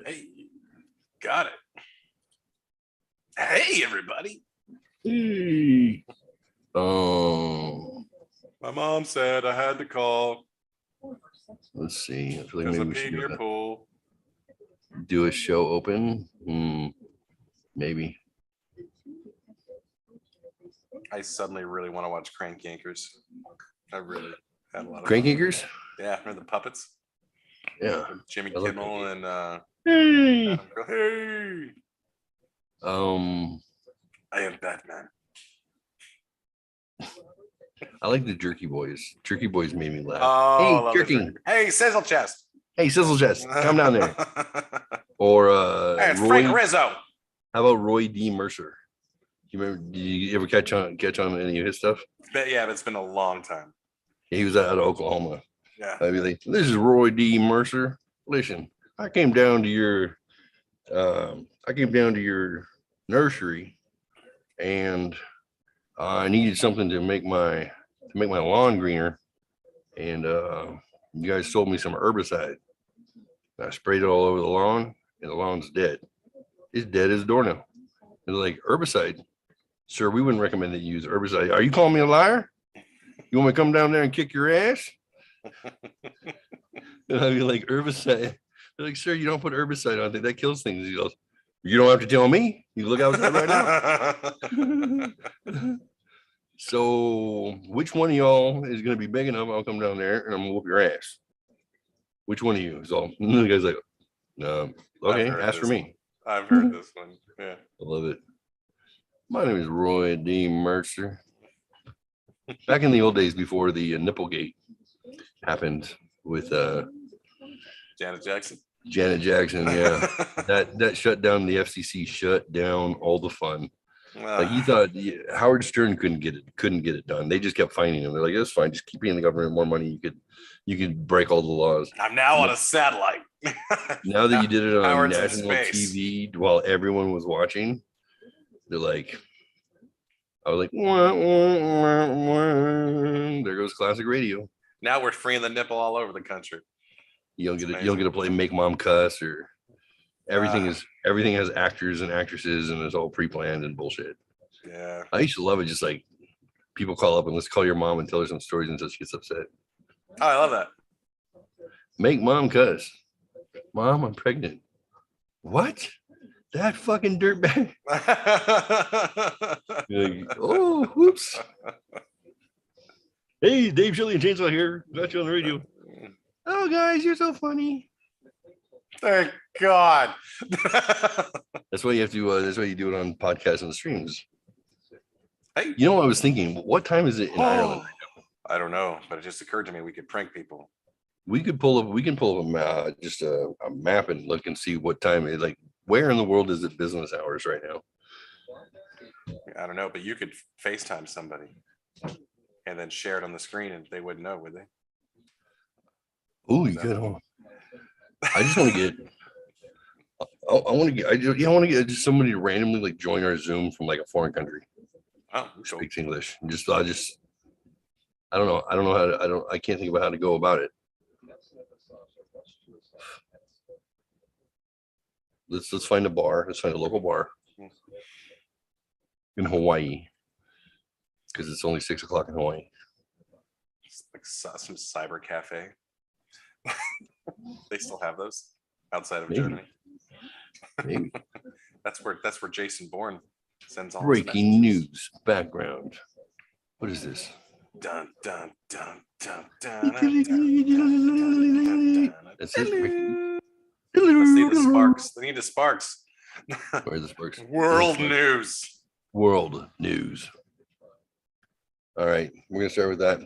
Hey, got it. Hey, everybody. Hey. My mom said I had to call Let's see. I feel like because I maybe we peed should in your pool. do a show open. Maybe. I suddenly really want to watch Crank Yankers. I really had a lot of Crank fun. Yankers? Yeah, remember the puppets? Yeah. Jimmy I love Kimmel and Hey. Adam go, hey. I am Batman. I like the Jerky Boys. Jerky Boys made me laugh. Oh, I Hey, love Jerky. Hey, Sizzle Chest. Hey, Sizzle Chest. Come down there. Or Hey, it's Roy. Frank Rizzo. How about Roy D. Mercer? You remember? Did you ever catch on any of his stuff? Yeah, but it's been a long time. He was out of Oklahoma. Yeah. I'd be like, this is Roy D. Mercer. Listen, I came down to your nursery, and I needed something to make my lawn greener, and you guys sold me some herbicide. I sprayed it all over the lawn, and the lawn's dead. It's dead as a doornail. They're like, herbicide? Sir, we wouldn't recommend that you use herbicide. Are you calling me a liar? You want me to come down there and kick your ass? And I'd be like, herbicide. They're like, sir, you don't put herbicide on it. That kills things. He goes, you don't have to tell me. You look outside right now. So which one of y'all is going to be big enough? I'll come down there and I'm going to whoop your ass. Which one of you? So the guy's like, no, okay, ask for me. I've heard this one. Yeah. I love it. My name is Roy D. Mercer. Back in the old days before the Nipplegate happened with Janet Jackson. Yeah. that shut down the FCC, shut down all the fun. Like you thought Howard Stern couldn't get it done. They just kept finding him. They're like, that's fine, just keep paying the government more money. You could break all the laws. I'm now on a satellite. Now that you did it on Howard's national TV while everyone was watching, they're like, I was like, wah, wah, wah, wah. There goes classic radio. Now we're freeing the nipple all over the country. You don't get to play Make Mom Cuss or everything has actors and actresses and it's all pre-planned and bullshit. Yeah. I used to love it. Just like people call up and let's call your mom and tell her some stories until she gets upset. Oh, I love that. Make Mom Cuss. Mom, I'm pregnant. What? That fucking dirtbag. Like, oh, whoops. Hey, Dave Shelley and Chainsaw here. Got you on the radio. Oh, guys, you're so funny. Thank God. That's why you have to. That's why you do it on podcasts and streams. Hey, you know what I was thinking? What time is it in Ireland? I don't know, but it just occurred to me we could prank people. We can pull up just a map and look and see what time it is. Like, where in the world is it business hours right now? I don't know, but you could FaceTime somebody and then share it on the screen, and they wouldn't know, would they? Oh, you could. I just want to get. I want to get just somebody to randomly like join our Zoom from like a foreign country. Oh, cool. Speaks English. I don't know. I can't think about how to go about it. Let's find a bar. Let's find a local bar in Hawaii because it's only 6 o'clock in Hawaii. It's like some cyber cafe. They still have those outside of Germany. Maybe. That's where Jason Bourne sends all breaking news background. What is this? Dun dun dun dun dun. That's it. Let's see the sparks. They need the sparks. Where are the sparks? World news. World news. All right, we're gonna start with that.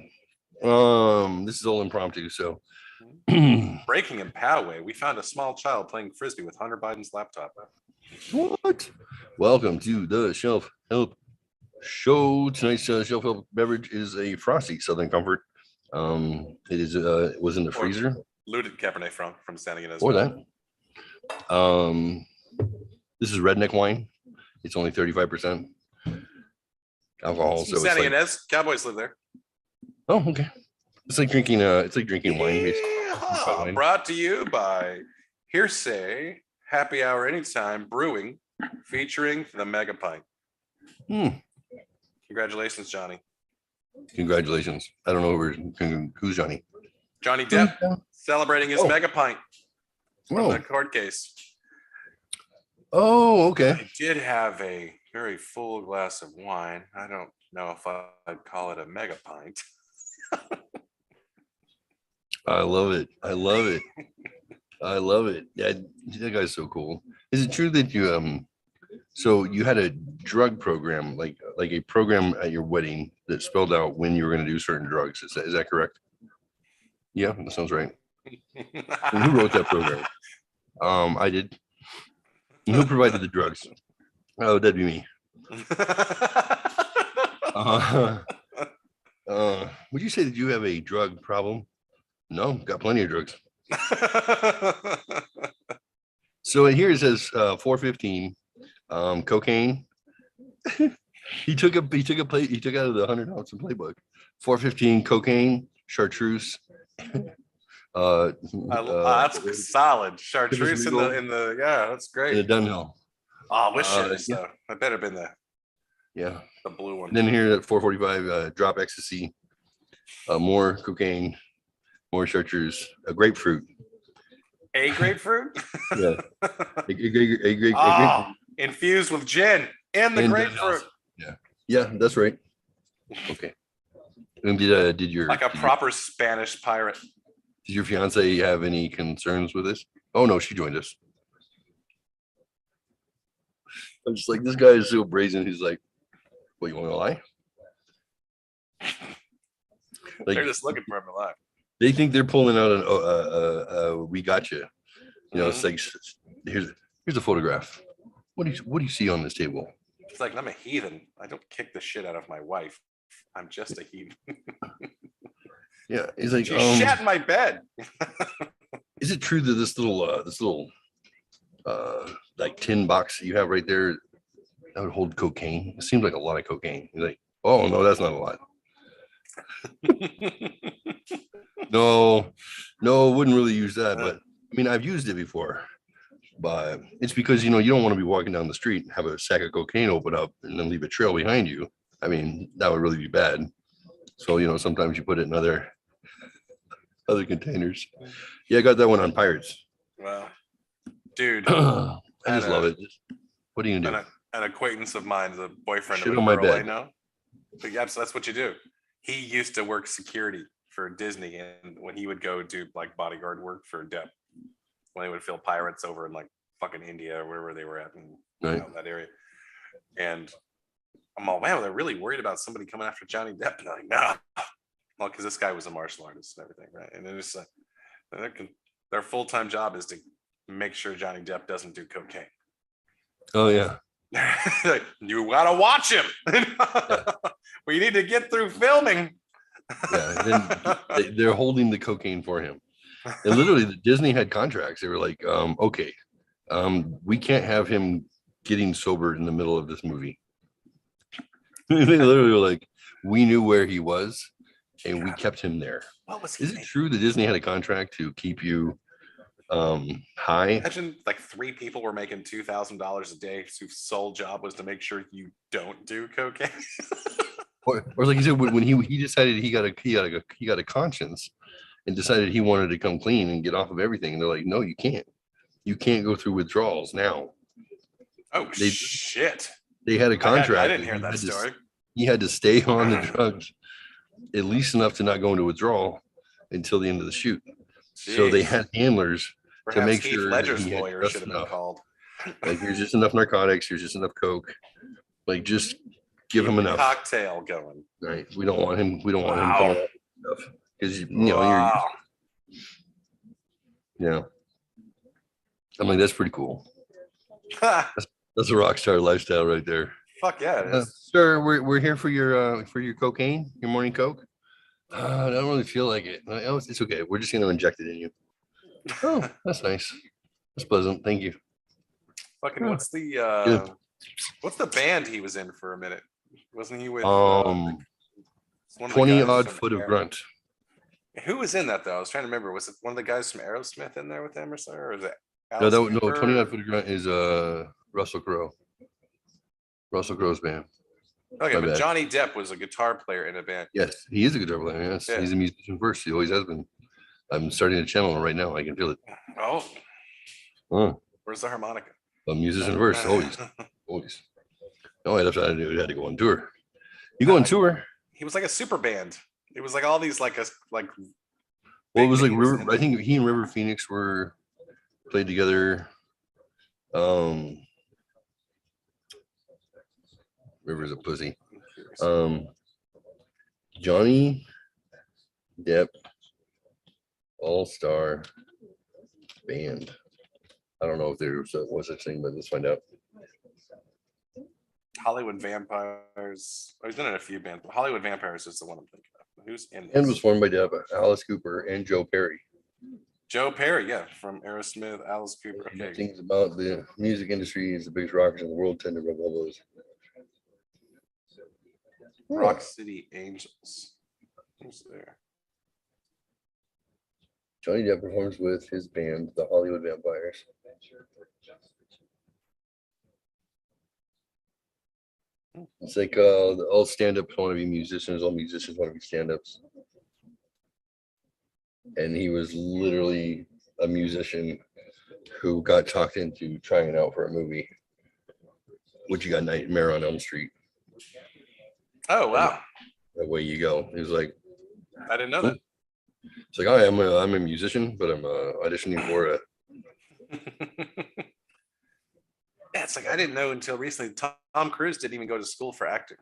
This is all impromptu, so. Breaking in Poway, we found a small child playing frisbee with Hunter Biden's laptop. What? Welcome to the Shelf Help Show. Tonight's Shelf Help beverage is a Frosty Southern Comfort. It was in the freezer. Looted Cabernet from Santa Ynez. Or that. This is redneck wine. It's only 35% alcohol. So Santa it's Ynez. Cowboys live there. Oh, okay. It's like drinking wine. Brought to you by Hearsay Happy Hour Anytime Brewing, featuring the Mega Pint. Congratulations, Johnny. Congratulations. I don't know who's Johnny. Johnny Depp celebrating his Mega Pint from the court case. Oh, okay. I did have a very full glass of wine. I don't know if I'd call it a Mega Pint. I love it. I love it. I love it. Yeah, that guy's so cool. Is it true that you so you had a drug program, like a program at your wedding that spelled out when you were going to do certain drugs? Is that correct? Yeah, that sounds right. And who wrote that program? I did. And who provided the drugs? Oh, that'd be me. Would you say that you have a drug problem? No, got plenty of drugs. So in here it says 415 cocaine. he took out of the 100-ounce playbook 415 cocaine, chartreuse. That's solid. Chartreuse in the yeah, that's great. The Dunhill. Oh, wish it. So I better have been the blue one. And then here at 445 drop ecstasy, more cocaine, more chartreuse, a grapefruit. A grapefruit? Yeah. A grapefruit. Infused with gin and the grapefruit. Yeah, that's right. Okay. And did your like a proper Spanish pirate? Did your fiance have any concerns with this? Oh no, she joined us. I'm just like, this guy is so brazen. He's like, "What, you want to lie?" Like, they're just looking for him to lie. They think they're pulling out an "we got you." You know, it's like, here's a photograph. What do you see on this table? It's like, I'm a heathen. I don't kick the shit out of my wife. I'm just a heathen. Yeah, he's like, she shat in my bed. Is it true that this little like tin box you have right there that would hold cocaine? It seems like a lot of cocaine. He's like, oh no, that's not a lot. No, wouldn't really use that, but I mean, I've used it before. But it's because, you don't want to be walking down the street and have a sack of cocaine open up and then leave a trail behind you. I mean, that would really be bad. So, sometimes you put it in other containers. Yeah, I got that one on Pirates. Wow. Dude. I just love it. What are you going to do? An acquaintance of mine, the boyfriend Shit of a on my girl I bed. know. But yeah, so that's what you do. He used to work security for Disney, and when he would go do like bodyguard work for Depp, when they would fill pirates over in like fucking India or wherever they were at in that area. And I'm all, wow, they're really worried about somebody coming after Johnny Depp. And I'm like, no. Well, because this guy was a martial artist and everything, right? And it's like their full-time job is to make sure Johnny Depp doesn't do cocaine. Oh yeah. Like, you gotta watch him. We need to get through filming. Yeah, then they're holding the cocaine for him. And literally, Disney had contracts. They were like, okay, we can't have him getting sober in the middle of this movie. They literally were like, we knew where he was, and we kept him there. What was he? Is it true that Disney had a contract to keep you high? Imagine like 3 people were making $2,000 a day whose sole job was to make sure you don't do cocaine. Or like you said, when he decided he got a conscience and decided he wanted to come clean and get off of everything, and they're like, no, you can't go through withdrawals now. Oh shit! They had a contract. I didn't hear that story. He had to stay on the drugs at least enough to not go into withdrawal until the end of the shoot. Jeez. So they had handlers to make Heath sure Ledger's he had lawyer just should have enough. been called. Like, here's just enough narcotics. Here's just enough coke. Like, just give him enough cocktail going. Right. We don't want him coming up with stuff because I'm like, that's pretty cool. That's a rock star lifestyle right there. Fuck yeah, it is. Sir, we're here for your cocaine, your morning coke. I don't really feel like it. Oh, it's okay. We're just gonna inject it in you. Oh, that's nice. That's pleasant. Thank you. Fucking what's the band he was in for a minute? Wasn't he with 20 Odd Foot of Grunt? Who was in that though? I was trying to remember. Was it one of the guys from Aerosmith in there with him or so? Or was it No, Alice no, 29 Cooper. Foot Grunt is Russell Crowe. Russell Crowe's band. Okay, My but bad. Johnny Depp was a guitar player in a band. Yes, he is a guitar player. Yes, Yeah. he's a musician first. He always has been. I'm starting to channel him right now. I can feel it. Oh, Oh, where's the harmonica? a musician first, always, always. No, I had to go on tour. You go on tour? He was like a super band. It was like all these like Well, it big was like names River. and I then- think he and River Phoenix were played together. River's a pussy. Johnny Depp All-Star Band. I don't know if there was such thing, but let's find out. Hollywood Vampires. Oh, he's been in a few bands, but Hollywood Vampires is the one I'm thinking of. Who's in And this? was formed by Depp, Alice Cooper, and Joe Perry. Joe Perry, yeah, from Aerosmith, Alice Cooper. Okay. Things about the music industry is the biggest rockers in the world tend to rub elbows. Rock City Angels. Who's there? Johnny Depp performs with his band, the Hollywood Vampires. It's like all stand-ups want to be musicians, all musicians want to be stand-ups. And he was literally a musician who got talked into trying it out for a movie. What you got, Nightmare on Elm Street? Oh wow, That way you go. He was like, I didn't know that. it's like, hi, I'm a musician, but I'm auditioning for a. Yeah, it's like I didn't know until recently. Tom Cruise didn't even go to school for acting.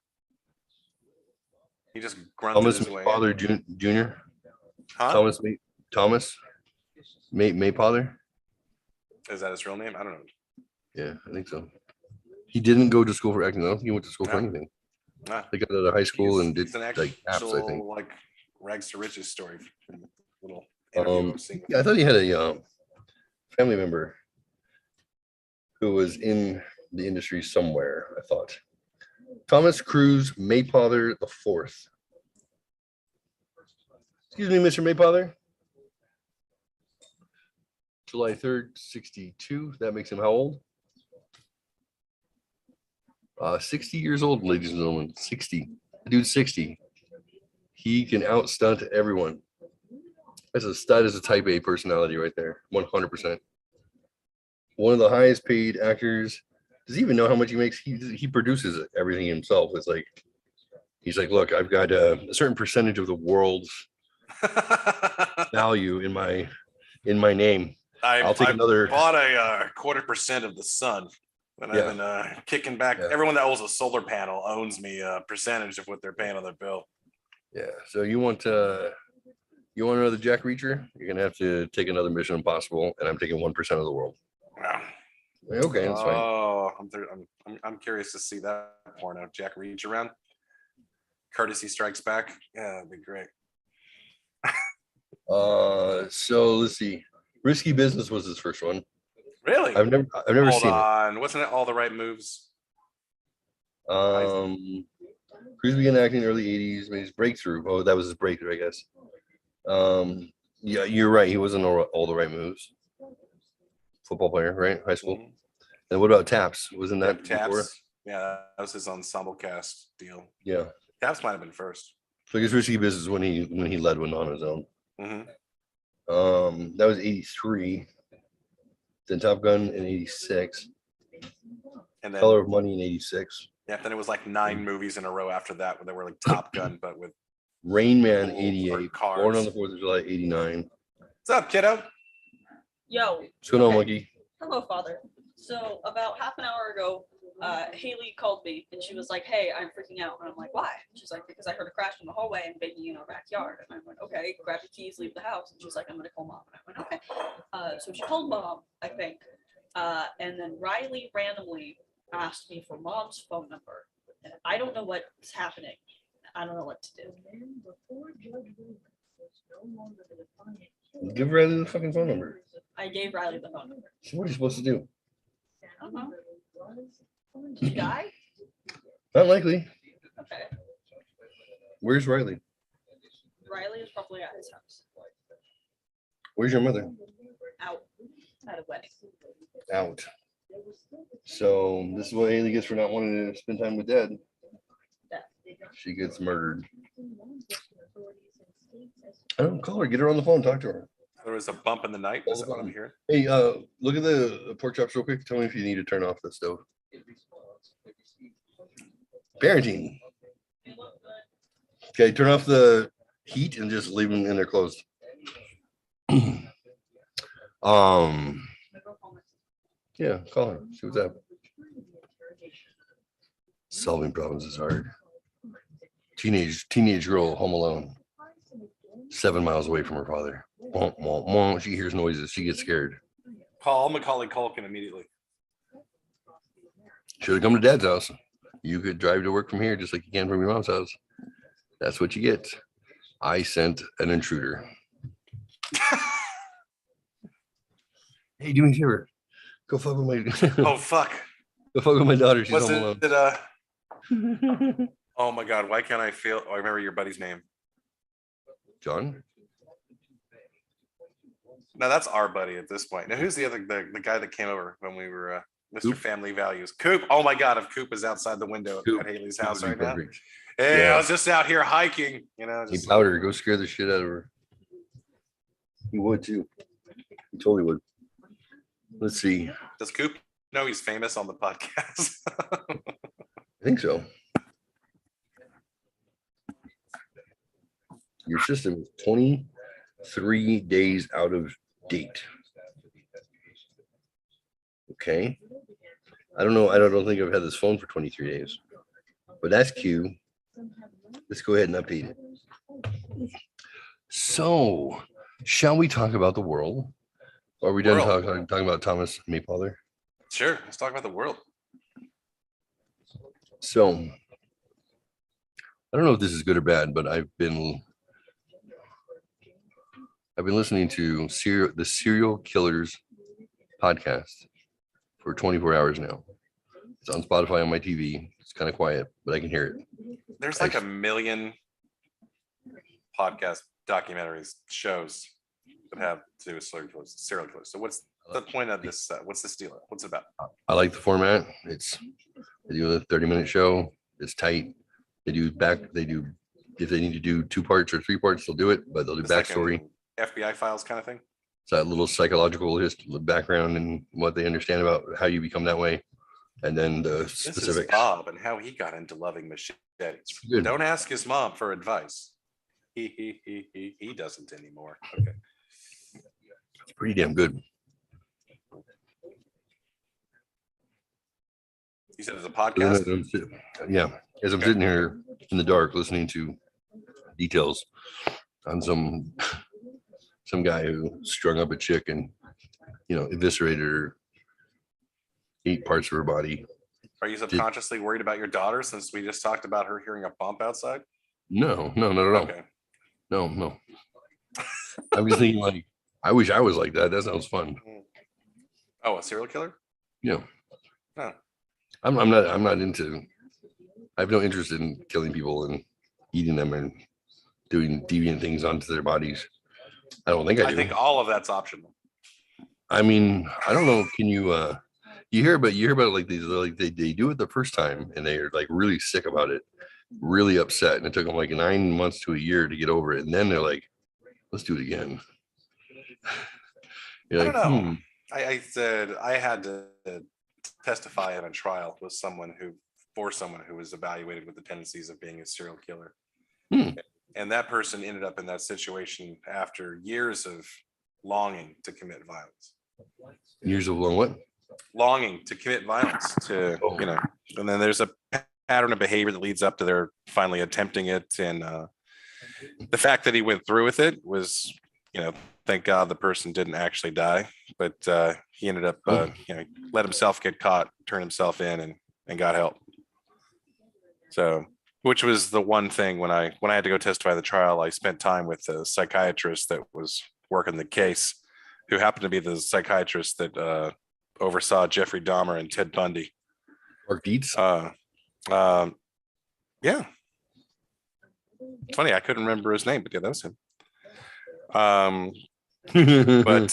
He just grunted Thomas his way Mayfather in. Jr. Huh? Thomas Mayfather. Is that his real name? I don't know. Yeah, I think so. He didn't go to school for acting though. He went to school for No. anything. Nah, They got out of high school and did he's an like actual apps, I think. like rags to riches story. Little interview I've seen. Yeah, I thought he had a family member who was in the industry somewhere. I thought Thomas Cruise Mayfather the Fourth. Excuse me, Mr. Mayfather. July 3rd, 62. That makes him how old? 60 years old, ladies and gentlemen. 60. The dude's 60. He can outstunt everyone. That is a type A personality right there. 100%. One of the highest paid actors. Does he even know how much he makes? He produces everything himself. It's like he's like, look, I've got a certain percentage of the world's value in my name. I'll take another. Bought a 1/4% of the sun. And Yeah. I've been kicking back. Yeah. Everyone that owns a solar panel owns me a percentage of what they're paying on their bill. Yeah. So you want another Jack Reacher? You're gonna have to take another Mission Impossible, and I'm taking 1% of the world. Wow. Okay, that's fine. Oh, I'm curious to see that porno. Jack Reach around. Courtesy Strikes Back. Yeah, that'd be great. So let's see. Risky Business was his first one. Really? I've never Hold seen on. Wasn't it All the Right Moves? it. Cruise began acting in the early 80s, made his breakthrough. Oh, that was his breakthrough, I guess. Yeah, you're right. He wasn't all the right moves. Football player, right? High school. Mhm. And what about Taps? Wasn't that before? Taps. Yeah, that was his ensemble cast deal. Yeah. Taps might have been first. So I guess Risky Business when he led one on his own. Mhm. That was 83. Then Top Gun in 86. And then Color of Money in 86. yeah, then it was like 9 movies in a row after that where they were like Top Gun, but with Rain Man Or 88. Cars. Born on the 4th of July 89. what's up, kiddo? Yo, What's going on, Okay. Monkey? hello, Father. So about half an hour ago, Haley called me and she was like, "Hey, I'm freaking out." And I'm like, "Why?" She's like, "Because I heard a crash in the hallway and banging in our backyard." And I went, "Okay, grab your keys, leave the house." And she's like, "I'm gonna call mom." And I went, "Okay." So she called mom, I think, and then Riley randomly asked me for mom's phone number, and I don't know what's happening. I don't know what to do. Give Riley the fucking phone number. I gave Riley the phone number. So what are you supposed to do? I don't know. Did she die? Not likely. Okay. Where's Riley? Riley is probably at his house. Where's your mother? Out at a wedding. out. So this is what Haley gets for not wanting to spend time with Dad. She gets murdered. I don't call her. Get her on the phone. Talk to her. There was a bump in the night. Is that what I'm hearing? Hey, look at the pork chops real quick. Tell me if you need to turn off the stove. Parenting. Okay, turn off the heat and just leave them in there closed. Yeah, call her. See what's up. Solving problems is hard. Teenage girl home alone, 7 miles away from her father. Womp, womp, womp. She hears noises. She gets scared. Call Macaulay Culkin immediately. Should have come to Dad's house. You could drive to work from here just like you can from your mom's house. That's what you get. I sent an intruder. Hey, do me a favor. Go fuck with my. Oh fuck. Go fuck with my daughter. She's Was home it? alone. Oh my god. Why can't I feel? Oh, I remember your buddy's name. John. No, that's our buddy at this point. Now, who's the other the guy that came over when we were Mr. Coop? Family Values? Coop. Oh my god, if Coop is outside the window Coop. at Haley's That house would right be now. perfect. Hey, Yeah. I was just out here hiking. You know, He just powder. Go scare the shit out of her. He would too. He totally would. Let's see. does Coop know he's famous on the podcast? I think so. Your system is 23 days out of date. Okay. I don't know. I don't think I've had this phone for 23 days, but that's Q. Let's go ahead and update it. So, shall we talk about the world? Or are we done World. talking about Thomas Mayfather? Sure. Let's talk about the world. So, I don't know if this is good or bad, but I've been listening to the Serial Killers podcast for 24 hours now. It's on Spotify on my TV. It's kind of quiet, but I can hear it. There's like a million podcast documentaries, shows that have to do with serial killers. So what's the point of this? What's this deal? What's it about? I like the format. They do a 30-minute show. It's tight. They do if they need to do 2 parts or 3 parts, they'll do it, but they'll do It's like backstory. an FBI files kind of thing. It's that little psychological background and what they understand about how you become that way. And then the This is specifics. Bob and how he got into loving machetes. Good. Don't ask his mom for advice. He doesn't anymore. Okay. It's pretty damn good. You said it's a So then podcast. yeah, as I'm sitting here in the dark listening to details on some guy who strung up a chick and eviscerated her, 8 parts of her body. Are you subconsciously worried about your daughter since we just talked about her hearing a bump outside? No, not at all. Okay. No. I'm just thinking like, I wish I was like that. That sounds fun. Oh, a serial killer? Yeah. Oh. I'm not into. I have no interest in killing people and eating them and doing deviant things onto their bodies. I don't think I do. I think all of that's optional. I mean, I don't know. Can you? You hear about it like they do it the first time and they're like really sick about it, really upset, and it took them like 9 months to a year to get over it, and then they're like, let's do it again. You're like, I don't know. I said I had to testify in a trial with someone who was evaluated with the tendencies of being a serial killer. And that person ended up in that situation after years of longing to commit violence. Years of what? Longing to commit violence and then there's a pattern of behavior that leads up to their finally attempting it. And the fact that he went through with it was, thank God the person didn't actually die, but he ended up, let himself get caught, turn himself in and got help. So, which was the one thing when I had to go testify in the trial, I spent time with a psychiatrist that was working the case, who happened to be the psychiatrist that oversaw Jeffrey Dahmer and Ted Bundy. Mark Dietz? Yeah. It's funny, I couldn't remember his name, but yeah, that was him. And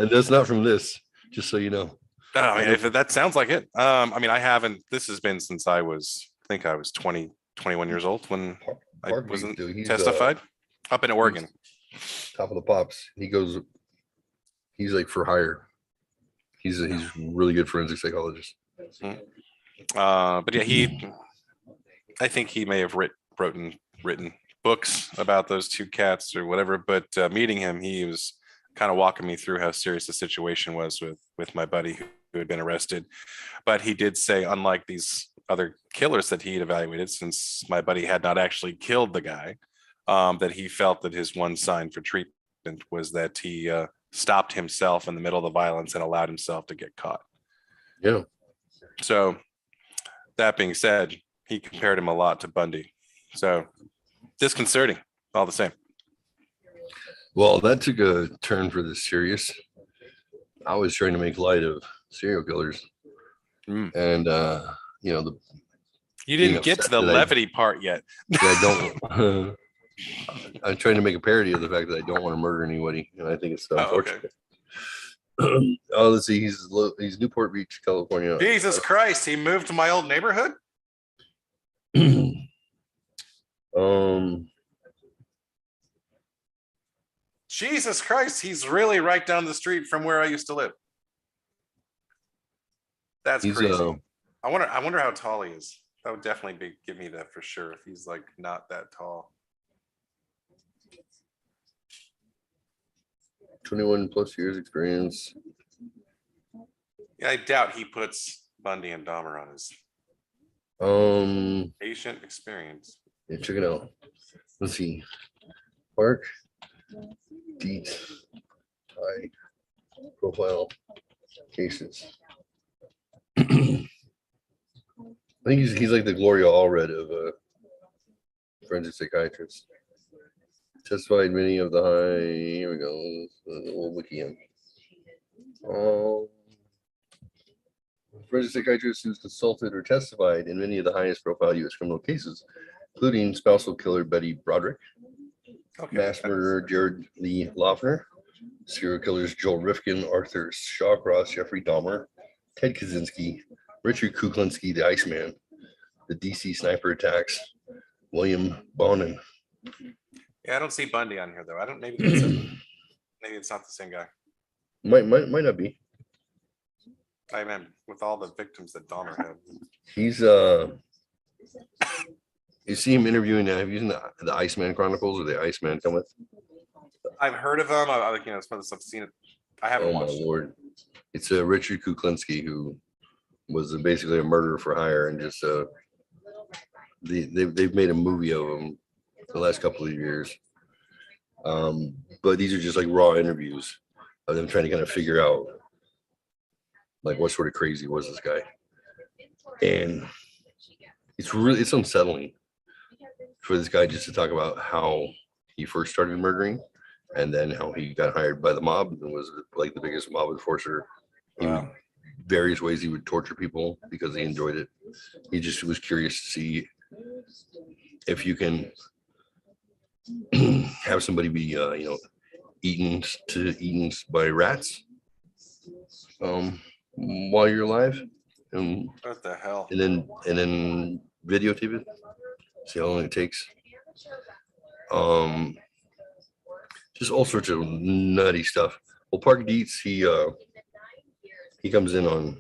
that's not from this, just so you know. I mean, if that sounds like it. I mean, I haven't. This has been since I think I was 20, 21 years old when I Park wasn't dude, he's testified up in Oregon. top of the pops. He's like for hire. He's really good forensic psychologist. But yeah, I think he may have written books about those two cats or whatever. But meeting him, he was kind of walking me through how serious the situation was with my buddy who had been arrested. But he did say, unlike these other killers that he had evaluated, since my buddy had not actually killed the guy, that he felt that his one sign for treatment was that he stopped himself in the middle of the violence and allowed himself to get caught. Yeah. So that being said, he compared him a lot to Bundy. So disconcerting all the same. Well, that took a turn for the serious. I was trying to make light of serial killers. And you know, you didn't get to the levity part yet. I don't I'm trying to make a parody of the fact that I don't want to murder anybody, and I think it's unfortunate. Okay. Let's see. He's Newport Beach, California. Jesus Christ! He moved to my old neighborhood. Jesus Christ! He's really right down the street from where I used to live. That's crazy. I wonder how tall he is. That would definitely give me that for sure. If he's like not that tall. 21 plus years experience. Yeah, I doubt he puts Bundy and Dahmer on his patient experience. Yeah, check it out. Let's see. Park, Dietz, high profile cases. I think he's like the Gloria Allred of forensic psychiatrists. Testified many of the high. Here we go. We'll wiki him. Forensic psychiatrist who's consulted or testified in many of the highest profile U.S. criminal cases, including spousal killer Betty Broderick, mass murderer Jared Lee Loughner, serial killers Joel Rifkin, Arthur Shawcross, Jeffrey Dahmer, Ted Kaczynski, Richard Kuklinski, the Iceman, the DC sniper attacks, William Bonin. Yeah, I don't see Bundy on here though. I don't. Maybe it's not the same guy. Might not be. I mean, with all the victims that Dahmer had. He's you see him interviewing. Have you seen the Iceman Chronicles or the Iceman come with? I've heard of them. I like some of the stuff. Seen it. I haven't watched. Oh my lord! It's Richard Kuklinski, who was basically a murderer for hire, and just they've made a movie of him the last couple of years. But these are just like raw interviews of them trying to kind of figure out like what sort of crazy was this guy. And it's unsettling for this guy just to talk about how he first started murdering and then how he got hired by the mob and was like the biggest mob enforcer. He would, various ways he would torture people because he enjoyed it. He just was curious to see if you can have somebody be eaten by rats while you're alive, and what the hell, and then videotape it, see how long it takes. Just all sorts of nutty stuff. Well, Park Dietz, he comes in on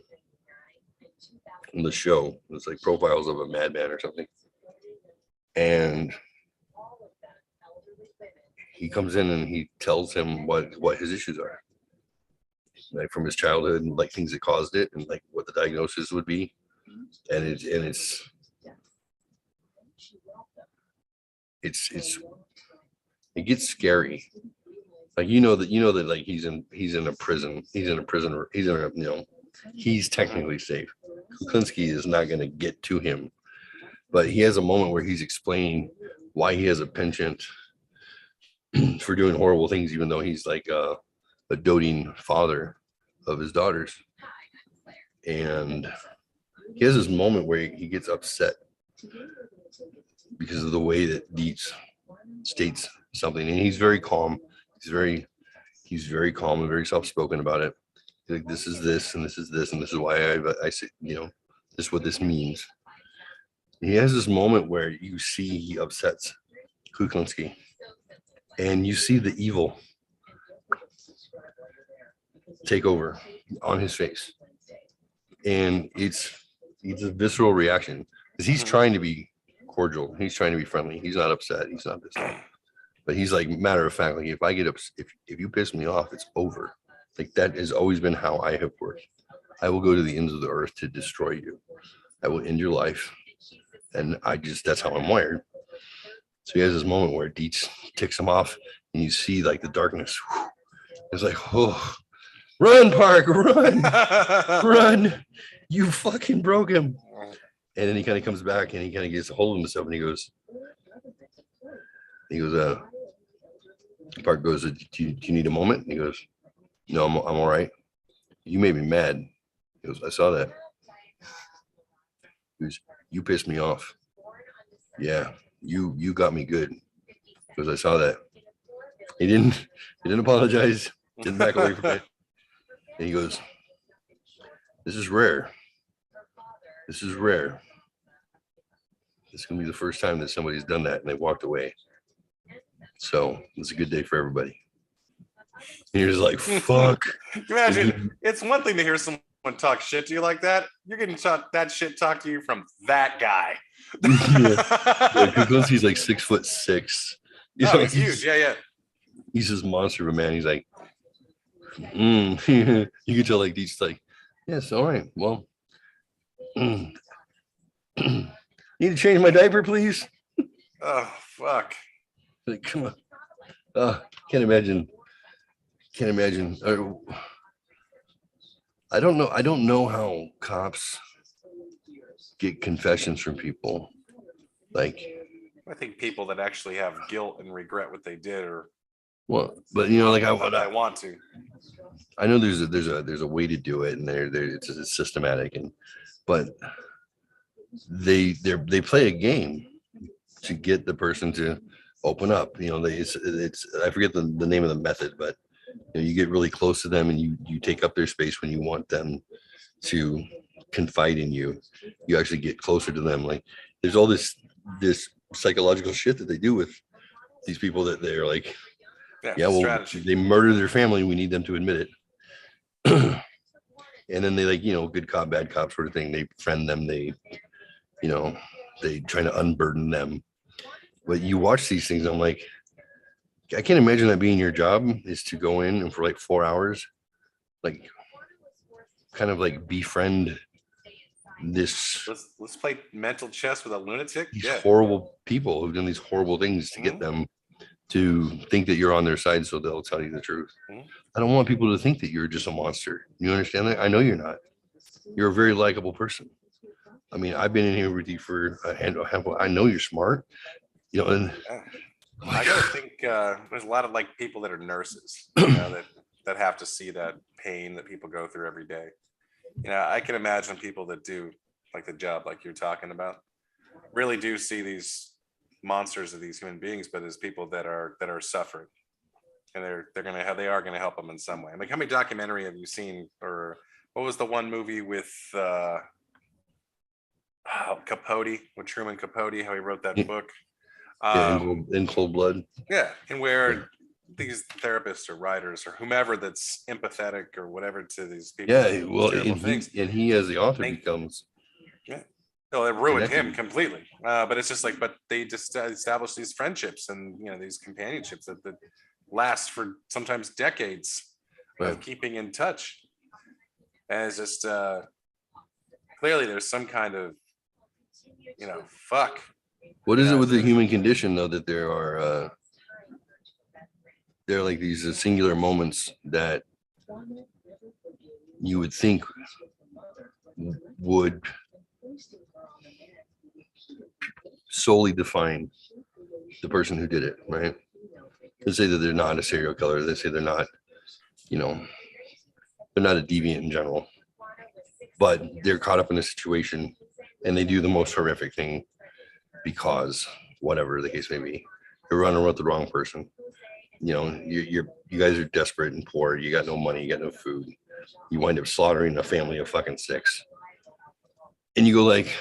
the show. It's like Profiles of a Madman or something, and he comes in and he tells him what his issues are, like from his childhood and like things that caused it and like what the diagnosis would be. And it gets scary. Like that like he's in a prison. He's technically safe. Kuklinski is not going to get to him, but he has a moment where he's explaining why he has a penchant for doing horrible things, even though he's like a doting father of his daughters. And he has this moment where he gets upset because of the way that Dietz states something, and he's very calm. He's very calm and very soft-spoken about it. Like, this is this, and this is this, and this is why I say, this is what this means. And he has this moment where you see he upsets Kuklinski, and you see the evil take over on his face. And it's a visceral reaction because he's trying to be cordial. He's trying to be friendly. He's not upset. He's not this. But he's like, matter of fact, like if I get upset, if you piss me off, it's over. Like that has always been how I have worked. I will go to the ends of the earth to destroy you. I will end your life. And that's how I'm wired. So he has this moment where Dietz ticks him off and you see like the darkness. It's like, oh, run, Park, run, run. You fucking broke him. And then he kind of comes back and he kind of gets a hold of himself and he goes, Park goes, do you need a moment? And he goes, no, I'm all right. You made me mad. He goes, I saw that. He goes, you pissed me off. Yeah, you got me good. Because I saw that. He didn't apologize, didn't back away from it. And he goes, this is rare. This is rare. It's gonna be the first time that somebody's done that and they walked away. So it's a good day for everybody. And you're just like, fuck. Imagine, it's one thing to hear someone talk shit to you like that. You're getting that shit talked to you from that guy. Kuklinski's like 6'6". He's huge. Yeah. He's this monster of a man. He's like, you can tell like he's like, yes, all right. Well, need to change my diaper, please. Oh, fuck. Like, come on. Can't imagine. I don't know how cops get confessions from people. Like, I think people that actually have guilt and regret what they did, or well, but like I want to. I know there's a way to do it, and it's systematic, but they play a game to get the person to open up. It's I forget the name of the method, but you get really close to them and you take up their space when you want them to confide in you. You actually get closer to them. Like there's all this psychological shit that they do with these people that they're like, strategy. They murder their family. We need them to admit it. And then they like, good cop, bad cop sort of thing. They friend them. They try to unburden them. But you watch these things, I'm like, I can't imagine that being your job is to go in and for like 4 hours, like kind of like befriend this. Let's play mental chess with a lunatic. These horrible people who've done these horrible things to get them to think that you're on their side so they'll tell you the truth. I don't want people to think that you're just a monster. You understand that? I know you're not. You're a very likable person. I mean, I've been in here with you for a handful. I know you're smart. And I gotta think there's a lot of like people that are nurses, that have to see that pain that people go through every day. I can imagine people that do like the job like you're talking about really do see these monsters of these human beings, but as people that are suffering, and they are gonna help them in some way. Like, how many documentary have you seen, or what was the one movie with Capote, with Truman Capote, how he wrote that book? In Cold Blood. Yeah, and where these therapists or writers or whomever that's empathetic or whatever to these people. Yeah, well, and he as the author becomes. Yeah. Well, it ruined him completely. But it's just like, but they just establish these friendships and these companionships that last for sometimes decades of keeping in touch. And it's just clearly there's some kind of fuck. What is it with the human condition, though, that there are like these singular moments that you would think would solely define the person who did it, right? They say that they're not a serial killer. They say they're not, they're not a deviant in general, but they're caught up in a situation and they do the most horrific thing because whatever the case may be, you're running with the wrong person. You guys are desperate and poor. You got no money, you got no food. you wind up slaughtering a family of fucking 6. And you go like,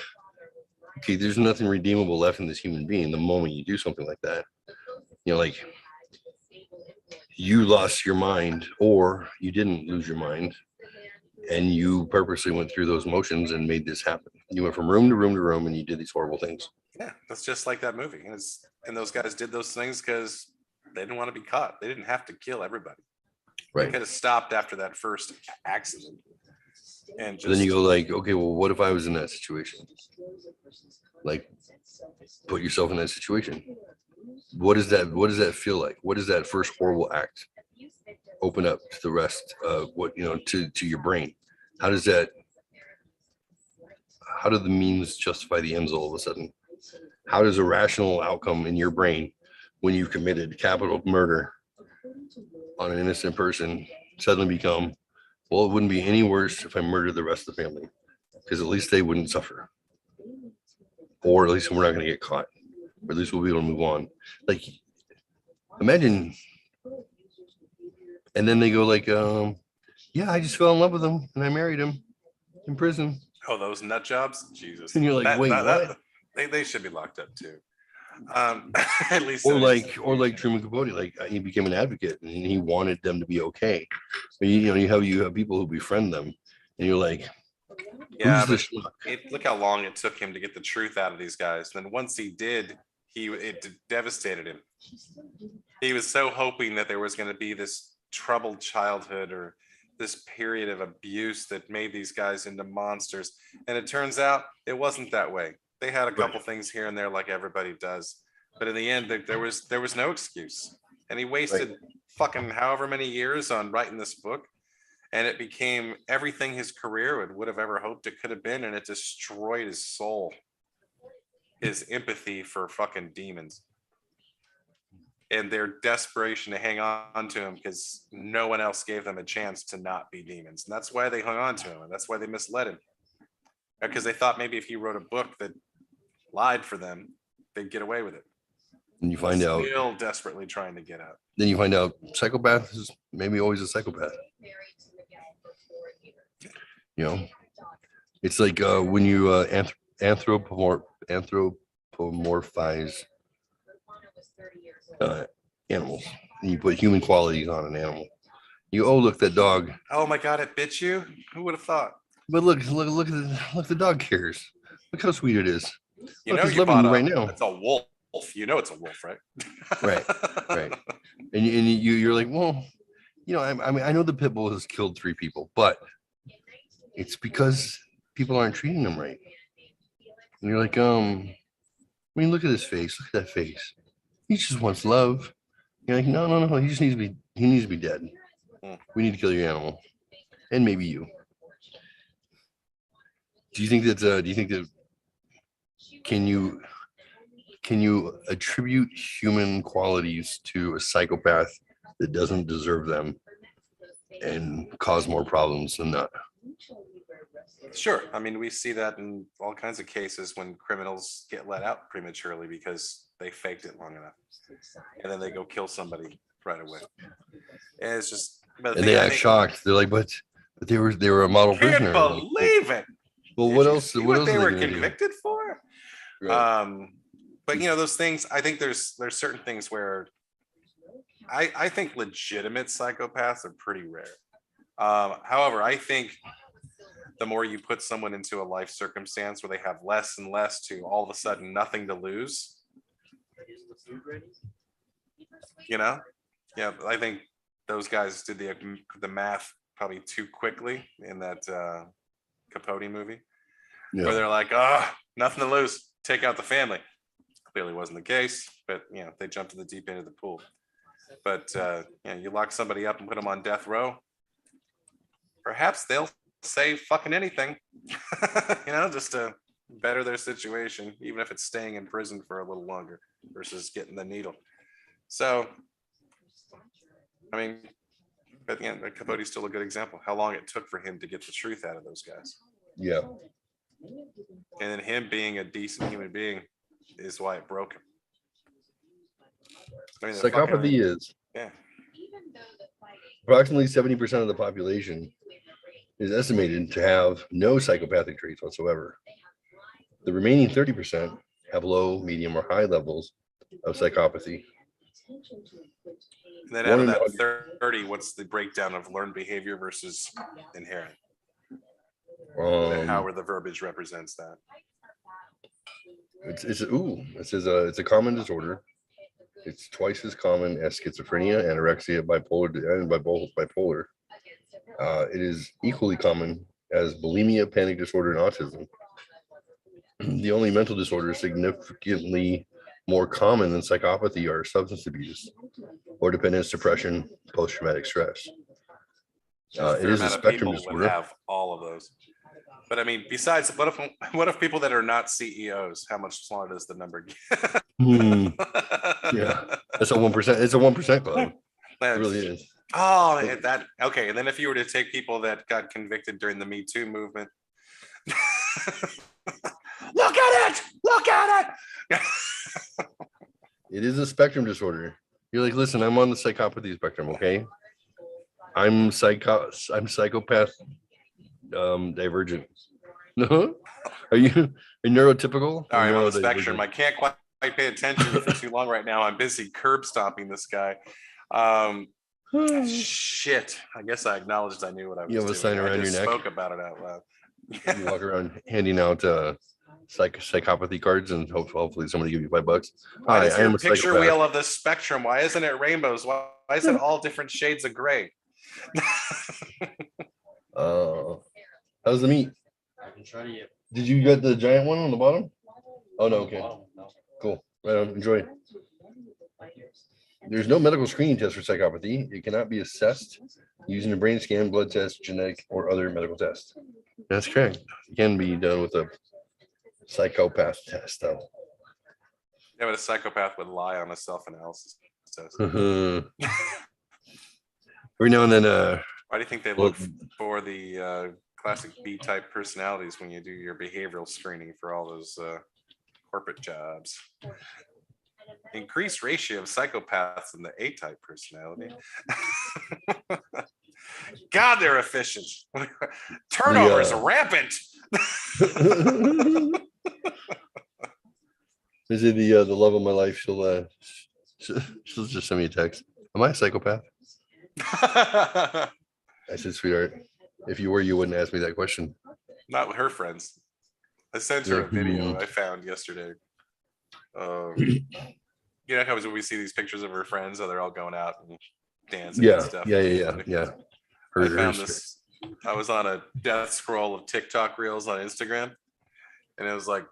okay, there's nothing redeemable left in this human being the moment you do something like that. You know, like you lost your mind or you didn't lose your mind and you purposely went through those motions and made this happen. You went from room to room to room and you did these horrible things. Yeah, that's just like that movie. And those guys did those things because they didn't want to be caught. They didn't have to kill everybody. They Right. could have stopped after that first accident. And Then you just go like, okay, well, what if I was in that situation? Like, put yourself in that situation. What does that feel like? What does that first horrible act open up to the rest of what, to your brain? How do the means justify the ends all of a sudden? How does a rational outcome in your brain when you've committed capital murder on an innocent person suddenly become, well, it wouldn't be any worse if I murdered the rest of the family because at least they wouldn't suffer. Or at least we're not going to get caught. Or at least we'll be able to move on. Like, imagine. And then they go like, yeah, I just fell in love with him and I married him in prison. oh, those nut jobs, Jesus! And you're like, wait, what? They should be locked up too. At least, Or like Truman Capote, like he became an advocate and he wanted them to be okay. But you have people who befriend them, and you're like, yeah, who's but the schmuck? look how long it took him to get the truth out of these guys. Then once he did, it devastated him. He was so hoping that there was going to be this troubled childhood or this period of abuse that made these guys into monsters, and it turns out it wasn't that way. They had a couple things here and there like everybody does, but in the end there was no excuse, and he wasted fucking however many years on writing this book, and it became everything his career would have ever hoped it could have been, and it destroyed his soul, his empathy for fucking demons and their desperation to hang on to him because no one else gave them a chance to not be demons. And that's why they hung on to him, and that's why they misled him, because they thought maybe if he wrote a book that lied for them, they'd get away with it. And you find out, Still desperately trying to get out. then you find out psychopath is maybe always a psychopath. It's like when you anthropomorphize animals and you put human qualities on an animal. Look, that dog. Oh my God, it bit you? Who would have thought? But look, the dog cares. Look how sweet it is. You Look, know, he's you loving bought you right now. It's a wolf. You know, it's a wolf, right? Right. And you're like, well, I mean, I know the pit bull has killed 3 people, but it's because people aren't treating them right. And you're like, I mean, look at his face. Look at that face. He just wants love. You're like, no. He needs to be dead. We need to kill your animal, and maybe you. Do you think that can you attribute human qualities to a psychopath that doesn't deserve them and cause more problems than not? Sure. I mean, we see that in all kinds of cases when criminals get let out prematurely because they faked it long enough, and then they go kill somebody right away. And it's just, and they act shocked. They're like, but they were a model prisoner. Can't believe it. Well, Did what you else? see What else they are were they gonna do? convicted for? Right. But those things. I think there's certain things where I think legitimate psychopaths are pretty rare. However, I think the more you put someone into a life circumstance where they have less and less to all of a sudden nothing to lose, I think those guys did the math probably too quickly in that Capote movie, where they're like, nothing to lose, take out the family. Clearly wasn't the case, but they jumped in the deep end of the pool. But you lock somebody up and put them on death row, perhaps they'll say fucking anything, just to better their situation, even if it's staying in prison for a little longer versus getting the needle. So, I mean, but Capote's still a good example. How long it took for him to get the truth out of those guys. Yeah. And then him being a decent human being is why it broke him. I mean, Psychopathy is. Yeah. Approximately 70% of the population is estimated to have no psychopathic traits whatsoever. The remaining 30% have low, medium, or high levels of psychopathy. And then out One of in that 100 30, what's the breakdown of learned behavior versus inherent? How the verbiage represents that? it says it's a common disorder. It's twice as common as schizophrenia, anorexia, bipolar. It is equally common as bulimia, panic disorder, and autism. The only mental disorders significantly more common than psychopathy are substance abuse or dependence, depression, post-traumatic stress. There's a It fair is a amount of spectrum people would disorder. have all of those. But I mean, besides, what if people that are not CEOs? How much smaller does the number get? Yeah, that's a 1%. It's a 1% club. It really is. Oh, that okay. And then if you were to take people that got convicted during the Me Too movement, look at it! Look at it! It is a spectrum disorder. You're like, listen, I'm on the psychopathy spectrum, okay? I'm psychopath divergent. No? Are you neurotypical? All right, I'm on the Neurodivergent? spectrum. I can't quite pay attention for too long right now. I'm busy curb stomping this guy. Shit. I guess I acknowledged I knew what I was You have a doing. sign I around your just neck? spoke about it out loud. You walk around handing out psychopathy cards, and hopefully somebody give you $5. Why Hi, does I am your a picture psychopath. wheel of the spectrum? Why isn't it rainbows? Why is it all different shades of gray? How's the meat? I can try to get. Did you get the giant one on the bottom? Oh no, okay. Cool. Right on. Enjoy. There's no medical screening test for psychopathy. It cannot be assessed using a brain scan, blood test, genetic, or other medical test. That's correct. It can be done with a psychopath test, though. Yeah, but a psychopath would lie on a self-analysis test. Every now and then, Why do you think they look for the classic B-type personalities when you do your behavioral screening for all those corporate jobs? Increased ratio of psychopaths in the A-type personality. God, they're efficient. Turnover is rampant. Is it the love of my life? She'll just send me a text. Am I a psychopath? I said, sweetheart, if you were, you wouldn't ask me that question. Not with her friends. I sent her a video I found yesterday. You know how when we see these pictures of her friends, they're all going out and dancing and stuff. Yeah. I found this. I was on a death scroll of TikTok reels on Instagram, and it was like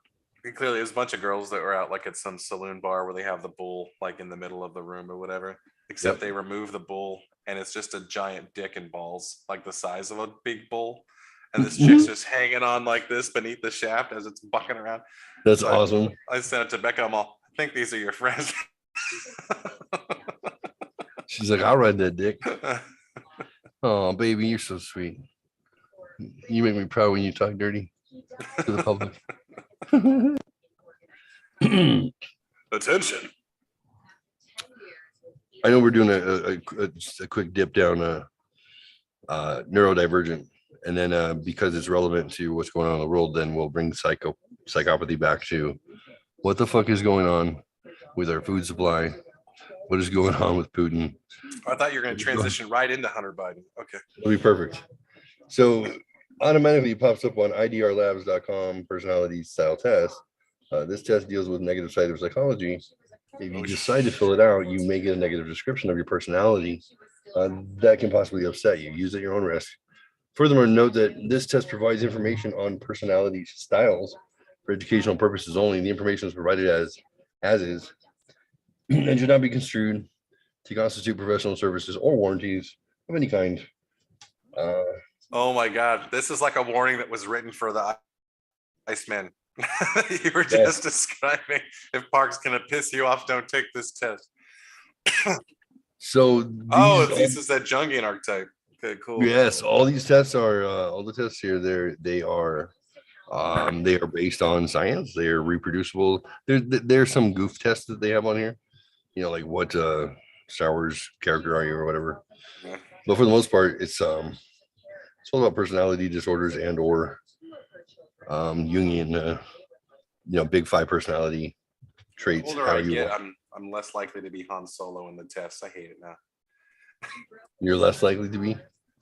clearly it was a bunch of girls that were out like at some saloon bar where they have the bull like in the middle of the room or whatever. Except they remove the bull and it's just a giant dick and balls like the size of a big bull, and this chick's just hanging on like this beneath the shaft as it's bucking around. That's awesome. I sent it to Becca. I think these are your friends. She's like, I'll ride that dick. Oh, baby, you're so sweet. You make me proud when you talk dirty to the public. Attention. I know we're doing a quick dip down neurodivergent, and then because it's relevant to what's going on in the world, then we'll bring psychopathy back to what the fuck is going on with our food supply. What is going on with Putin? I thought you were going to transition right into Hunter Biden. Okay. It'll be perfect. So automatically pops up on idrlabs.com personality style test. This test deals with negative side of psychology. If you decide to fill it out, you may get a negative description of your personality that can possibly upset you. Use at your own risk. Furthermore, note that this test provides information on personality styles for educational purposes only. The information is provided as is and should not be construed to constitute professional services or warranties of any kind. Oh my God. This is like a warning that was written for the Iceman. You were just describing if Park's going to piss you off, don't take this test. So this is that Jungian archetype. Okay, cool. Yes, all these tests are all the tests here. They are based on science. They are reproducible. There's some goof tests that they have on here. You know, like what Star Wars character are you or whatever. Yeah. But for the most part, it's It's all about personality disorders and or Jungian, big five personality The traits. older How I you get, want. I'm less likely to be Han Solo in the test. I hate it now. You're less likely to be.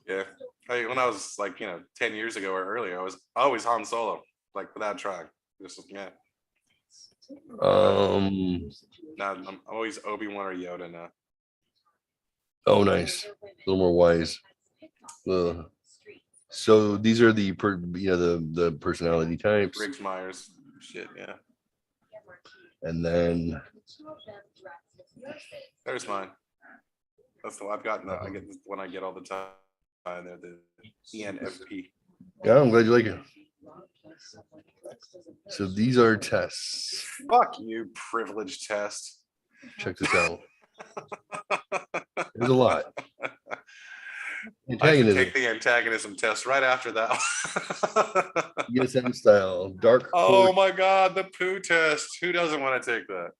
Yeah. When I was like, 10 years ago or earlier, I was always Han Solo, like without trying. Just yeah. Now I'm always Obi-Wan or Yoda now. Oh, nice. A little more wise. So these are the the personality types, Riggs Myers shit, yeah. and then There's mine. That's the one I've gotten. I get the one I get all the time. They're the ENFP. yeah, I'm glad you like it. So these are tests. Fuck you, privileged test. Check this out. There's a lot. I should Antagonism, take the antagonism test right after that. ESM style, dark. Oh core- my god, the poo test. Who doesn't want to take that?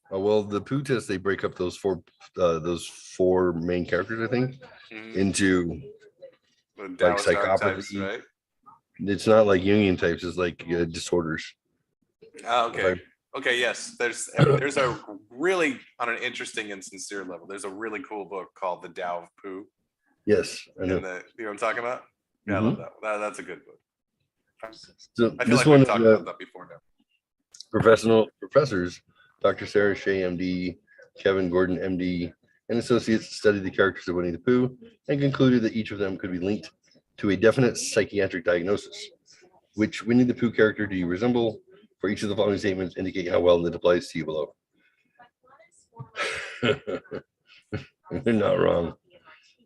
Well, the poo test, they break up those four main characters, I think, Mhm. into The like Taoist archetypes, psychopathy. right? It's not like Jungian types, it's like disorders. Oh, okay. Okay. Okay, yes. There's a really, on an interesting and sincere level, there's a really cool book called The Tao of Poo. Yes, I know. And you know what I'm talking about? Yeah, I love that. That's a good book. So I feel this like one we've is talked about that before now. professors, Dr. Sarah Shea, MD, Kevin Gordon, MD, and associates studied the characters of Winnie the Pooh and concluded that each of them could be linked to a definite psychiatric diagnosis. Which Winnie the Pooh character do you resemble? For each of the following statements, indicate how well it applies to you below. They're not wrong.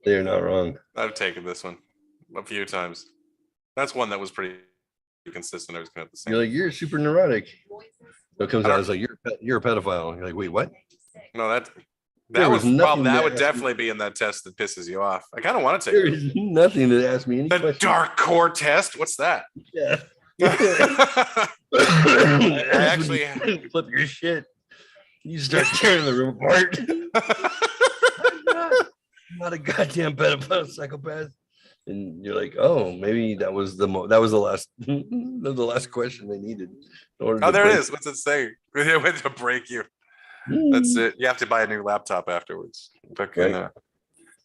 They are not wrong. I've taken this one a few times. That's one that was pretty consistent. I was kind of the same. You're like, you're super neurotic. So it comes out as like, you're a pedophile. You're like, wait, what? No, that There was was nothing probably that that would asked definitely be in that test that pisses you off. I kind of want to take There it. is nothing that asked me any The questions. dark core test. What's that? Yeah. I actually flip your shit. You start tearing the room apart. I'm not a goddamn pedophile psychopath. And you're like, oh, maybe that was the last the last question they needed. in order Oh, to there it break- is. What's it say? It went to break you. That's it. You have to buy a new laptop afterwards. Fucking, Right.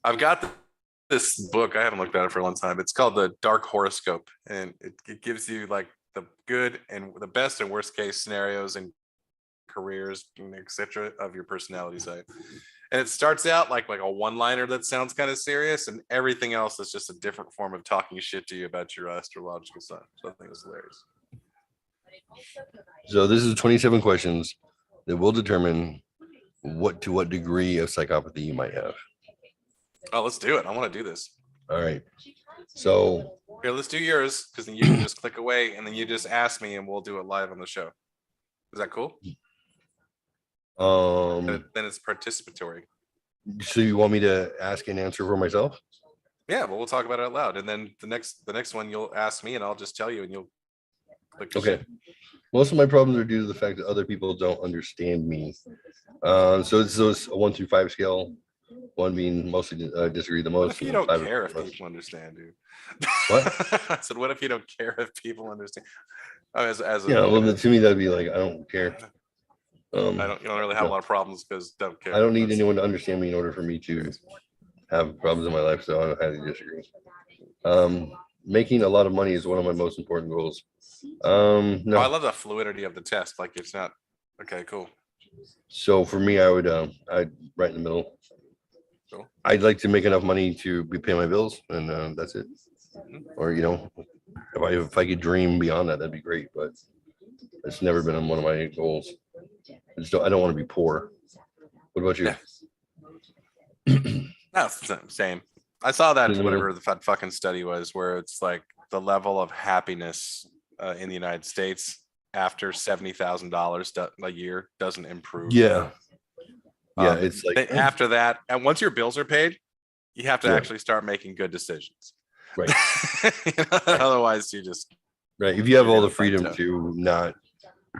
I've got this book. I haven't looked at it for a long time. It's called The Dark Horoscope, and it gives you like the good and the best and worst case scenarios and careers, etc. of your personality type. And it starts out like a one-liner that sounds kind of serious, and everything else is just a different form of talking shit to you about your astrological sign. So I think it's hilarious. So this is 27 questions that will determine what degree of psychopathy you might have. Oh, let's do it. I want to do this. All right. So Here, let's do yours, because then you can just click away and then you just ask me and we'll do it live on the show. Is that cool? Then it's participatory. so you want me to ask and answer for myself? Yeah, but we'll talk about it out loud. And then the next one you'll ask me and I'll just tell you and you'll click the Okay. shit. Most of my problems are due to the fact that other people don't understand me. So it's a 1 through 5 scale. 1 being mostly disagree the What most. if you and don't 5 care if most. people understand, dude? What? I said, what if you don't care if people understand? Oh, as Yeah, well, to me that'd be like I don't care. you don't really have a lot of problems because don't care. I don't need That's- anyone to understand me in order for me to have problems in my life. So I highly disagree. Making a lot of money is one of my most important goals. Oh, I No. love the fluidity of the test. Like it's not okay, cool. So for me, I'd right in the middle. Cool. I'd like to make enough money to pay my bills, and that's it. Or if I could dream beyond that, that'd be great. But it's never been one of my goals. I don't want to be poor. What about you? Yeah. No, same. I saw that Mhm. whatever the fucking study was, where it's like the level of happiness in the United States after $70,000 a year doesn't improve. Yeah. Yeah, Um, it's like then after that, and once your bills are paid, you have to Yeah. actually start making good decisions. Right. Otherwise, you just right. If you have You're all the gonna fight freedom tough. to not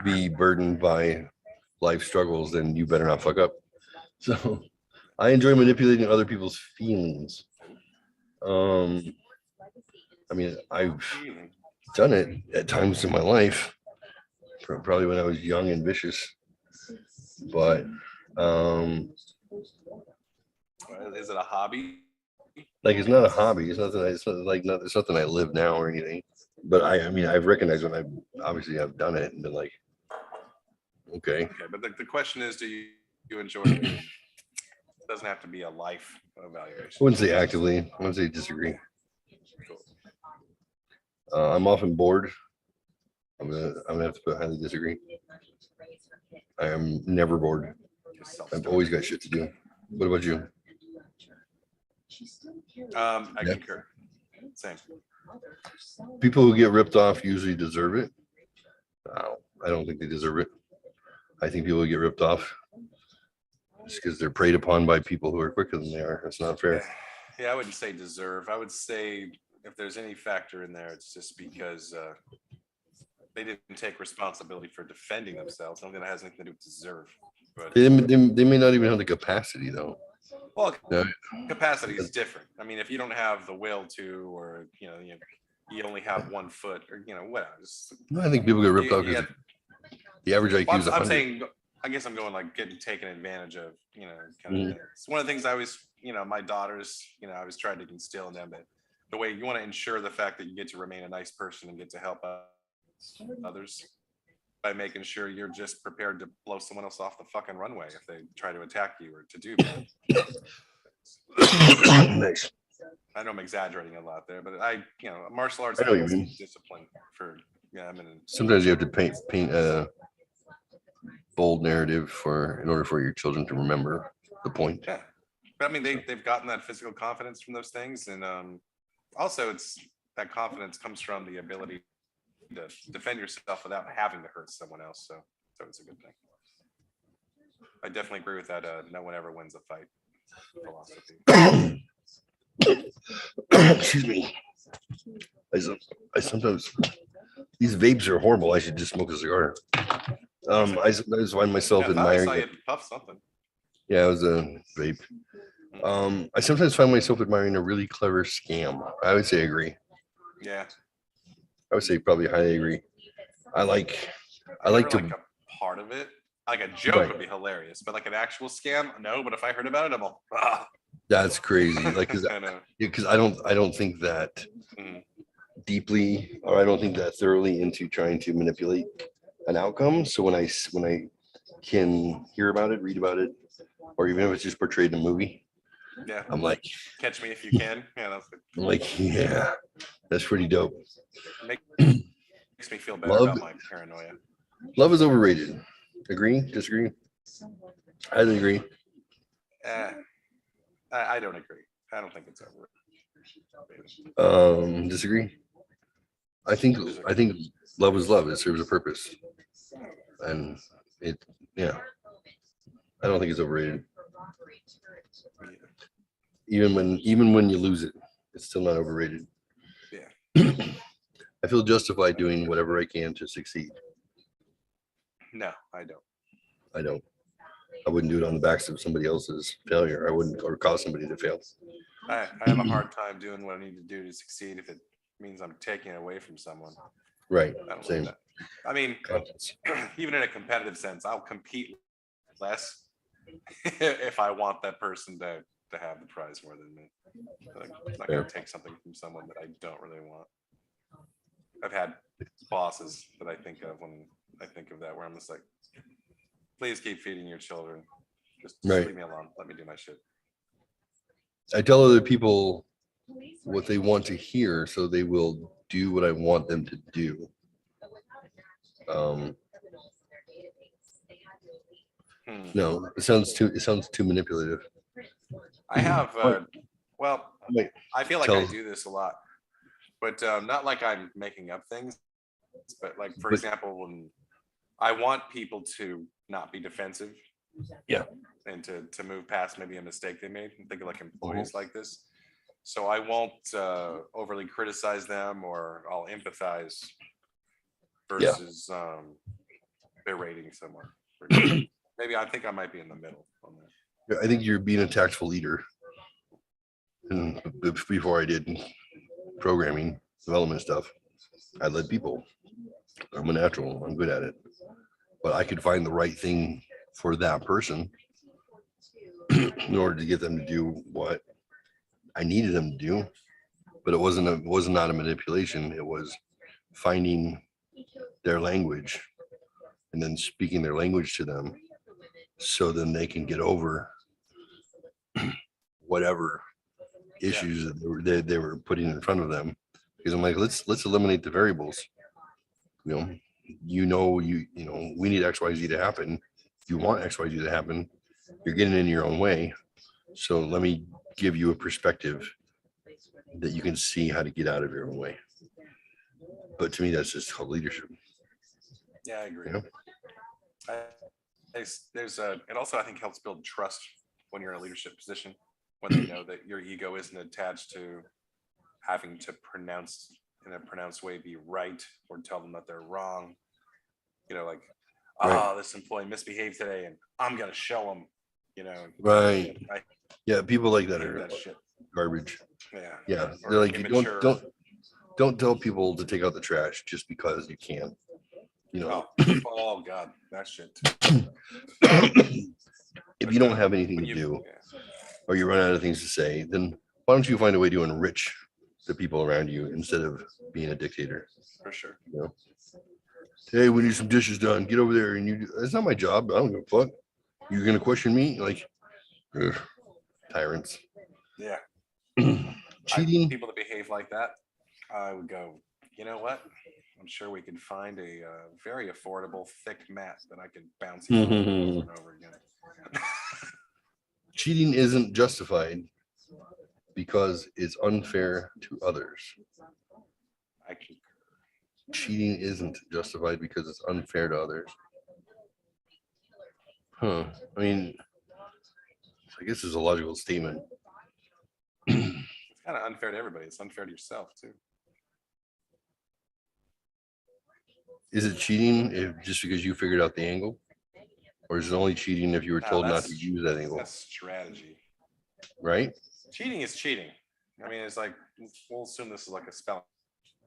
be burdened by life struggles, then you better not fuck up. So I enjoy manipulating other people's feelings. I mean, I've done it at times in my life, probably when I was young and vicious, but Is it a hobby? like it's not a hobby. It's nothing. It's not like not. It's nothing I live now or anything. But I mean, I've recognized when I obviously have done it and been like, okay. Okay, but the question is, do you enjoy it? It doesn't have to be a life I evaluation. wouldn't say actively. I wouldn't say disagree. Cool. I'm often bored. I'm gonna have to put highly disagree. I am never bored. Just I've always got shit to do. What about you? I Yeah. concur. Same. People who get ripped off usually deserve it. I don't think they deserve it. I think people who get ripped off just because they're preyed upon by people who are quicker than they are. That's not fair. Yeah, I wouldn't say deserve. I would say if there's any factor in there, it's just because they didn't take responsibility for defending themselves. I don't think that has anything to do with deserve. But They may not even have the capacity though. well, Yeah. capacity is different. I mean, if you don't have the will to, or you only have 1 foot, or whatever. I think people get ripped You- off you because have- the average IQ Well, is I'm 100. saying, I guess I'm going like getting taken advantage of, kind of thing. It's one of the things I always, my daughters, I always tried to instill in them that the way you want to ensure the fact that you get to remain a nice person and get to help others by making sure you're just prepared to blow someone else off the fucking runway if they try to attack you or to do bad. Nice. I know I'm exaggerating a lot there, but martial arts I know what you mean. discipline for, Sometimes you have to paint a bold narrative in order for your children to remember the point. yeah. But I mean, they've gotten that physical confidence from those things. And also it's that confidence comes from the ability to defend yourself without having to hurt someone else. So it's a good thing. I definitely agree with that. No one ever wins a fight philosophy. Excuse me. I sometimes these vapes are horrible. I should just smoke a cigar. I sometimes find myself Yeah, I thought I admiring. saw you puff something. Yeah, it was a vape. I sometimes find myself admiring a really clever scam. I would say agree. Yeah. I would say probably highly agree. I like Never to like a part of it. Like a joke Right. would be hilarious, but like an actual scam, no. But if I heard about it, I'm all, ah. that's crazy. Like I know. because I don't think that Mhm. deeply, or I don't think that thoroughly into trying to manipulate an outcome. So when I can hear about it, read about it, or even if it's just portrayed in a movie, Yeah. I'm like, Catch me if you can. Yeah, that's good. I'm like, yeah, that's pretty dope. Makes me feel better Love- about my paranoia. Love is overrated. Agree? Disagree? I agree. I don't agree. I don't think it's overrated. Disagree. I think love is love. It serves a purpose, and yeah. I don't think it's overrated. Even when you lose it, it's still not overrated. Yeah. I feel justified doing whatever I can to succeed. No, I don't. I don't. I wouldn't do it on the backs of somebody else's failure. I wouldn't, or cause somebody to fail. I have a hard time doing what I need to do to succeed if it means I'm taking it away from someone. Right. I don't Same. like that. I mean, Conscience. even in a competitive sense, I'll compete less if I want that person to have the prize more than me. Like, I'm not gonna take something from someone that I don't really want. I've had bosses that I think of when I think of that, where I'm just like, please keep feeding your children. Just Right. leave me alone. Let me do my shit. I tell other people what they want to hear, so they will do what I want them to do. No, it sounds too manipulative. I have, well, Wait, I feel like tell- I do this a lot, but not like I'm making up things, but like, for But- example, when I want people to not be defensive. Yeah. And to move past maybe a mistake they made. Think of like employees like this. So I won't overly criticize them, or I'll empathize versus berating someone. Maybe I think I might be in the middle on that. I think you're being a tactful leader. And before I did programming, development stuff. I led people. I'm a natural. I'm good at it. But I could find the right thing for that person in order to get them to do what I needed them to do. But it was not a manipulation. It was finding their language and then speaking their language to them so then they can get over whatever issues that they were putting in front of them. Because I'm like, let's eliminate the variables. You know, we need XYZ to happen. You want XYZ to happen. You're getting in your own way. So let me give you a perspective that you can see how to get out of your own way. But to me, that's just called leadership. Yeah, I agree. You know? It also, I think, helps build trust when you're in a leadership position, when they know that your ego isn't attached to having to pronounce in a pronounced way, be right, or tell them that they're wrong. Like, Right. This employee misbehaved today and I'm going to show them, Right. Yeah, people like that hate are that shit. garbage. Yeah. Yeah, Or they're like, immature. don't tell people to take out the trash just because you can. Oh God, that shit. If you don't have anything When to you- do yeah, or you run out of things to say, then why don't you find a way to enrich the people around you instead of being a dictator? for sure. Hey, we need some dishes done. Get over there and you. That's not my job. I don't give a fuck. You're gonna question me? Like, ugh, tyrants. Yeah. Cheating. People that behave like that, I would go, you know what? I'm sure we can find a very affordable thick mat that I can bounce over and over again. Cheating isn't justified because it's unfair to others. I can. Cheating isn't justified because it's unfair to others. I mean, I guess it's a logical statement. It's kind of unfair to everybody. It's unfair to yourself too. Is it cheating if just because you figured out the angle? Or is it only cheating if you were No, told not to that's- use that angle? That's strategy. Right? Cheating is cheating. I mean, it's like, we'll assume this is like a spelling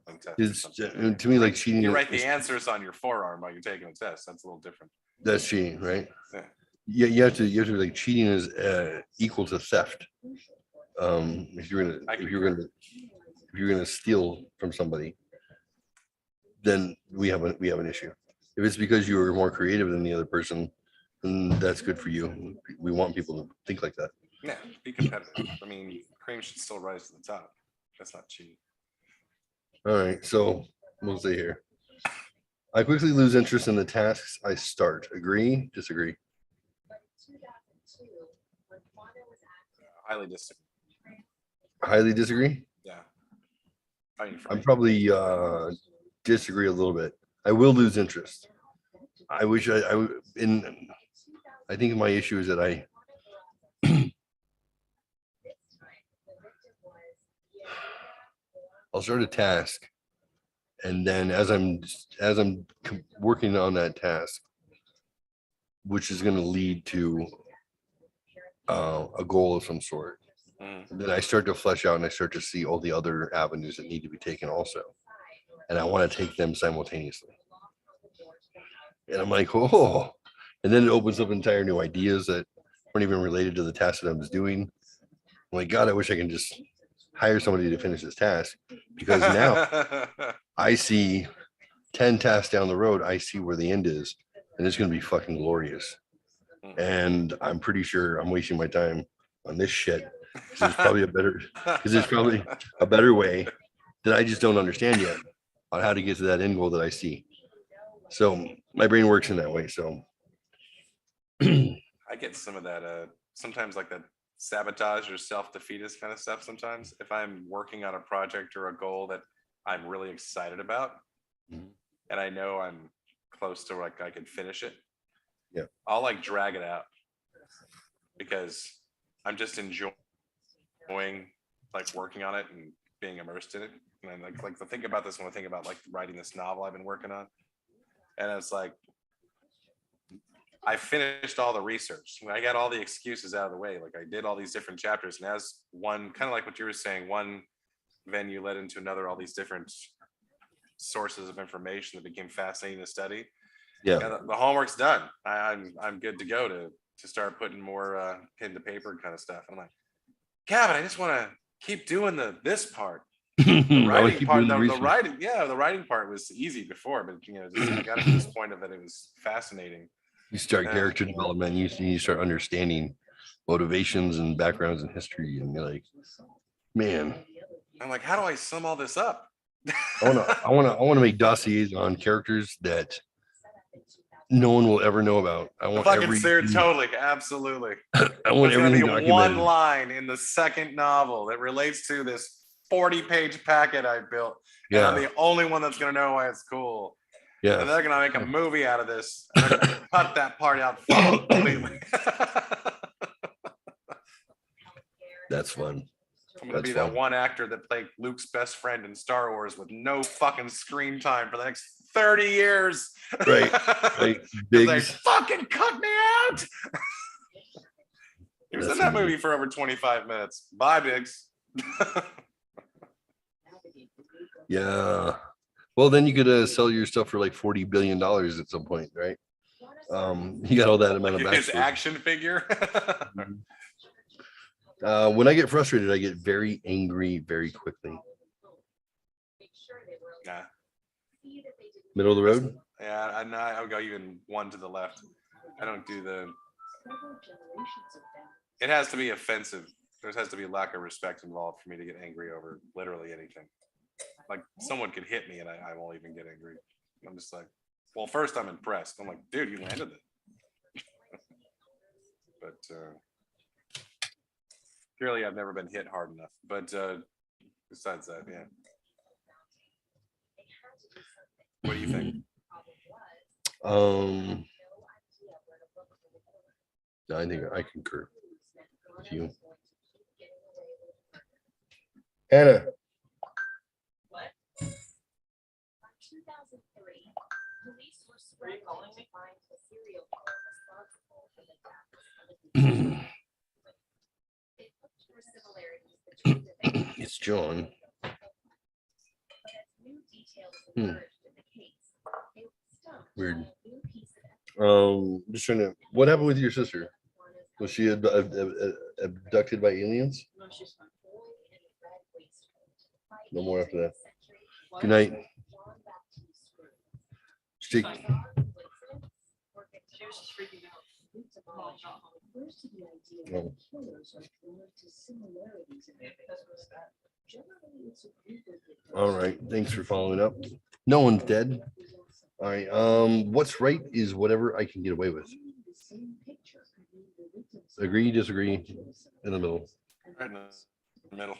test. It's to me like cheating. You write the answers on your forearm while you're taking a test. That's a little different. That's cheating, right? Yeah. Yeah, you have to like cheating is equal to theft. If you're gonna steal from somebody, then we have an issue. If it's because you were more creative than the other person, then that's good for you. We want people to think like that. Yeah, be competitive. I mean, cream should still rise to the top. That's not cheating. All right, so we'll see here. I quickly lose interest in the tasks I start. Agree? Disagree? Highly disagree. Highly disagree? Yeah. I mean, for I'm me, probably disagree a little bit. I will lose interest. I wish I would. I think my issue is that I'll start a task, and then as I'm working on that task, which is going to lead to a goal of some sort, then I start to flesh out and I start to see all the other avenues that need to be taken also, and I want to take them simultaneously. And I'm like, oh, and then it opens up entire new ideas that weren't even related to the task that I was doing. I'm like, God, I wish I can just hire somebody to finish this task, because now I see 10 tasks down the road. I see where the end is, and it's going to be fucking glorious. And I'm pretty sure I'm wasting my time on this shit, because there's probably a better way that I just don't understand yet on how to get to that end goal that I see. So my brain works in that way. So I get some of that, sometimes like that sabotage or self-defeatist kind of stuff. Sometimes if I'm working on a project or a goal that I'm really excited about, and I know I'm close to like I can finish it, yeah, I'll like drag it out because I'm just enjoying like working on it and being immersed in it. And like to think about this when I think about like writing this novel I've been working on, and it's like I finished all the research. I got all the excuses out of the way. Like I did all these different chapters, and as one kind of like what you were saying, one venue led into another, all these different sources of information that became fascinating to study. Yeah. Yeah, the homework's done. I'm good to go to start putting more pen to paper kind of stuff. I'm like, Gavin, I just want to keep doing this part. The writing part, the writing part was easy before, but just, I got to this point of it. It was fascinating. You start character development. You start understanding motivations and backgrounds and history, and you're like, man, I'm like, how do I sum all this up? I want to make dossiers on characters that no one will ever know about. I want totally, absolutely. I want everything be documented. One line in the second novel that relates to this 40-page packet I built. And I'm the only one that's gonna know why it's cool. Yeah. And they're gonna make a movie out of this. And they're gonna cut that part out completely. That's fun. I'm gonna be that one actor that played Luke's best friend in Star Wars with no fucking screen time for the next 30 years. Right. They fucking cut me out. He was in that movie for over 25 minutes. Bye, Biggs. Yeah. Well, then you could sell your stuff for like $40 billion at some point, right? You got all that amount of backstory. His action figure. When I get frustrated, I get very angry very quickly. Yeah. Middle of the road? Yeah, I would go even one to the left. I don't do the. It has to be offensive. There has to be a lack of respect involved for me to get angry over literally anything. Like someone could hit me and I won't even get angry. I'm just like, well, first I'm impressed. I'm like, dude, you landed it. But clearly I've never been hit hard enough. But besides that, yeah. What do you think? I think I concur with you. Anna. What? 2003, police were surrounded to find a serial killer responsible for the deaths of They looked for similarities between the victims. It's John. But as new details emerged in the case, they were stumped Weird. by a new piece of Just trying to. What happened with your sister? Was she abducted by aliens? No, she's fine. No more after that. Good night. Stick. She was just freaking out. Oh. All right. Thanks for following up. No one's dead. All right. What's right is whatever I can get away with. Agree, disagree, in the middle. Right in the middle.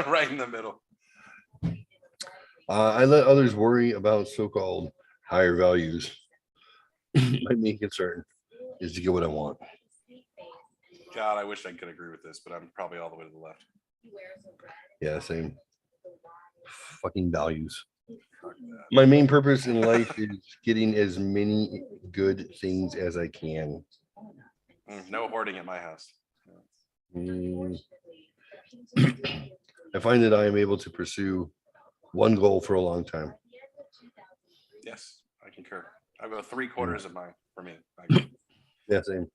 Right in the middle. I let others worry about so-called higher values. My main concern is to get what I want. God, I wish I could agree with this, but I'm probably all the way to the left. Yeah, same. Fucking values. My main purpose in life is getting as many good things as I can. No hoarding at my house. I find that I am able to pursue one goal for a long time. Yes, I concur. I go 3/4 of mine for me. Yeah, same.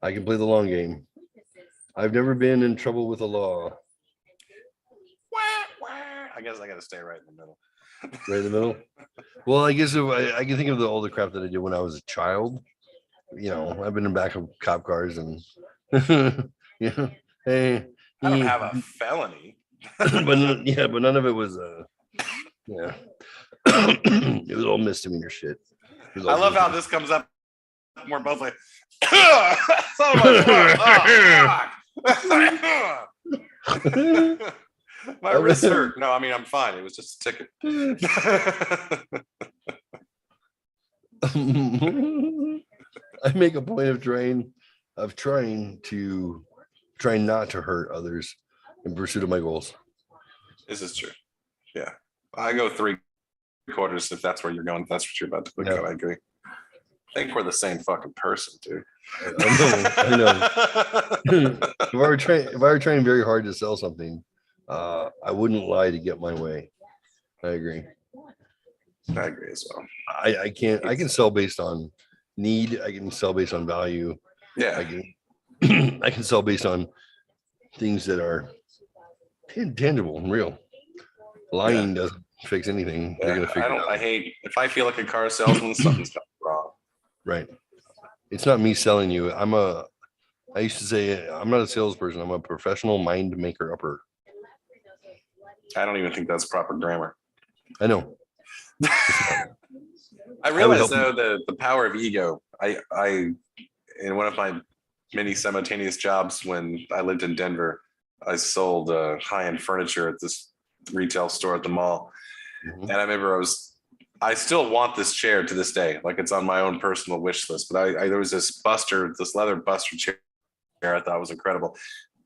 I can play the long game. I've never been in trouble with the law. I guess I got to stay right in the middle. Right in the middle. Well, I guess if I can think of all the crap that I did when I was a child. You know, I've been in back of cop cars and yeah. Hey, I don't have a felony. but none of it was yeah. It was all misdemeanor shit. I love how this comes up. We're both like, my wrist hurt. No, I mean I'm fine. It was just a ticket. I make a point of trying not to hurt others in pursuit of my goals. This is true. Yeah, I go 3/4 if that's where you're going. If that's what you're about to click on. I agree. I think we're the same fucking person, dude. I know. If I were trying very hard to sell something, I wouldn't lie to get my way. I agree. I agree as well. I can sell based on need. I can sell based on value. Yeah. I can sell based on things that are tangible and real. Lying doesn't fix anything. You're gonna figure it out. I hate if I feel like a car salesman, something's wrong. Right. It's not me selling you. I used to say I'm not a salesperson. I'm a professional mind maker upper. I don't even think that's proper grammar. I know. I realize though the power of ego. I in one of my many simultaneous jobs when I lived in Denver, I sold high-end furniture at this retail store at the mall. Mhm. And I remember I still want this chair to this day. Like it's on my own personal wish list. But there was this leather Buster chair I thought was incredible.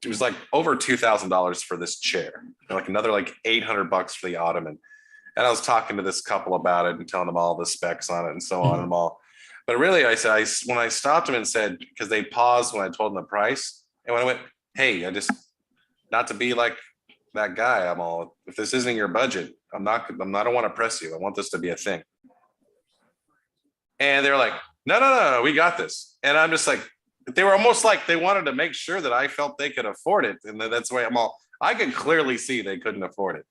It was like over $2,000 for this chair, and like another like $800 for the ottoman. And I was talking to this couple about it and telling them all the specs on it and so on and all. But really, I said, when I stopped them and said, because they paused when I told them the price, and when I went, hey, I just, not to be like that guy, I'm all, if this isn't your budget, I don't want to press you. I want this to be a thing. And they're like, no, we got this. And I'm just like, they were almost like they wanted to make sure that I felt they could afford it. And that's why I could clearly see they couldn't afford it.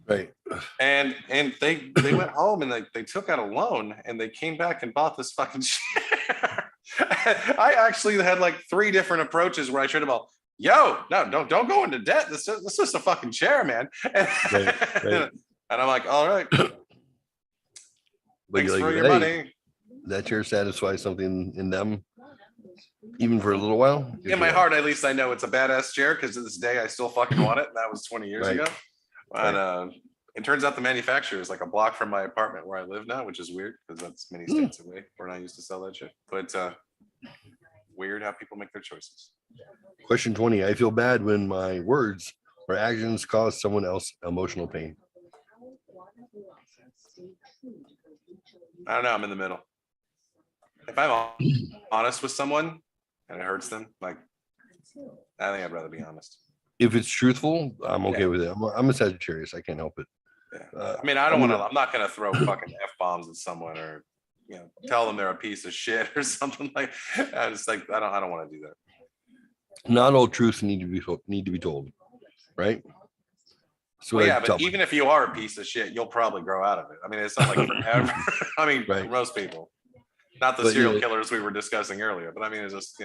Right. And they went home and they took out a loan and they came back and bought this fucking chair. I actually had like 3 different approaches where I showed them all, yo, no, don't go into debt. This is just a fucking chair, man. Right. And I'm like, all right. But Thanks you're for like, your hey, money. that chair satisfies something in them, even for a little while. In my heart, at least I know it's a badass chair because to this day I still fucking want it. And that was 20 years Right. ago. And it turns out the manufacturer is like a block from my apartment where I live now, which is weird because that's many states away. We're not used to sell that shit. But weird how people make their choices. Question 20. I feel bad when my words or actions cause someone else emotional pain. I don't know. I'm in the middle. If I'm honest with someone and it hurts them, like I think I'd rather be honest. If it's truthful, I'm okay with it. I'm a Sagittarius. I can't help it. Yeah. I mean, I'm not gonna throw fucking F-bombs at someone or tell them they're a piece of shit or something like. I just like I don't want to do that. Not all truths need to be told, right? So well, yeah, but even if you are a piece of shit, you'll probably grow out of it. I mean, it's not like forever. I mean, right. Most people, not the serial killers we were discussing earlier, but I mean, it's just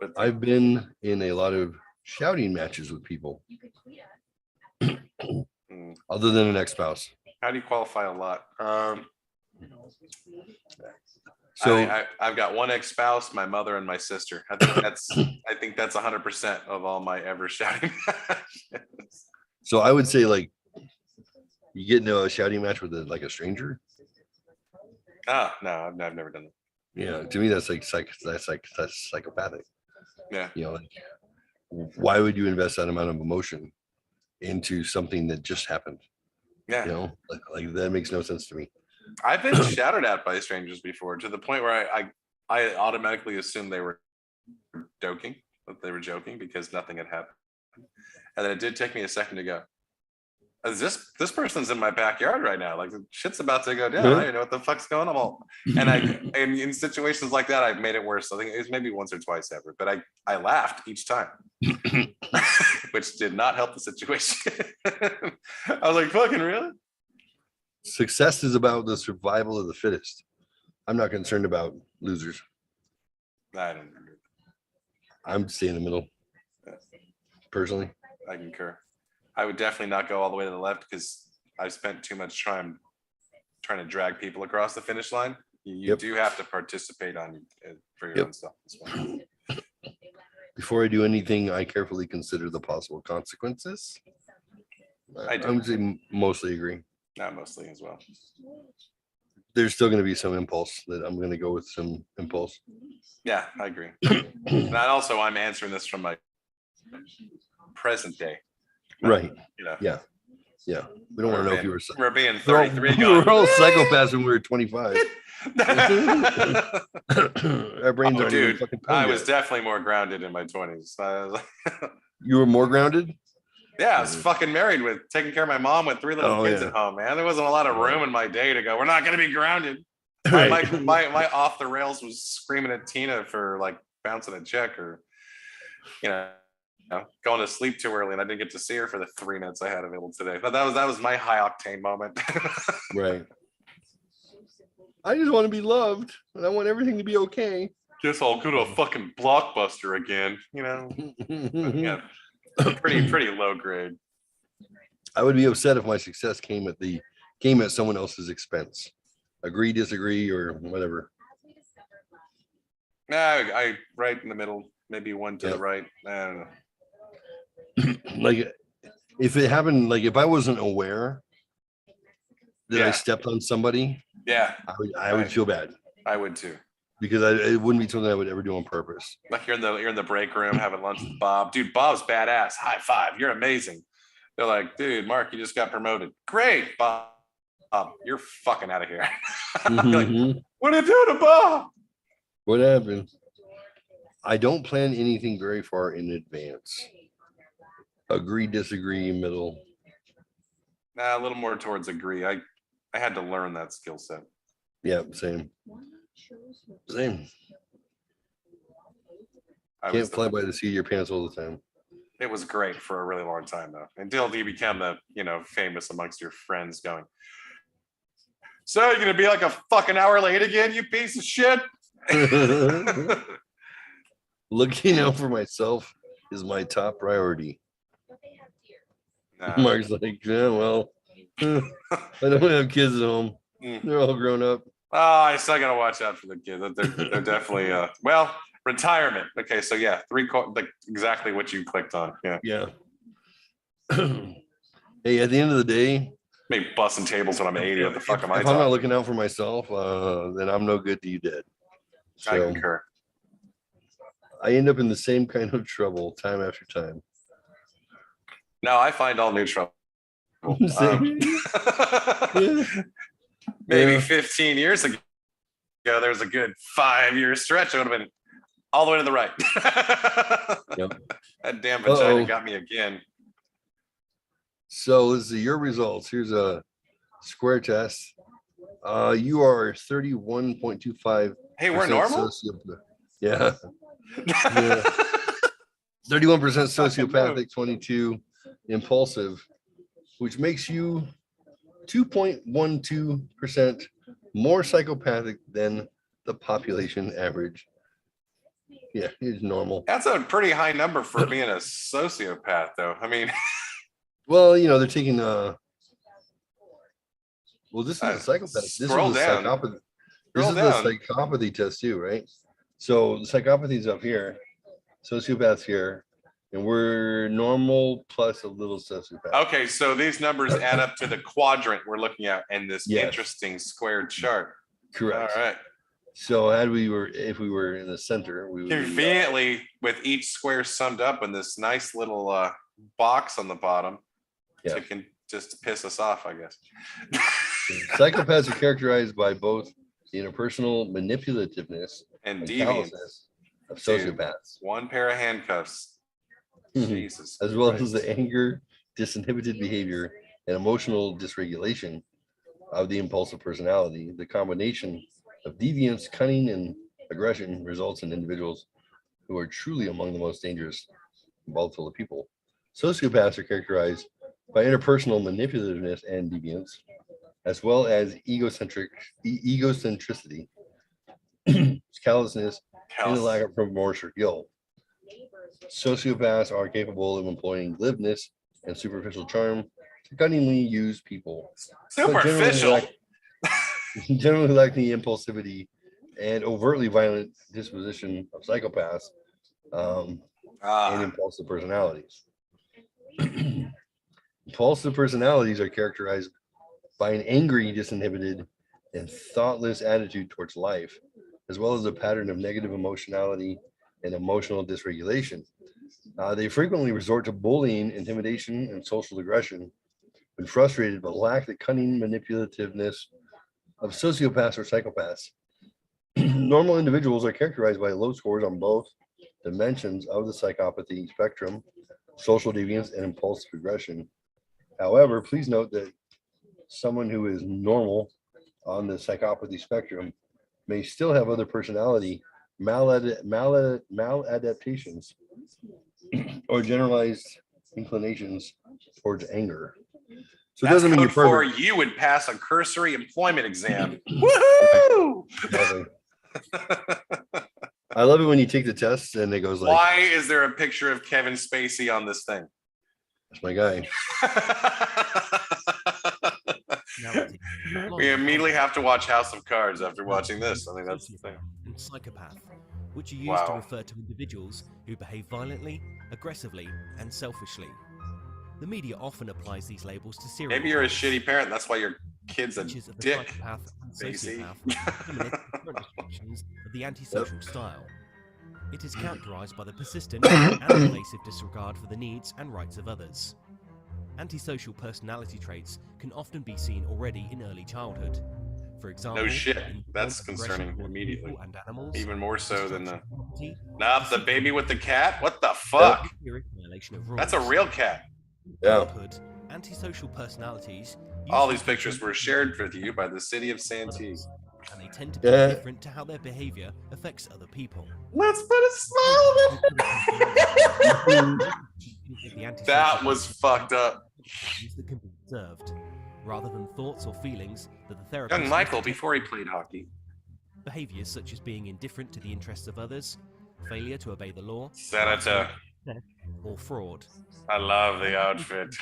But I've been in a lot of shouting matches with people, other than an ex-spouse. How do you qualify a lot? So I've got one ex-spouse, my mother, and my sister. I think that's 100% of all my ever shouting matches. So I would say, like, you get into a shouting match with a stranger. Oh no, I've never done that. Yeah, to me that's that's psychopathic. Yeah. Like, why would you invest that amount of emotion into something that just happened? Yeah. Like that makes no sense to me. I've been shouted at by strangers before to the point where I automatically assumed they were joking, because nothing had happened. And then it did take me a second to go, this person's in my backyard right now. Like the shit's about to go down. I don't even know what the fuck's going on. And in situations like that, I've made it worse. I think it was maybe once or twice ever, but I laughed each time, which did not help the situation. I was like, fucking really? Success is about the survival of the fittest. I'm not concerned about losers. I don't agree. I'm staying in the middle. Personally. I concur. I would definitely not go all the way to the left because I've spent too much time trying to drag people across the finish line. You do have to participate for your own stuff as well. Before I do anything, I carefully consider the possible consequences. I would say mostly agree. Not mostly as well. There's still going to be some impulse that I'm going to go with some impulse. Yeah, I agree. And I'm answering this from my present day. Right. Yeah. We don't want to know if you were. We're being 33. We were all psychopaths when we were 25. Our brains Oh, aren't even dude, fucking I formed was yet. definitely more grounded in my 20s. You were more grounded? Yeah, I was fucking married with taking care of my mom with 3 little Oh, kids yeah. at home, man. There wasn't a lot of Yeah. room in my day to go, we're not gonna be grounded. My Right. my off the rails was screaming at Tina for like bouncing a check or you know, going to sleep too early, and I didn't get to see her for the 3 minutes I had available today. But that was my high octane moment. Right. I just want to be loved, and I want everything to be okay. Guess I'll go to a fucking Blockbuster again, you know. But yeah, pretty low grade. I would be upset if my success came at someone else's expense. Agree, disagree, or whatever. Nah, I right in the middle, maybe one to the right. I don't know. Like if it happened, like if I wasn't aware that I Yeah. stepped on somebody, Yeah, I would feel bad I would too. because it wouldn't be something I would ever do on purpose. Like you're in the break room having lunch with Bob. Dude, Bob's badass. High five. You're amazing. They're like, dude, Mark, you just got promoted. Great, Bob. You're fucking out of here. Like, what are you doing to Bob? What happened? I don't plan anything very far in advance. Agree, disagree, middle. Nah, a little more towards agree. I had to learn that skill set. Yeah, same. Same. It Can't fly by the seat of your pants all the time. was great for a really long time though, until you become the famous amongst your friends going, so you're gonna be like a fucking hour late again, you piece of shit. Looking out for myself is my top priority. Nah. Mark's like, yeah, well, I don't have kids at home. They're all grown up. Oh, I still gotta watch out for the kids. They're definitely well, retirement. Okay, so yeah, like exactly what you clicked on. Yeah. Yeah. Hey, at the end of the day, Maybe busting tables when I'm 80. What the fuck if am I I'm not talking? looking out for myself, then I'm no good to you, Dad. I So concur. I end up in the same kind of trouble time after time. No, I find all new trouble. Maybe Yeah. 15 years ago, there was a good 5-year stretch. I would have been all the way to the right. Yep. That damn vagina Uh-oh. got me again. So let's see your results. Here's a square test. You are 31.25. Hey, we're normal? Yeah. 31% sociopathic, 22 impulsive, which makes you 2.12% more psychopathic than the population average. Yeah, it's normal. That's a pretty high number for being a sociopath, though. I mean, Well, they're taking well, this is a psychopath. This is a scroll down. psychopathy. This Scroll is down. the psychopathy test too, right? So the psychopathy's up here, sociopaths here, and we're normal plus a little sociopath. Okay, so these numbers add up to the quadrant we're looking at in this Yes. interesting squared chart. Correct. All right. So if we were in the center, we would be, Conveniently, with each square summed up in this nice little box on the bottom, Yeah. just to piss us off, I guess. psychopaths are characterized by both the interpersonal manipulativeness And and deviance. callousness of sociopaths, One pair of handcuffs. Jesus. as well as Christ. the anger, disinhibited behavior, and emotional dysregulation of the impulsive personality. The combination of deviance, cunning, and aggression results in individuals who are truly among the most dangerous and volatile of people. Sociopaths are characterized by interpersonal manipulativeness and deviance, as well as egocentricity, callousness, and a lack of remorse or guilt. Sociopaths are capable of employing glibness and superficial charm to cunningly use people. Superficial. Generally lack the impulsivity and overtly violent disposition of psychopaths and impulsive personalities. Impulsive personalities are characterized by an angry, disinhibited, and thoughtless attitude towards life, as well as a pattern of negative emotionality and emotional dysregulation. They frequently resort to bullying, intimidation, and social aggression when frustrated, but lack the cunning manipulativeness of sociopaths or psychopaths. Normal individuals are characterized by low scores on both dimensions of the psychopathy spectrum, social deviance and impulsive aggression. However, please note that someone who is normal on the psychopathy spectrum may still have other personality maladaptations or generalized inclinations towards anger. So it That's doesn't mean you're code for perfect. you would pass a cursory employment exam. Woohoo! Exactly. I love it when you take the test and it goes like, Why is there a picture of Kevin Spacey on this thing? that's my guy. We immediately have to watch House of Cards after watching this. I think that's the thing. And psychopath, which are used Wow. to refer to individuals who behave violently, aggressively, and selfishly. The media often applies these labels to serial Maybe you're a killers, shitty parent. That's why your kid's a which is of the dick. psychopath and Spacey. sociopath, eliminate the current restrictions of the antisocial style. It is characterized by the persistent and pervasive disregard for the needs and rights of others. Antisocial personality traits can often be seen already in early childhood. For example, No shit. in That's aggression concerning towards immediately. people and animals, Even more so than the. destruction of property, Not the baby with the cat? What the fuck? and violation of That's a rules. real cat. Yeah. Childhood, antisocial personalities All usually these pictures were shared with you by the city of Santee. others, and they tend to be Yeah. different to how their behavior affects other people. Let's put a smile on it. The antisocial That was fucked up. behaviors that can be observed, rather than thoughts or feelings that the therapist Young Michael before he played hockey. behaviors such as being indifferent to the interests of others, failure to obey the law, Senator. or fraud, I love the outfit.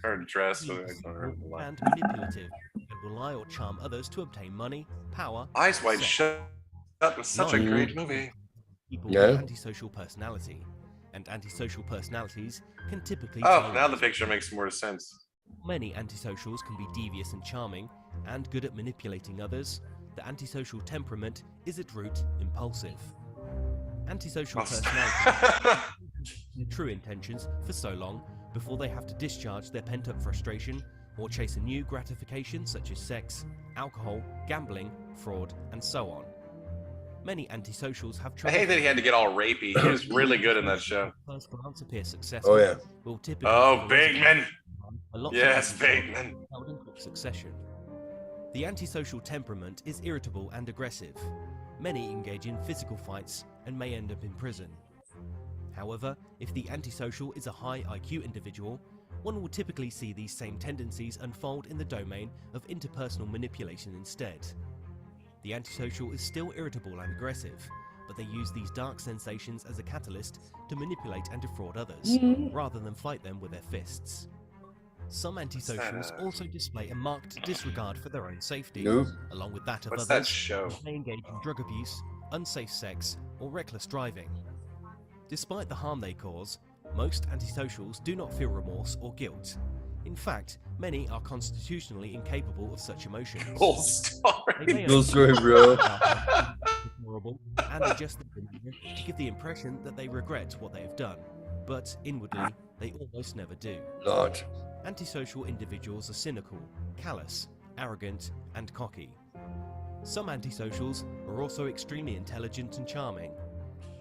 Her dress. I don't remember the line. and manipulative, and rely or charm others to obtain money, power, Eyes Wide sex. Shut was such a Nine. great movie. People Yeah. with antisocial personality, and antisocial personalities can typically Oh, tolerate now the picture makes more sense. Many antisocials can be devious and charming, and good at manipulating others. The antisocial temperament is at root impulsive. Antisocial personality their true intentions for so long before they have to discharge their pent-up frustration or chase a new gratification such as sex, alcohol, gambling, fraud, and so on. Many antisocials have I trouble. hate that he had to get all rapey. He was really good in that show. First glance appear successful. Oh, yeah. Will typically Oh, follow Bateman. a lot of Yes, antisocial Bateman. held in quick succession. The antisocial temperament is irritable and aggressive. Many engage in physical fights and may end up in prison. However, if the antisocial is a high IQ individual, one will typically see these same tendencies unfold in the domain of interpersonal manipulation instead. The antisocial is still irritable and aggressive, but they use these dark sensations as a catalyst to manipulate and defraud others, rather than fight them with their fists. Some antisocials also display a marked disregard for their own safety, Nope. along with that of What's that others. show? They engage in drug abuse, unsafe sex, or reckless driving. Despite the harm they cause, most antisocials do not feel remorse or guilt. In fact, many are constitutionally incapable of such emotions. Whole They story. may Cool story, bro. horrible, and adjust the demeanor to give the impression that they regret what they have done, but inwardly, they almost never do. Not. Antisocial individuals are cynical, callous, arrogant, and cocky. Some antisocials are also extremely intelligent and charming.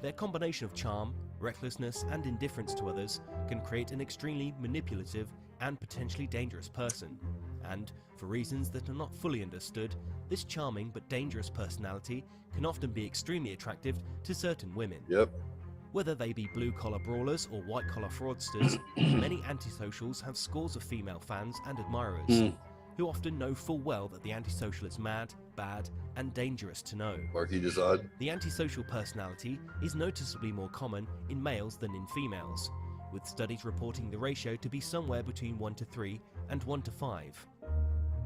Their combination of charm, recklessness, and indifference to others can create an extremely manipulative and potentially dangerous person. And, for reasons that are not fully understood, this charming but dangerous personality can often be extremely attractive to certain women. Yep. Whether they be blue-collar brawlers or white-collar fraudsters, many antisocials have scores of female fans and admirers, who often know full well that the antisocial is mad, bad, and dangerous to know. Marquis de Sade. The antisocial personality is noticeably more common in males than in females, with studies reporting the ratio to be somewhere between 1 to 3 and 1 to 5.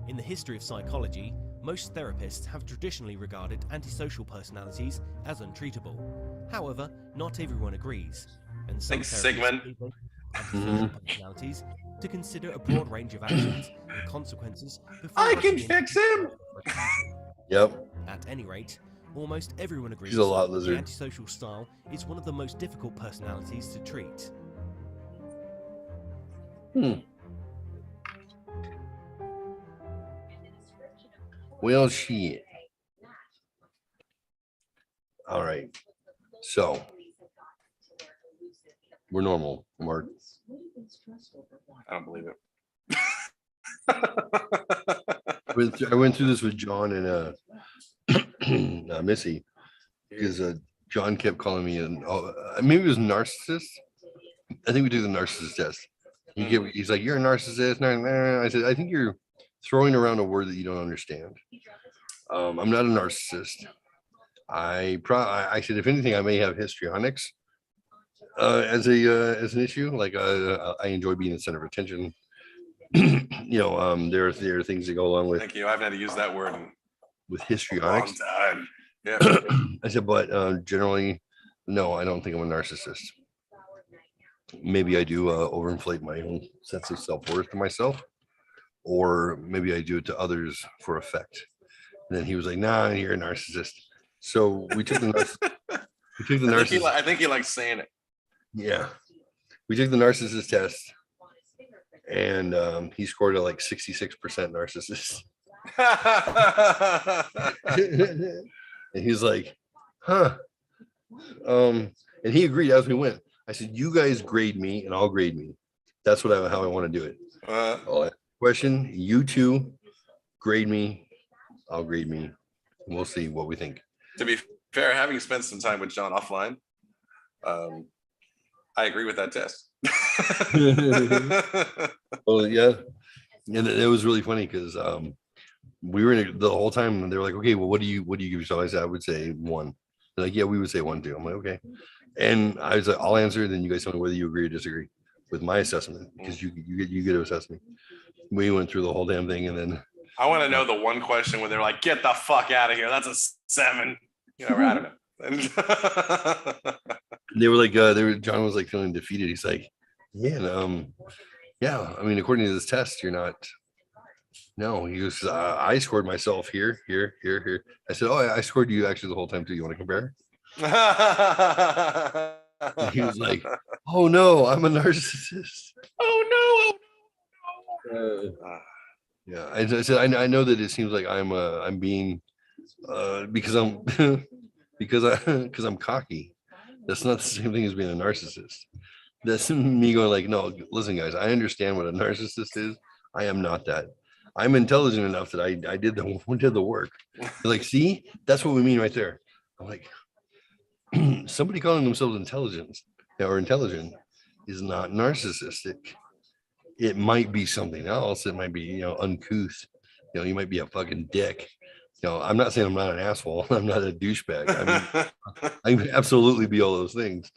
In the history of psychology, most therapists have traditionally regarded antisocial personalities as untreatable. However, not everyone agrees, and some Thanks, therapists Sigmund. favor antisocial personalities to consider a broad range of actions and consequences before I can recommending fix him. Yep. At any rate, almost everyone agrees She's a lot the lizard. antisocial style is one of the most difficult personalities to treat. Well, shit. All right. So we're normal, Mark. I don't believe it. I went through this with John and Missy because John kept calling me maybe it was narcissist. I think we did the narcissist test. He's like, "You're a narcissist." I said, "I think you're throwing around a word that you don't understand. I'm not a narcissist. I said, if anything, I may have histrionics as an issue. Like I enjoy being the center of attention. There are things that go along with Thank you. I've had to use that word in with a long histrionics. time. Yeah. I said, but generally, no, I don't think I'm a narcissist. Maybe I do overinflate my own sense of self-worth to myself, or maybe I do it to others for effect. And then he was like, "Nah, you're a narcissist." So we took the narcissist. I think he likes saying it. Yeah, we took the narcissist test, and he scored a like 66% narcissist. And he's like, "Huh." And he agreed as we went. I said, "You guys grade me, and I'll grade me. That's how I want to do it." Question: you two grade me, I'll grade me, and we'll see what we think. To be fair, having spent some time with John offline, I agree with that test. Well, yeah, and it was really funny because we were in the whole time, and they were like, "Okay, well, what do you give yourself?" I said, "I would say 1." They're like, "Yeah, we would say 1 too." I'm like, "Okay," and I was like, "I'll answer, then you guys tell me whether you agree or disagree with my assessment because you get to assess me." We went through the whole damn thing, and then I want to know the one question where they're like, "Get the fuck out of here. That's a 7." I don't know. they were like, John was like feeling defeated. He's like, "Yeah, yeah. I mean, according to this test, you're not." No, he goes, "I scored myself here. I said, "Oh, I scored you actually the whole time too. You want to compare?" And he was like, "Oh no, I'm a narcissist." Oh Uh, yeah, I said, I know that it seems like I'm being because I'm because I'm cocky. That's not the same thing as being a narcissist. That's me going like, "No, listen, guys, I understand what a narcissist is. I am not that. I'm intelligent enough that I did the work." They're like, "See, that's what we mean right there." I'm like, somebody calling themselves intelligent is not narcissistic. It might be something else. It might be, uncouth. You might be a fucking dick. I'm not saying I'm not an asshole. I'm not a douchebag. I mean, I can absolutely be all those things.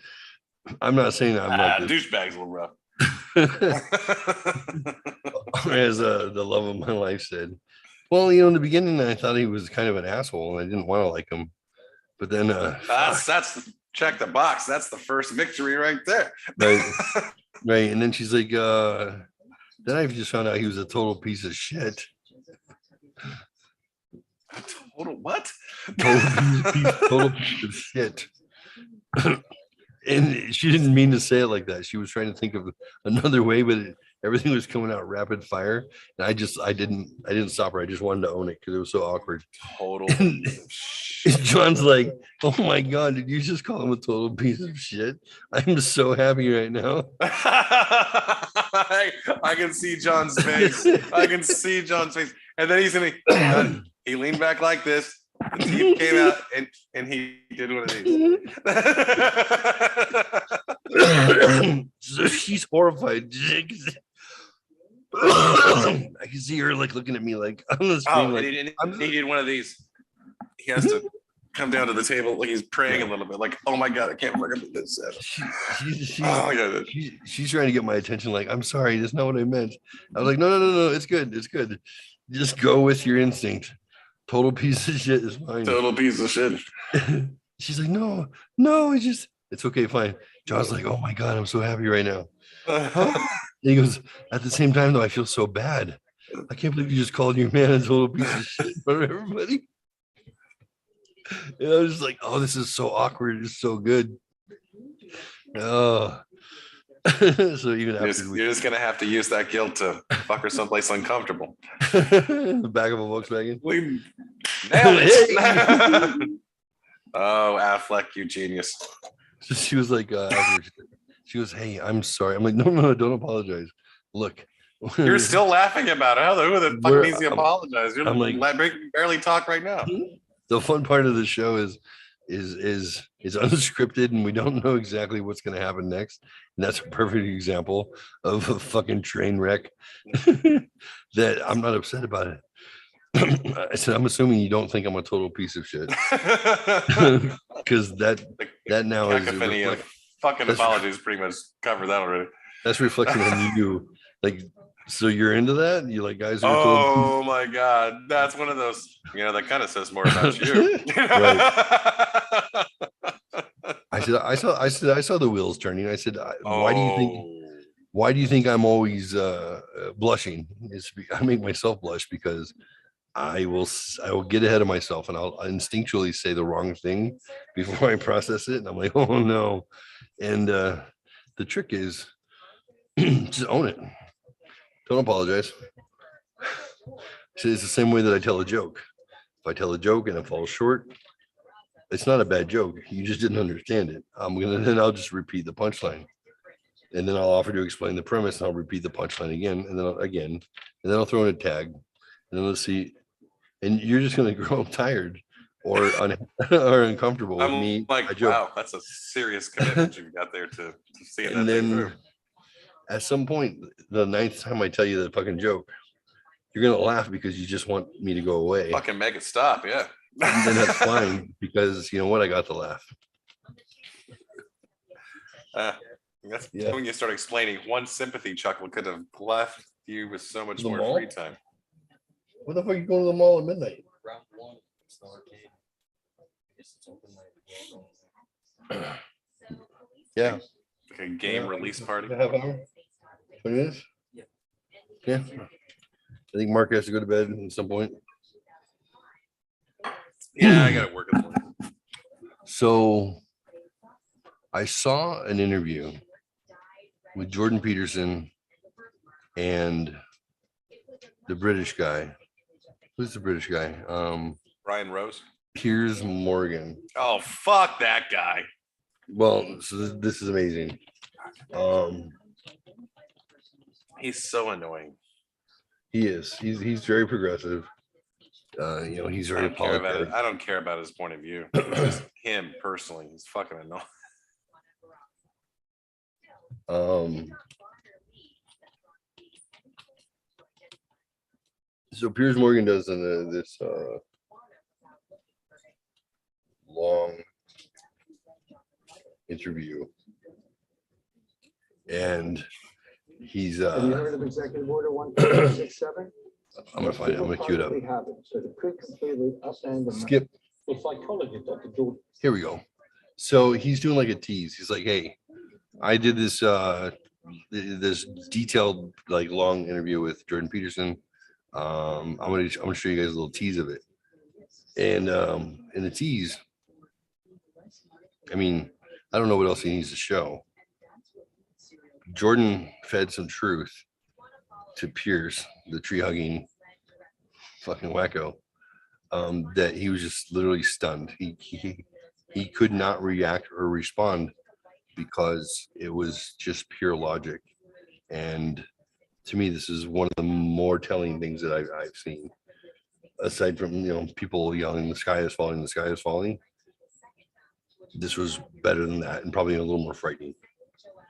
I'm not saying I'm like douchebag's a little rough. As the love of my life said. Well, in the beginning, I thought he was kind of an asshole, and I didn't want to like him. But then, that's check the box. That's the first victory right there. Right. And then she's like, then I just found out he was a total piece of shit. Total what? Total piece of shit. And she didn't mean to say it like that. She was trying to think of another way, but everything was coming out rapid fire. And I didn't stop her. I just wanted to own it because it was so awkward. Total. John's like, "Oh my God, did you just call him a total piece of shit? I'm so happy right now." I can see John's face. And then he's gonna he leaned back like this. The teeth came out and he did one of these. So she's horrified. I can see her like looking at me like on the screen. He did one of these. He has to come down to the table like he's praying a little bit, like, "Oh my God, I can't fucking do this." She's trying to get my attention. Like, "I'm sorry, that's not what I meant." I was like, No, it's good. Just go with your instinct. Total piece of shit is fine. Total piece of shit. She's like, no, it's okay, fine. John's like, "Oh my God, I'm so happy right now." He goes, "At the same time, though, I feel so bad. I can't believe you just called your man a total piece of shit in front of everybody." And I was just like, "Oh, this is so awkward. It's so good." Oh, So even after You're just gonna have to use that guilt to fuck her someplace uncomfortable. the back of a Volkswagen. We nailed it. Oh, Affleck, you genius. So she was like, afterwards, she goes, "Hey, I'm sorry." I'm like, "No, don't apologize. Look, You're still laughing about it. Who the fuck needs to apologize? You're I'm like, barely talk right now. the fun part of the show is unscripted, and we don't know exactly what's going to happen next. And that's a perfect example of a fucking train wreck. That I'm not upset about it. I said, I'm assuming you don't think I'm a total piece of shit, because that now is Cacophony of fucking apologies pretty much covered that already. that's reflecting on you. Like, so you're into that? You like guys who are Oh my god, that's one of those. That kind of says more about you. I said I saw the wheels turning. I said, why do you think I'm always blushing? I make myself blush because I will get ahead of myself and I'll instinctually say the wrong thing before I process it. And I'm like, oh no. And the trick is just own it. Don't apologize. It's the same way that I tell a joke. If I tell a joke and it falls short, it's not a bad joke. You just didn't understand it. Then I'll just repeat the punchline. And then I'll offer to explain the premise and I'll repeat the punchline again and then I'll throw in a tag. And then let's see. And you're just going to grow tired or uncomfortable with me. Like, wow, that's a serious commitment you've got there to seeing that thing through. At some point, the 9th time I tell you the fucking joke, you're going to laugh because you just want me to go away. Fucking make it stop, yeah. And then that's fine because you know what? I got to laugh. That's when you start explaining one sympathy chuckle could have left you with so much more free time. What the fuck are you going to the mall at midnight? Round one, it's the arcade. I guess it's open like Yeah. Like a game release party. A half hour? 20 minutes? Yeah. Yeah. I think Mark has to go to bed at some point. Yeah, I gotta work in the morning. So I saw an interview with Jordan Peterson and the British guy. Who's the British guy? Ryan Rose. Piers Morgan. Oh, fuck that guy. Well, so this is amazing. He's so annoying. He is. He's very progressive. He's very apologetic. I don't care about his point of view. Just him personally. He's fucking annoying. So Piers Morgan does this long interview, and he's Have you heard of Executive Order 1.67? I'm gonna cue it up. So to completely upend the Skip. psychology, Dr. Jordan. Here we go. So he's doing like a tease. He's like, "Hey, I did this this detailed like long interview with Jordan Peterson. I'm gonna show you guys a little tease of it." And in the tease, I mean, I don't know what else he needs to show. Jordan fed some truth to Piers, the tree hugging fucking wacko, that he was just literally stunned. He could not react or respond because it was just pure logic. And to me, this is one of the more telling things that I've seen. Aside from people yelling, "The sky is falling, the sky is falling." This was better than that, and probably a little more frightening.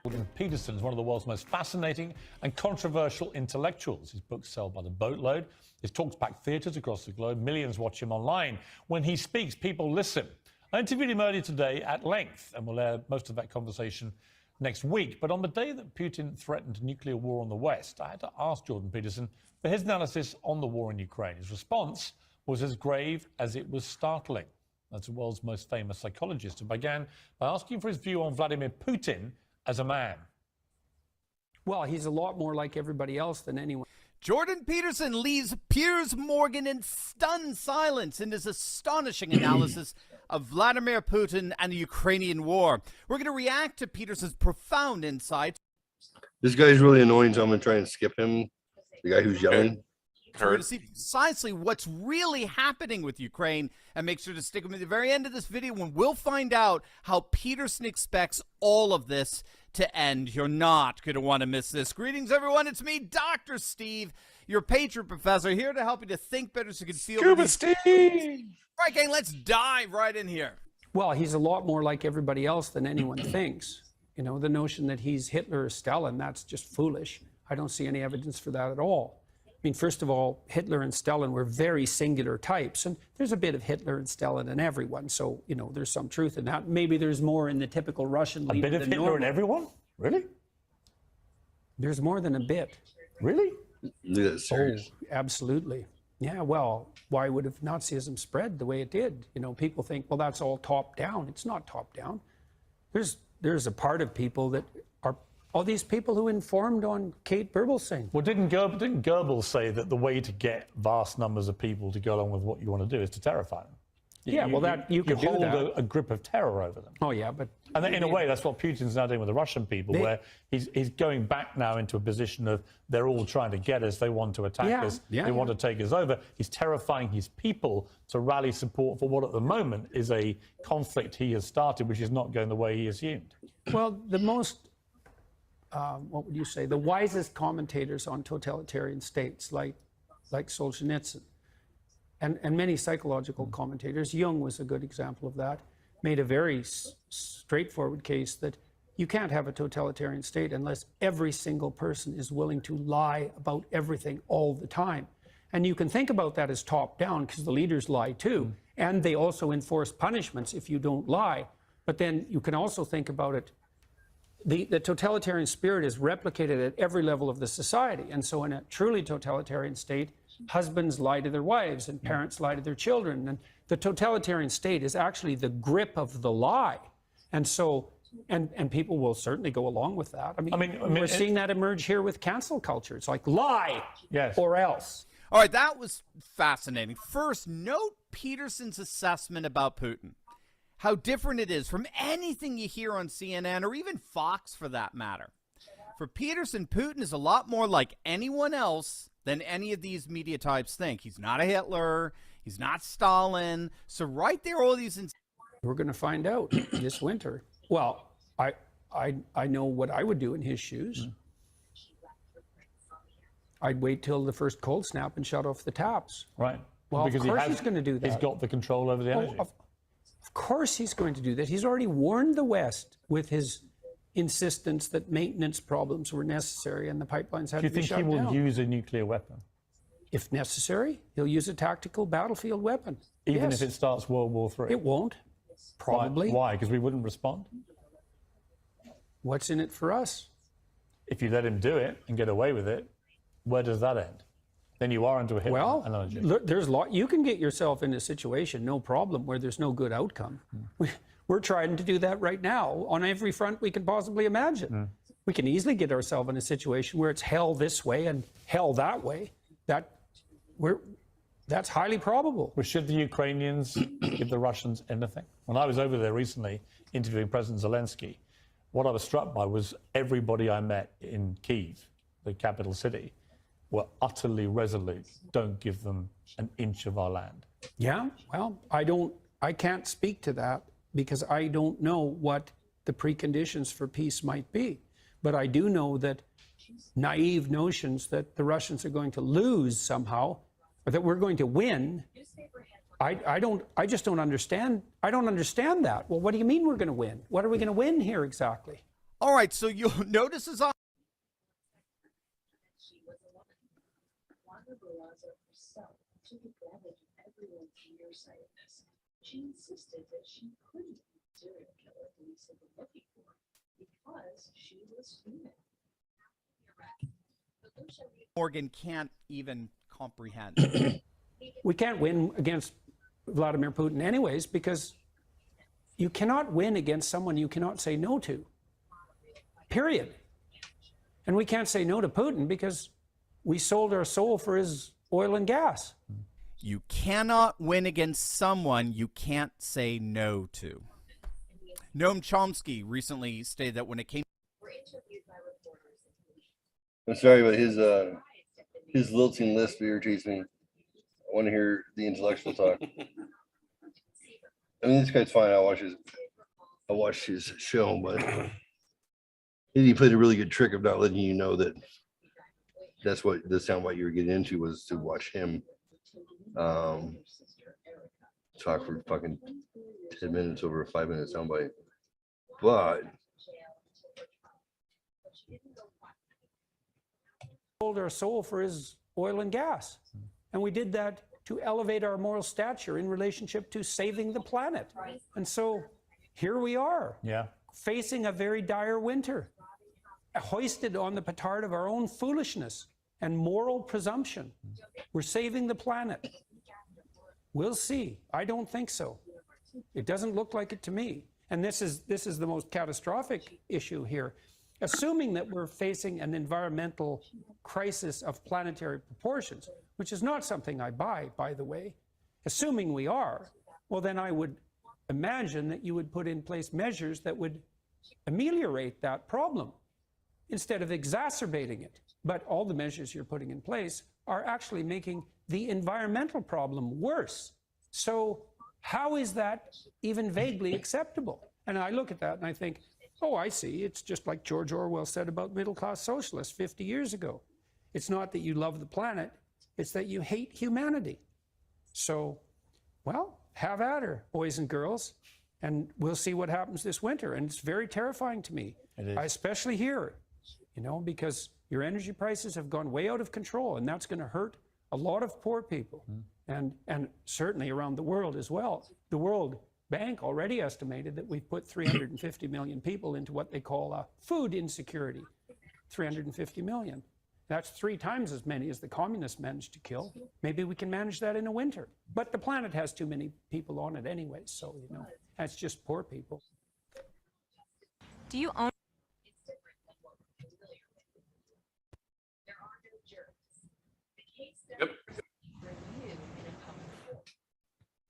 Jordan Peterson is one of the world's most fascinating and controversial intellectuals. His books sell by the boatload. His talks pack theatres across the globe. Millions watch him online. When he speaks, people listen. I interviewed him earlier today at length, and we'll air most of that conversation next week. But on the day that Putin threatened nuclear war on the West, I had to ask Jordan Peterson for his analysis on the war in Ukraine. His response was as grave as it was startling. That's the world's most famous psychologist, and began by asking for his view on Vladimir Putin as a man. Well, he's a lot more like everybody else than anyone. Jordan Peterson leaves Piers Morgan in stunned silence in his astonishing analysis of Vladimir Putin and the Ukrainian war. We're going to react to Peterson's profound insights. This guy's really annoying, so I'm gonna try and skip him. The guy who's yelling. So we're going Heard. to see precisely what's really happening with Ukraine, and make sure to stick with me at the very end of this video when we'll find out how Peterson expects all of this to end. You're not going to want to miss this. Greetings, everyone. It's me, Dr. Steve, your Patriot Professor, here to help you to think better so you can feel Scuba better. Steve. Right, gang, let's dive right in here. Well, he's a lot more like everybody else than anyone thinks. You know, the notion that he's Hitler or Stalin, that's just foolish. I don't see any evidence for that at all. I mean, first of all, Hitler and Stalin were very singular types, and there's a bit of Hitler and Stalin in everyone. So, you know, there's some truth in that. Maybe there's more in the typical Russian A leader bit of than Hitler in normal. everyone? Really? There's more than a bit. Really? Look at that serious. Absolutely. Yeah, well, why would have Nazism spread the way it did? You know, people think, well, that's all top down. It's not top down. There's a part of people that are all these people who informed on Kate Burblesing. Well, didn't Goebbels say that the way to get vast numbers of people to go along with what you want to do is to terrify them? Yeah, well, that you could do hold that. a grip of terror over them. Oh, yeah, but And then, in a way, that's what Putin's now doing with the Russian people, where he's going back now into a position of they're all trying to get us, they want to attack us, they want to take us over. He's terrifying his people to rally support for what at the moment is a conflict he has started, which is not going the way he assumed. Well, the most, what would you say, the wisest commentators on totalitarian states, like Solzhenitsyn, and many psychological commentators, Jung was a good example of that, made a very straightforward case that you can't have a totalitarian state unless every single person is willing to lie about everything all the time. And you can think about that as top down because the leaders lie too, and they also enforce punishments if you don't lie. But then you can also think about it, the totalitarian spirit is replicated at every level of the society. And so in a truly totalitarian state, husbands lie to their wives and parents lie to their children. And the totalitarian state is actually the grip of the lie. And so, and people will certainly go along with that. I mean we're seeing that emerge here with cancel culture. It's like lie or else. All right, that was fascinating. First, note Peterson's assessment about Putin. How different it is from anything you hear on CNN or even Fox for that matter. For Peterson, Putin is a lot more like anyone else than any of these media types think. He's not a Hitler. He's not Stalin. So right there, all these... We're going to find out this winter. Well, I know what I would do in his shoes. I'd wait till the first cold snap and shut off the taps. Right. Well, because of course he's going to do that. He's got the control over the energy. Of course he's going to do that. He's already warned the West with his insistence that maintenance problems were necessary and the pipelines had to be shut down. Do you think he will use a nuclear weapon? If necessary, he'll use a tactical battlefield weapon. Even if it starts World War III? It won't. Probably. Why? Because we wouldn't respond? What's in it for us? If you let him do it and get away with it, where does that end? Then you are into a Hitler analogy. Look, there's a lot. You can get yourself in a situation, no problem, where there's no good outcome. We're trying to do that right now on every front we can possibly imagine. We can easily get ourselves in a situation where it's hell this way and hell that way. That's highly probable. Well, should the Ukrainians give the Russians anything? When I was over there recently interviewing President Zelensky, what I was struck by was everybody I met in Kyiv, the capital city, were utterly resolute. Don't give them an inch of our land. Yeah, well, I can't speak to that because I don't know what the preconditions for peace might be. But I do know that naive notions that the Russians are going to lose somehow, or that we're going to win, I just don't understand. I don't understand that. Well, what do you mean we're going to win? What are we going to win here exactly? All right, so you'll notice as I... took advantage of everyone's nearsightedness. She insisted that she couldn't be the serial killer police had been looking for because she was female. Morgan can't even comprehend. We can't win against Vladimir Putin anyways because you cannot win against someone you cannot say no to. Period. And we can't say no to Putin because we sold our soul for his oil and gas. You cannot win against someone you can't say no to. Noam Chomsky recently stated that when it came... Were interviewed by reporters I'm sorry, but his lilting lisp irritates me. I want to hear the intellectual talk. I mean, this guy's fine. I watched his show, but he played a really good trick of not letting you know that that's what the soundbite you were getting into was to watch him talk for fucking 10 minutes over a 5-minute soundbite. But sold our soul for his oil and gas. And we did that to elevate our moral stature in relationship to saving the planet. And so here we are, facing a very dire winter, hoisted on the petard of our own foolishness and moral presumption. We're saving the planet. We'll see. I don't think so. It doesn't look like it to me. And this is the most catastrophic issue here. Assuming that we're facing an environmental crisis of planetary proportions, which is not something I buy, by the way, assuming we are, well, then I would imagine that you would put in place measures that would ameliorate that problem instead of exacerbating it. But all the measures you're putting in place are actually making the environmental problem worse. So how is that even vaguely acceptable? And I look at that and I think, oh, I see. It's just like George Orwell said about middle-class socialists 50 years ago. It's not that you love the planet, it's that you hate humanity. So, well, have at her, boys and girls, and we'll see what happens this winter. And it's very terrifying to me. It is. I especially hear it, because your energy prices have gone way out of control, and that's going to hurt a lot of poor people, and certainly around the world as well. The World Bank already estimated that we've put 350 million people into what they call food insecurity. 350 million. That's 3 times as many as the communists managed to kill. Maybe we can manage that in a winter. But the planet has too many people on it anyway, so, that's just poor people. Do you own? Yep.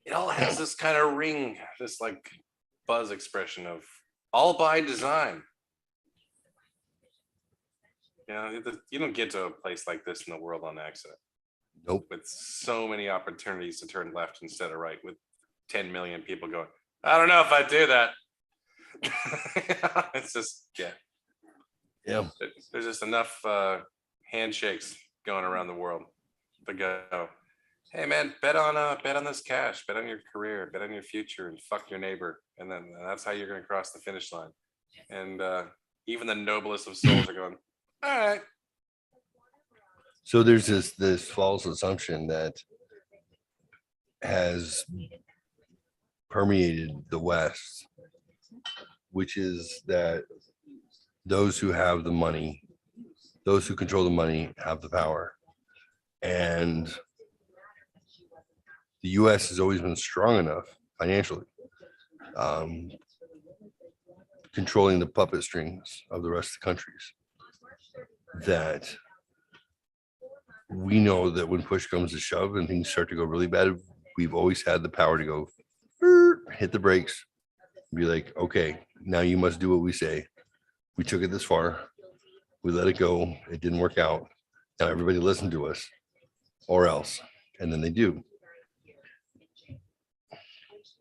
It all has this kind of ring, this like buzz expression of all by design. You don't get to a place like this in the world on accident. Nope. With so many opportunities to turn left instead of right, with 10 million people going, I don't know if I do that. It's just, yeah. There's just enough handshakes going around the world to go, hey man, bet on this cash, bet on your career, bet on your future, and fuck your neighbor, and then that's how you're going to cross the finish line. And even the noblest of souls are going, all right. So there's this false assumption that has permeated the West, which is that those who have the money, those who control the money, have the power. And the US has always been strong enough financially, controlling the puppet strings of the rest of the countries, that we know that when push comes to shove and things start to go really bad, we've always had the power to go hit the brakes, be like, okay, now you must do what we say. We took it this far, we let it go, it didn't work out, now everybody listen to us or else. And then they do.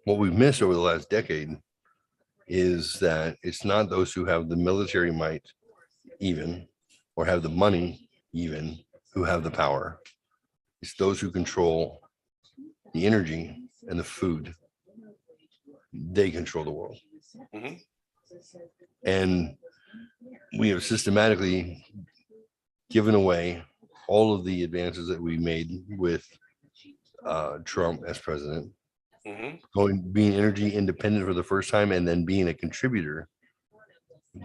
What we've missed over the last decade is that it's not those who have the military might even, or have the money even, who have the power. It's those who control the energy and the food. They control the world. Mm-hmm. And we have systematically given away all of the advances that we made with Trump as president, being energy independent for the first time, and then being a contributor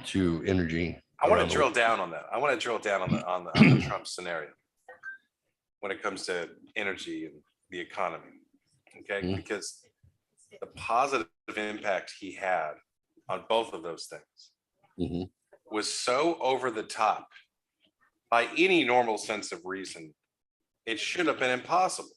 to energy. I want to drill down on that. I want to drill down on the Trump scenario when it comes to energy and the economy. Okay, because the positive impact he had on both of those things was so over the top by any normal sense of reason. It should have been impossible.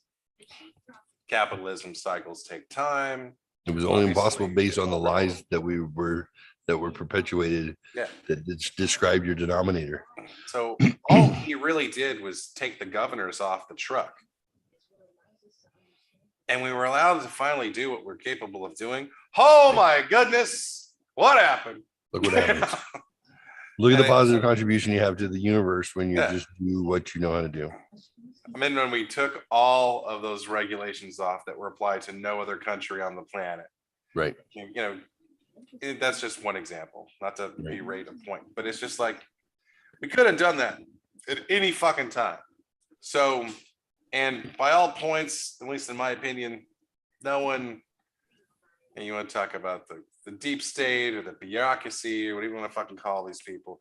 Capitalism cycles take time. It was only impossible based on the lies that we were that were perpetuated Yeah. that described your denominator. So all he really did was take the governors off the truck. And we were allowed to finally do what we're capable of doing. Oh my goodness. What happened? Look what happens. Look at the And positive contribution you have to the universe when you Yeah. just do what you know how to do. I mean, when we took all of those regulations off that were applied to no other country on the planet, Right. you know, that's just one example, not to berate a point, but it's just like, we could have done that at any fucking time. So, and by all points, at least in my opinion, no one, and you want to talk about the deep state or the bureaucracy or whatever you want to fucking call these people,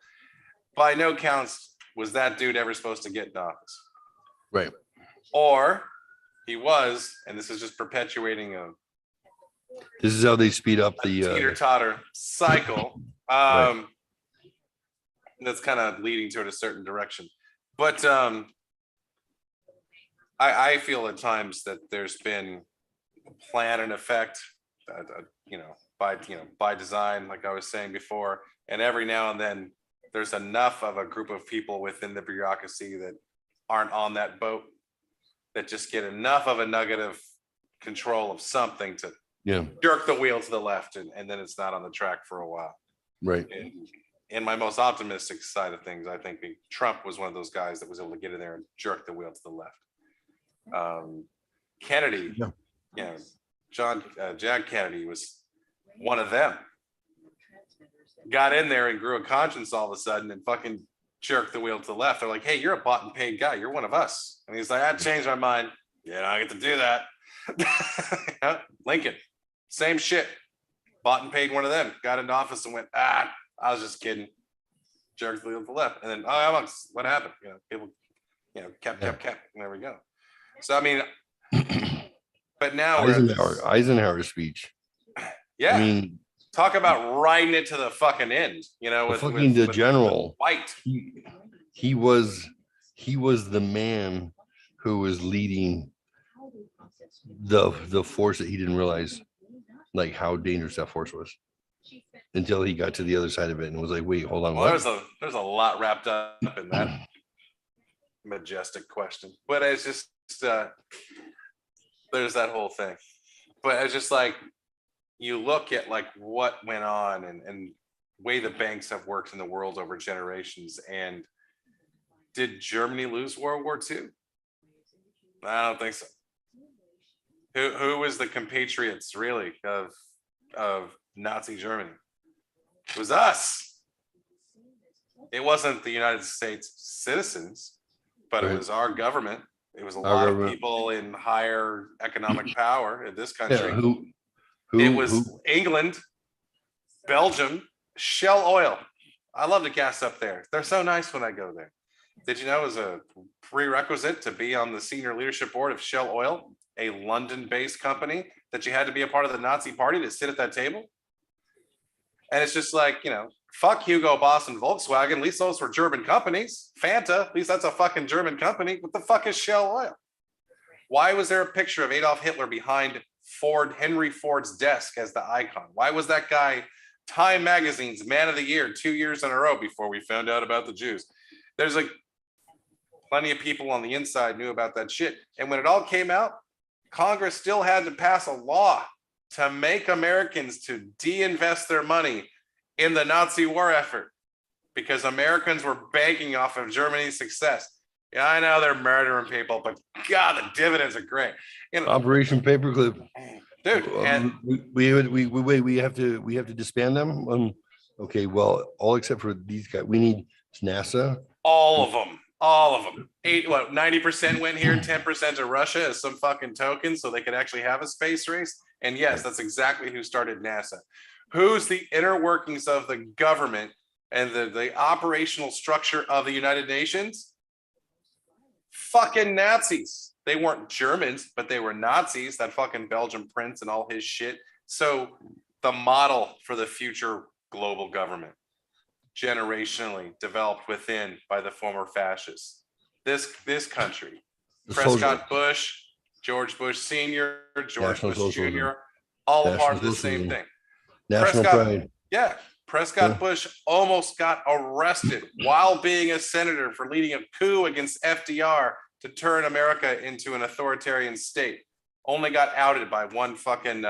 by no counts was that dude ever supposed to get in office. Right. Or he was, and this is just perpetuating a This is how they speed up the teeter-totter cycle. Right. That's kind of leading toward a certain direction. But I feel at times that there's been a plan and effect, by design, like I was saying before. And every now and then there's enough of a group of people within the bureaucracy that aren't on that boat that just get enough of a nugget of control of something to jerk the wheel to the left, and then it's not on the track for a while. Right. And in my most optimistic side of things, I think Trump was one of those guys that was able to get in there and jerk the wheel to the left. Kennedy, Jack Kennedy was one of them. Got in there and grew a conscience all of a sudden and fucking jerked the wheel to the left. They're like, hey, you're a bought and paid guy. You're one of us. And he's like, I changed my mind. Yeah, I get to do that. Lincoln, same shit. Bought and paid one of them. Got into office and went, I was just kidding. Jerked the wheel to the left. And then, what happened? People, kept. And there we go. So, I mean, but now Eisenhower's speech. Yeah. I mean, talk about riding it to the fucking end, the general. White. He was the man who was leading the force that he didn't realize like how dangerous that force was until he got to the other side of it and was like, wait, hold on. Well, there's a lot wrapped up in that majestic question, but it's just there's that whole thing. But it's just like, you look at like what went on and way the banks have worked in the world over generations. And did Germany lose World War II? I don't think so. Who was the compatriots really of Nazi Germany? It was us. It wasn't the United States citizens, but it was our government. It was a lot of people in higher economic power in this country. It was England, Belgium, Shell Oil. I love to gas up there. They're so nice when I go there. Did you know it was a prerequisite to be on the senior leadership board of Shell Oil, a London-based company, that you had to be a part of the Nazi party to sit at that table? And it's just like, fuck Hugo Boss and Volkswagen. At least those were German companies. Fanta, at least that's a fucking German company. What the fuck is Shell Oil? Why was there a picture of Adolf Hitler behind Henry Ford's desk as the icon? Why was that guy Time Magazine's Man of the Year 2 years in a row before we found out about the Jews? There's like plenty of people on the inside knew about that shit. And when it all came out, Congress still had to pass a law to make Americans to de-invest their money in the Nazi war effort because Americans were banking off of Germany's success. Yeah, I know they're murdering people, but God, the dividends are great. Operation Paperclip, dude. And we have to disband them. Okay, well, all except for these guys. We need NASA. All of them. 90% went here, 10% to Russia as some fucking token so they could actually have a space race. And yes, that's exactly who started NASA. Who's the inner workings of the government and the operational structure of the United Nations? Fucking Nazis. They weren't Germans, but they were Nazis, that fucking Belgian prince and all his shit. So the model for the future global government, generationally developed within by the former fascists. This country, Prescott Bush, George Bush Sr., George Bush Jr., all a part of the same thing. National pride. Yeah. Prescott Bush almost got arrested while being a senator for leading a coup against FDR to turn America into an authoritarian state. Only got outed by one fucking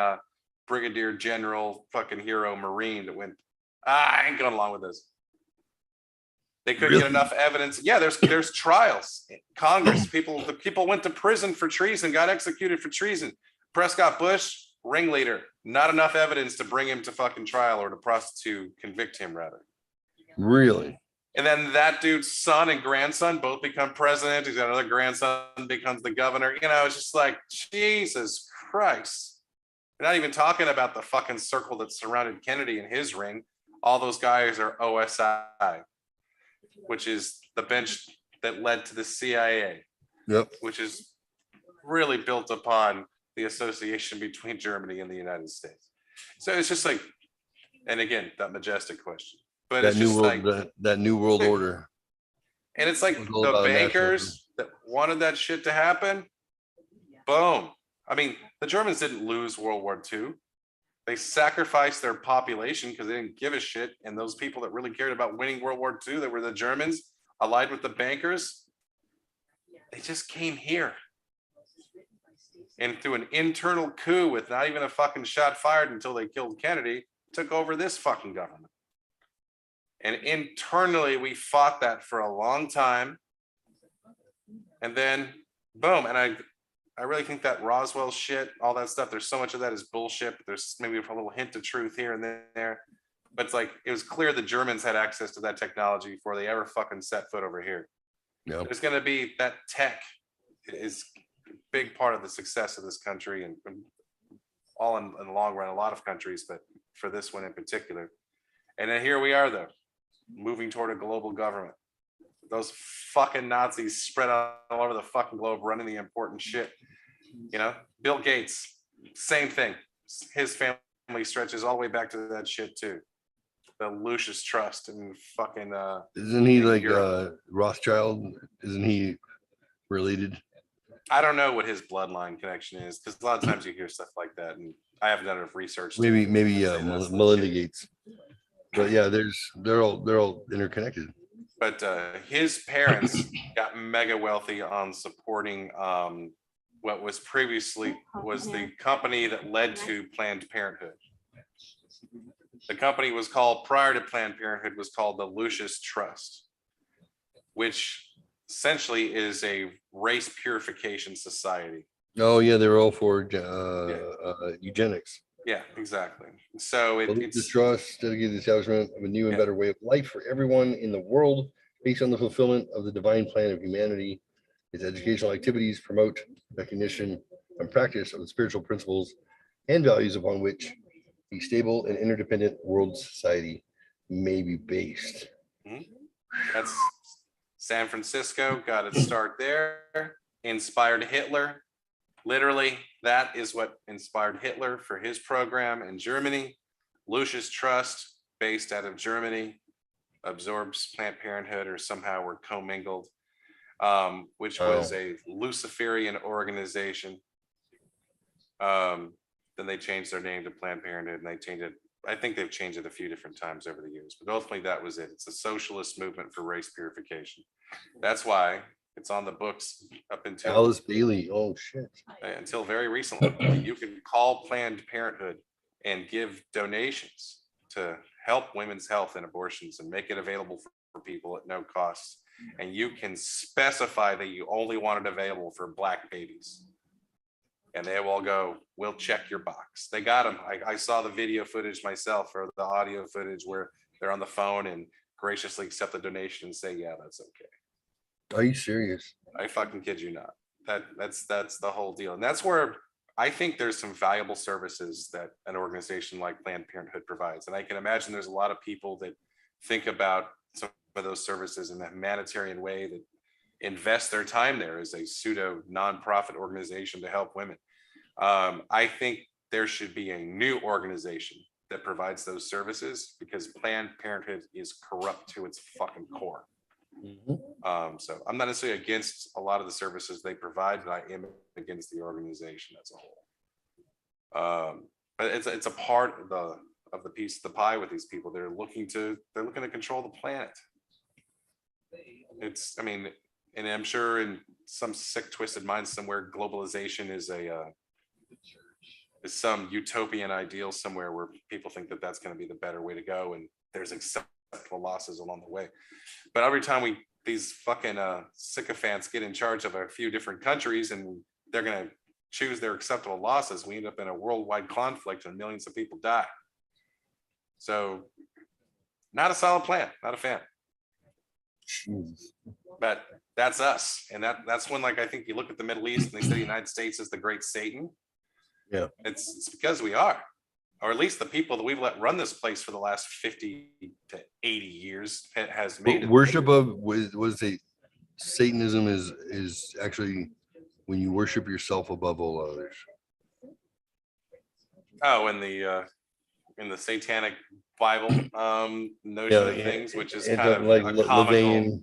brigadier general fucking hero Marine that went, I ain't going along with this. They couldn't get enough evidence. Yeah, there's trials. Congress, the people went to prison for treason, got executed for treason. Prescott Bush, ringleader, not enough evidence to bring him to fucking trial or to convict him rather. Really? And then that dude's son and grandson both become president. He's got another grandson becomes the governor. You know, it's just like, Jesus Christ. We're not even talking about the fucking circle that surrounded Kennedy and his ring. All those guys are OSI, which is the bench that led to the CIA. Yep. Which is really built upon the association between Germany and the United States. So it's just like, and again, that majestic question, but That it's new just world, like that new world order. And it's like It was all the about bankers that wanted that shit to happen. Boom. I mean, the Germans didn't lose World War II. They sacrificed their population because they didn't give a shit. And those people that really cared about winning World War II, that were the Germans, allied with the bankers, they just came here. And through an internal coup with not even a fucking shot fired until they killed Kennedy, took over this fucking government. And internally, we fought that for a long time. And then, boom. And I really think that Roswell shit, all that stuff, there's so much of that is bullshit. There's maybe a little hint of truth here and there. But it's like, it was clear the Germans had access to that technology before they ever fucking set foot over here. Yep. There's going to be that tech is a big part of the success of this country and all in the long run, a lot of countries, but for this one in particular. And then here we are, though, moving toward a global government. Those fucking Nazis spread out all over the fucking globe running the important shit. You know, Bill Gates, same thing. His family stretches all the way back to that shit too. The Lucius Trust and fucking Isn't he like Rothschild? Isn't he related? I don't know what his bloodline connection is, because a lot of times you hear stuff like that, and I haven't done enough research. Maybe say that's Melinda shit. Gates. But yeah, they're all interconnected. But his parents got mega wealthy on supporting what was previously was the company that led to Planned Parenthood. The company was called, prior to Planned Parenthood, was called the Lucius Trust, which essentially is a race purification society. Oh yeah, they're all for eugenics. Yeah, exactly. So it's trust dedicated to the establishment of a new and better way of life for everyone in the world, based on the fulfillment of the divine plan of humanity. Its educational activities promote recognition and practice of the spiritual principles and values upon which a stable and interdependent world society may be based. That's San Francisco, got its start there, inspired Hitler. Literally, that is what inspired Hitler for his program in Germany. Lucius Trust, based out of Germany, absorbs Planned Parenthood, or somehow were commingled, which was a Luciferian organization. Then they changed their name to Planned Parenthood, and they changed it. I think they've changed it a few different times over the years, but ultimately that was it. It's a socialist movement for race purification. That's why it's on the books up until Alice Bailey. Oh shit. Until very recently. You can call Planned Parenthood and give donations to help women's health and abortions and make it available for people at no cost. And you can specify that you only want it available for Black babies. And they will go, we'll check your box. They got them. I saw the video footage myself, or the audio footage, where they're on the phone and graciously accept the donation and say, yeah, that's okay. Are you serious? I fucking kid you not. That's the whole deal. And that's where I think there's some valuable services that an organization like Planned Parenthood provides. And I can imagine there's a lot of people that think about some of those services in a humanitarian way, that invest their time there as a pseudo nonprofit organization to help women. I think there should be a new organization that provides those services, because Planned Parenthood is corrupt to its fucking core. So I'm not necessarily against a lot of the services they provide, but I am against the organization as a whole. But it's a part of of the piece of the pie with these people. They're looking to control the planet. I mean, and I'm sure in some sick, twisted mind somewhere, globalization is some utopian ideal somewhere where people think that that's going to be the better way to go, and there's acceptable losses along the way. But every time these fucking sycophants get in charge of a few different countries and they're going to choose their acceptable losses, we end up in a worldwide conflict and millions of people die. So not a solid plan, not a fan. But that's us. And that's when, like, I think you look at the Middle East and they say the United States is the great Satan. Yeah. It's because we are, or at least the people that we've let run this place for the last 50 to 80 years has made it. Worship of was a Satanism is actually when you worship yourself above all others. Oh, in the satanic Bible notion of things, which is kind of like a comical.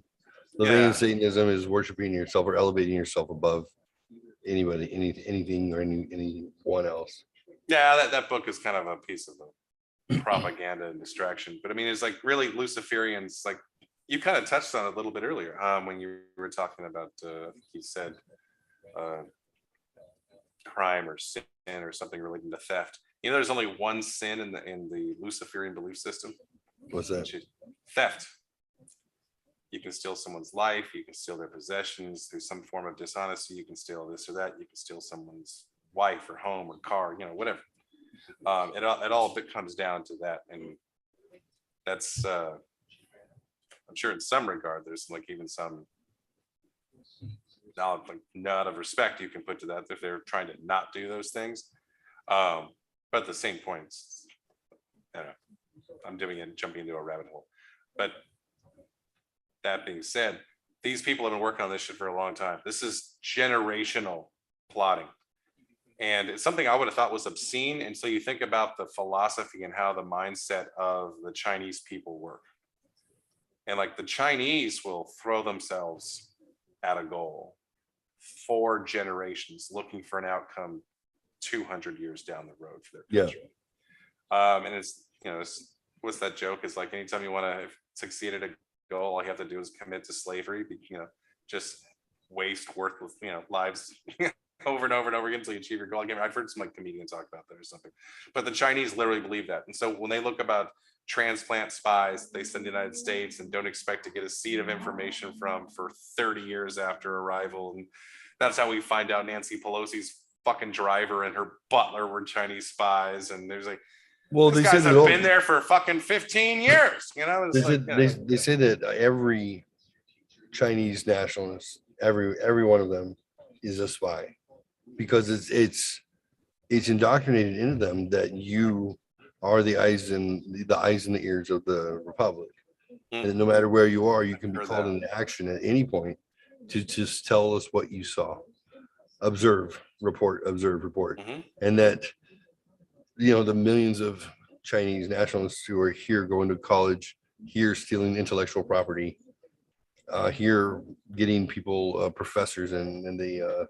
Levian Satanism is worshiping yourself or elevating yourself above anybody, anything, or anyone else. Yeah, that book is kind of a piece of propaganda and distraction. But I mean, it's like really Luciferians, like you kind of touched on it a little bit earlier when you were talking about, you said crime or sin or something relating to theft. You know, there's only one sin in the Luciferian belief system. What's that? Theft. You can steal someone's life. You can steal their possessions through some form of dishonesty. You can steal this or that. You can steal someone's wife or home or car, you know, whatever. It all comes down to that. And that's, I'm sure in some regard, there's like even some nod of respect you can put to that if they're trying to not do those things. But at the same point, I don't know, I'm jumping into a rabbit hole. But that being said, these people have been working on this shit for a long time. This is generational plotting. And it's something I would have thought was obscene until you think about the philosophy and how the mindset of the Chinese people work. And like the Chinese will throw themselves at a goal 4 generations looking for an outcome 200 years down the road for their country. And it's, you know, what's that joke? It's like anytime you want to succeed at a goal, all you have to do is commit to slavery, you know, just waste worthless, you know, lives over and over and over again until you achieve your goal. Again, I've heard some like comedians talk about that or something, but the Chinese literally believe that. And so when they look about transplant spies they send to the United States and don't expect to get a seed of information from for 30 years after arrival, and that's how we find out Nancy Pelosi's fucking driver and her butler were Chinese spies. And there's like, well, these guys have been there for fucking 15 years, you know. They say that every Chinese nationalist, every one of them is a spy, because it's indoctrinated into them that you are the eyes and the ears of the republic, and no matter where you are, you can be called into action at any point to just tell us what you saw, observe, report, and that, you know, the millions of Chinese nationalists who are here going to college, here stealing intellectual property, here getting people professors and the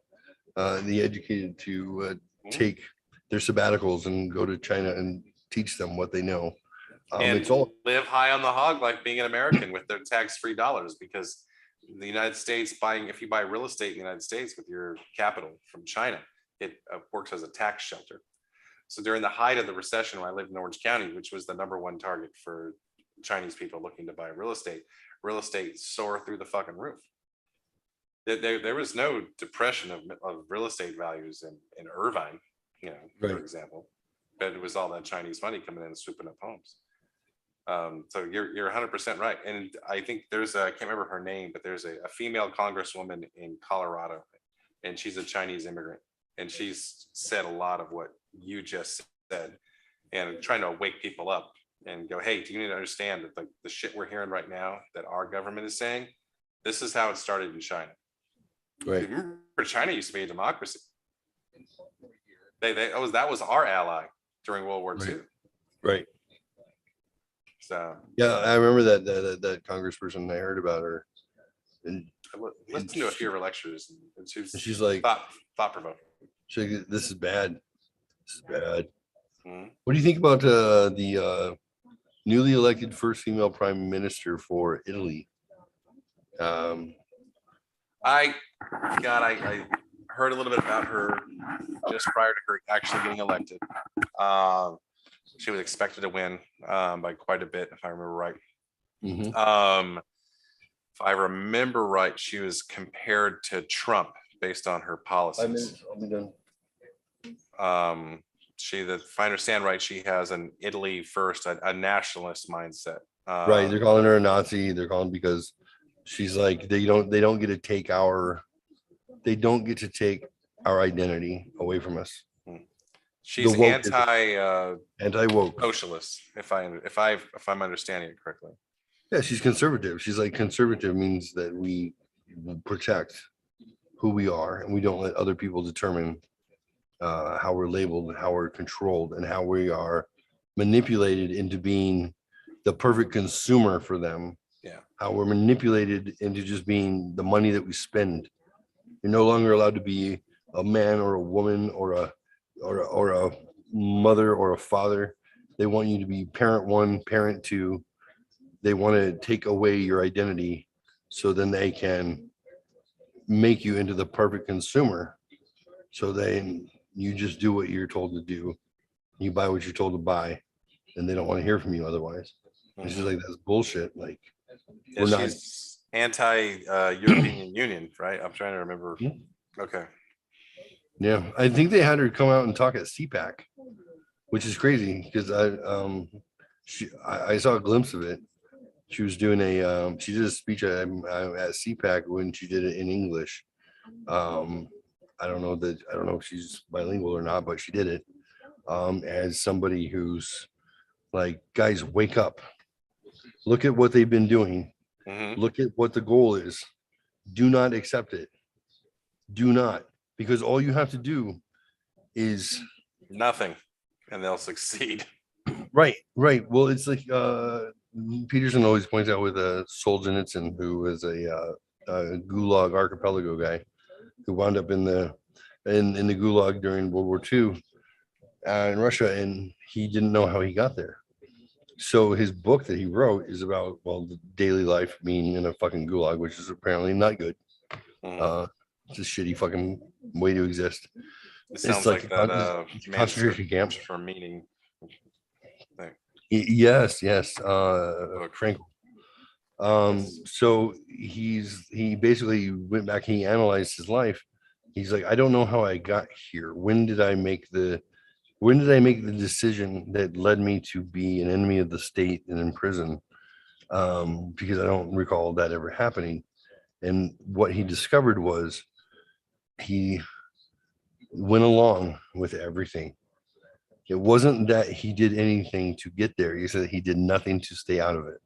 educated to take their sabbaticals and go to China and teach them what they know. And it's all live high on the hog like being an American with their tax-free dollars, because the United States if you buy real estate in the United States with your capital from China, it works as a tax shelter. So during the height of the recession, when I lived in Orange County, which was the #1 target for Chinese people looking to buy real estate soared through the fucking roof. There was no depression of real estate values in Irvine, you know, for example, but it was all that Chinese money coming in and swooping up homes. So you're 100% right. And I think there's I can't remember her name, but there's a female congresswoman in Colorado, and she's a Chinese immigrant. And she's said a lot of what you just said, and trying to wake people up and go, hey, do you need to understand that the shit we're hearing right now that our government is saying, this is how it started in China. Right. Remember, China used to be a democracy. That was our ally during World War II. Right. So yeah, I remember that congressperson. I heard about her, and I listened to a few of her lectures, and she's like thought provoking. She's like, this is bad. This is bad. What do you think about the newly elected first female prime minister for Italy? I heard a little bit about her just prior to her actually getting elected. She was expected to win by quite a bit, if I remember right. If I remember right, she was compared to Trump based on her policies. I'll be done. If I understand right, she has an Italy first, a nationalist mindset. Right, they're calling her a Nazi. They're calling because she's like they don't get to take our identity away from us. She's anti-woke socialist, if I'm understanding it correctly. Yeah, she's conservative. She's like conservative means that we protect who we are and we don't let other people determine how we're labeled, how we're controlled, and how we are manipulated into being the perfect consumer for them. Yeah. How we're manipulated into just being the money that we spend. You're no longer allowed to be a man or a woman or a mother or a father. They want you to be parent one, parent two. They want to take away your identity so then they can make you into the perfect consumer. So then you just do what you're told to do. You buy what you're told to buy, and they don't want to hear from you otherwise. It's just like, that's bullshit. Like, yeah, she's anti-European Union, right? I'm trying to remember. Okay. Yeah, I think they had her come out and talk at CPAC, which is crazy because I saw a glimpse of it. She was doing she did a speech at CPAC when she did it in English. I don't know if she's bilingual or not, but she did it as somebody who's like, guys, wake up. Look at what they've been doing. Look at what the goal is. Do not accept it. Do not, because all you have to do is nothing, and they'll succeed. Right. Well, it's like Peterson always points out with Solzhenitsyn, who was a Gulag archipelago guy who wound up in the Gulag during World War II in Russia, and he didn't know how he got there. So his book that he wrote is about, well, the daily life being in a fucking gulag, which is apparently not good. It's a shitty fucking way to exist. It sounds like that concentration camp for meaning. Yes, Frankel. So he basically went back, he analyzed his life. He's like, I don't know how I got here. When did I make the decision that led me to be an enemy of the state and in prison? Because I don't recall that ever happening. And what he discovered was he went along with everything. It wasn't that he did anything to get there. He said he did nothing to stay out of it.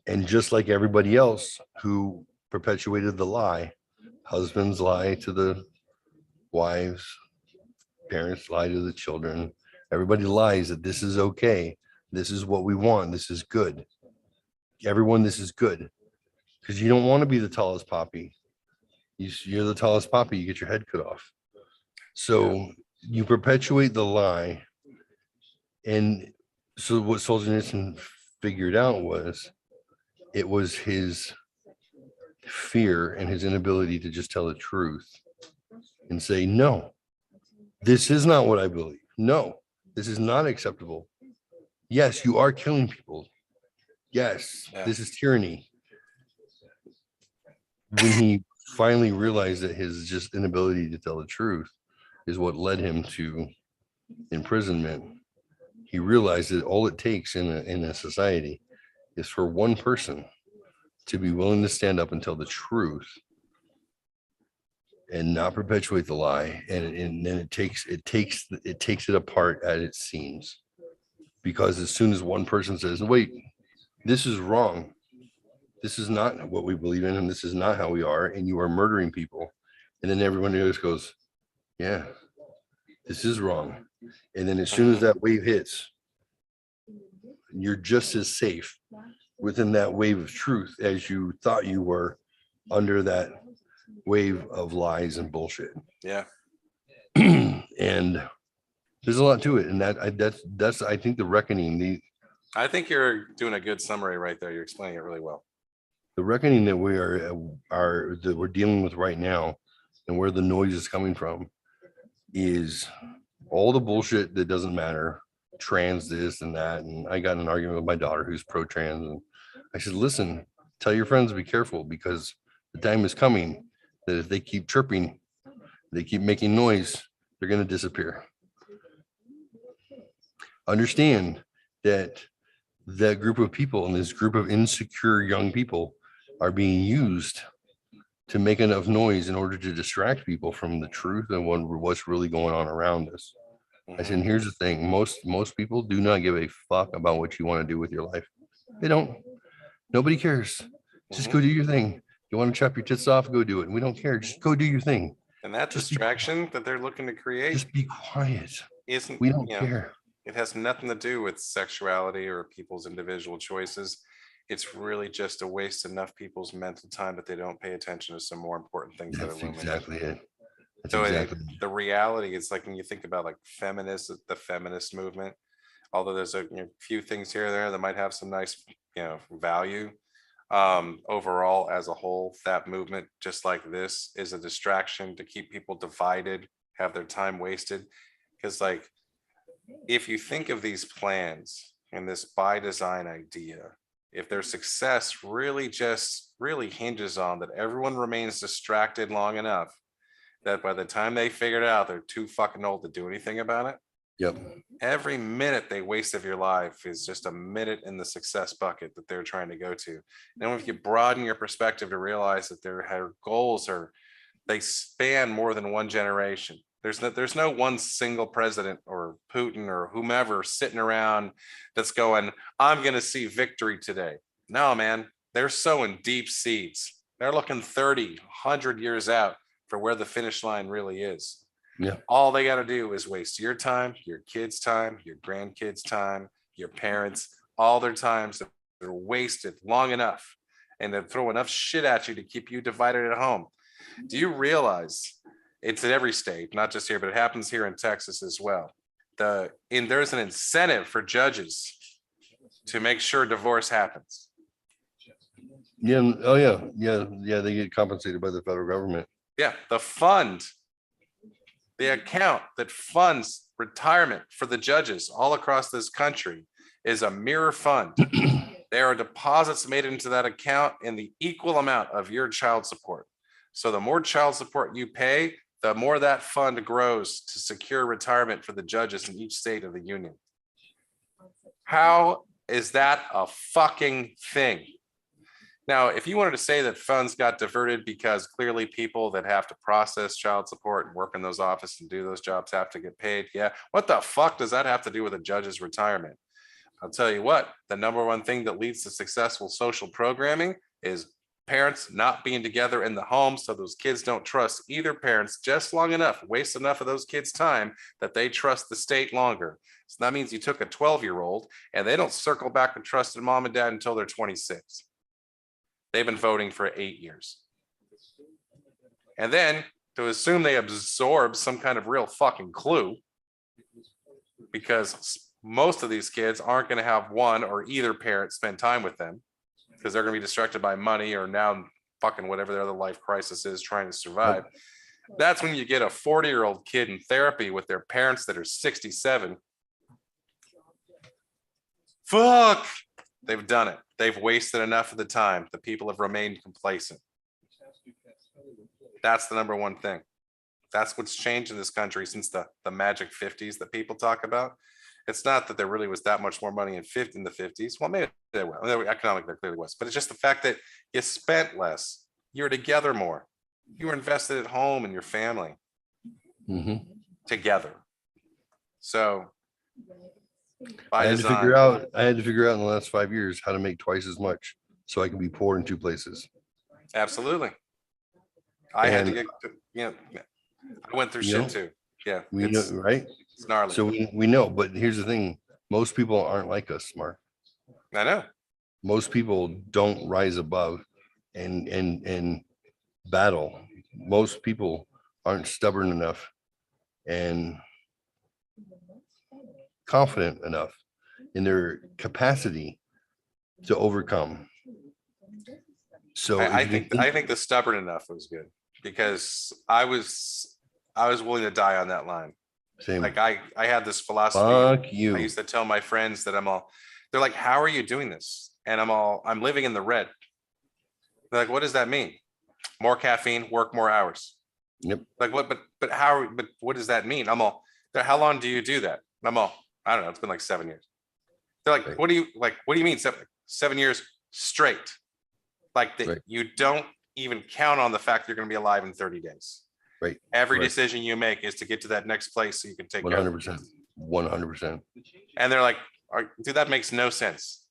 And just like everybody else who perpetuated the lie, husbands lie to the wives, parents lie to the children. Everybody lies that this is okay. This is what we want. This is good. Everyone, this is good. Because you don't want to be the tallest poppy. You're the tallest poppy, you get your head cut off. So you perpetuate the lie. And so what Solzhenitsyn figured out was, it was his fear and his inability to just tell the truth and say, no, this is not what I believe. No, this is not acceptable. Yes, you are killing people. Yes, this is tyranny. When he finally realized that his just inability to tell the truth is what led him to imprisonment, he realized that all it takes in a society is for one person to be willing to stand up and tell the truth and not perpetuate the lie, and then it takes it apart at its seams. Because as soon as one person says, wait, this is wrong, this is not what we believe in, and this is not how we are, and you are murdering people, and then everyone else goes, yeah, this is wrong. And then as soon as that wave hits, you're just as safe within that wave of truth as you thought you were under that wave of lies and bullshit. Yeah. And There's a lot to it, and that's I think the reckoning, I think you're doing a good summary right there. You're explaining it really well. the reckoning that we are that we're dealing with right now, and where the noise is coming from, is all the bullshit that doesn't matter, trans this and that. And I got in an argument with my daughter who's pro-trans, and I said, listen, tell your friends to be careful, because the time is coming that if they keep chirping, they keep making noise, they're going to disappear. Understand that that group of people and this group of insecure young people are being used to make enough noise in order to distract people from the truth and what's really going on around us. I said, and here's the thing, most people do not give a fuck about what you want to do with your life. They don't. Nobody cares. Just go do your thing. You want to chop your tits off, go do it. We don't care. Just go do your thing. And that distraction that they're looking to create, Just be quiet. isn't, We don't you know, care. it has nothing to do with sexuality or people's individual choices. It's really just to waste enough people's mental time that they don't pay attention to some more important things that are That's looming. exactly it. That's So exactly the reality is, like, when you think about like the feminist movement, although there's a few things here or there that might have some nice, value, overall as a whole, that movement, just like this, is a distraction to keep people divided, have their time wasted. Because, like, if you think of these plans and this by design idea, if their success really hinges on that everyone remains distracted long enough that by the time they figure it out, they're too fucking old to do anything about it. Yep. Every minute they waste of your life is just a minute in the success bucket that they're trying to go to. Now, if you broaden your perspective to realize that their goals they span more than one generation. There's no one single president or Putin or whomever sitting around that's going, I'm going to see victory today. No, man, they're sowing deep seeds. They're looking 30, 100 years out for where the finish line really is. Yeah. All they got to do is waste your time, your kids' time, your grandkids' time, your parents, all their times that are wasted long enough, and then throw enough shit at you to keep you divided at home. Do you realize it's in every state, not just here, but it happens here in Texas as well. There's an incentive for judges to make sure divorce happens. Yeah. Oh yeah. Yeah. They get compensated by the federal government. Yeah. The account that funds retirement for the judges all across this country is a mirror fund. There are deposits made into that account in the equal amount of your child support. So the more child support you pay, the more that fund grows to secure retirement for the judges in each state of the union. How is that a fucking thing? Now, if you wanted to say that funds got diverted because clearly people that have to process child support and work in those offices and do those jobs have to get paid, yeah, what the fuck does that have to do with a judge's retirement? I'll tell you what, the number one thing that leads to successful social programming is parents not being together in the home, so those kids don't trust either parents just long enough, waste enough of those kids' time that they trust the state longer. So that means you took a 12-year-old and they don't circle back and trust their mom and dad until they're 26. They've been voting for 8 years. And then to assume they absorb some kind of real fucking clue, because most of these kids aren't going to have one or either parent spend time with them, because they're going to be distracted by money or now fucking whatever their other life crisis is trying to survive. That's when you get a 40-year-old kid in therapy with their parents that are 67. Fuck, they've done it. They've wasted enough of the time. The people have remained complacent. That's the number one thing. That's what's changed in this country since the magic 50s that people talk about. It's not that there really was that much more money in the 50s. Well, maybe there was. Economically, there clearly was. But it's just the fact that you spent less. You were together more. You were invested at home and your family together. So I had to figure out in the last 5 years how to make twice as much so I can be poor in two places. Absolutely. I had to get, I went through shit too. Yeah. We know, right? It's gnarly. So we know, but here's the thing. Most people aren't like us, Mark. I know. Most people don't rise above and battle. Most people aren't stubborn enough and confident enough in their capacity to overcome. So I think the stubborn enough was good, because I was willing to die on that line. same. Like I had this philosophy. Fuck you. I used to tell my friends that they're like, how are you doing this? And I'm living in the red. They're like, what does that mean? More caffeine, work more hours. Yep. Like what, but what does that mean? How long do you do that? And I don't know. It's been like 7 years. They're like, Right. what do you mean 7 years straight? Like that, Right. you don't even count on the fact you're going to be alive in 30 days. Right. Every Correct. decision you make is to get to that next place so you can take care of it. 100%. 100%. And they're like, dude, that makes no sense.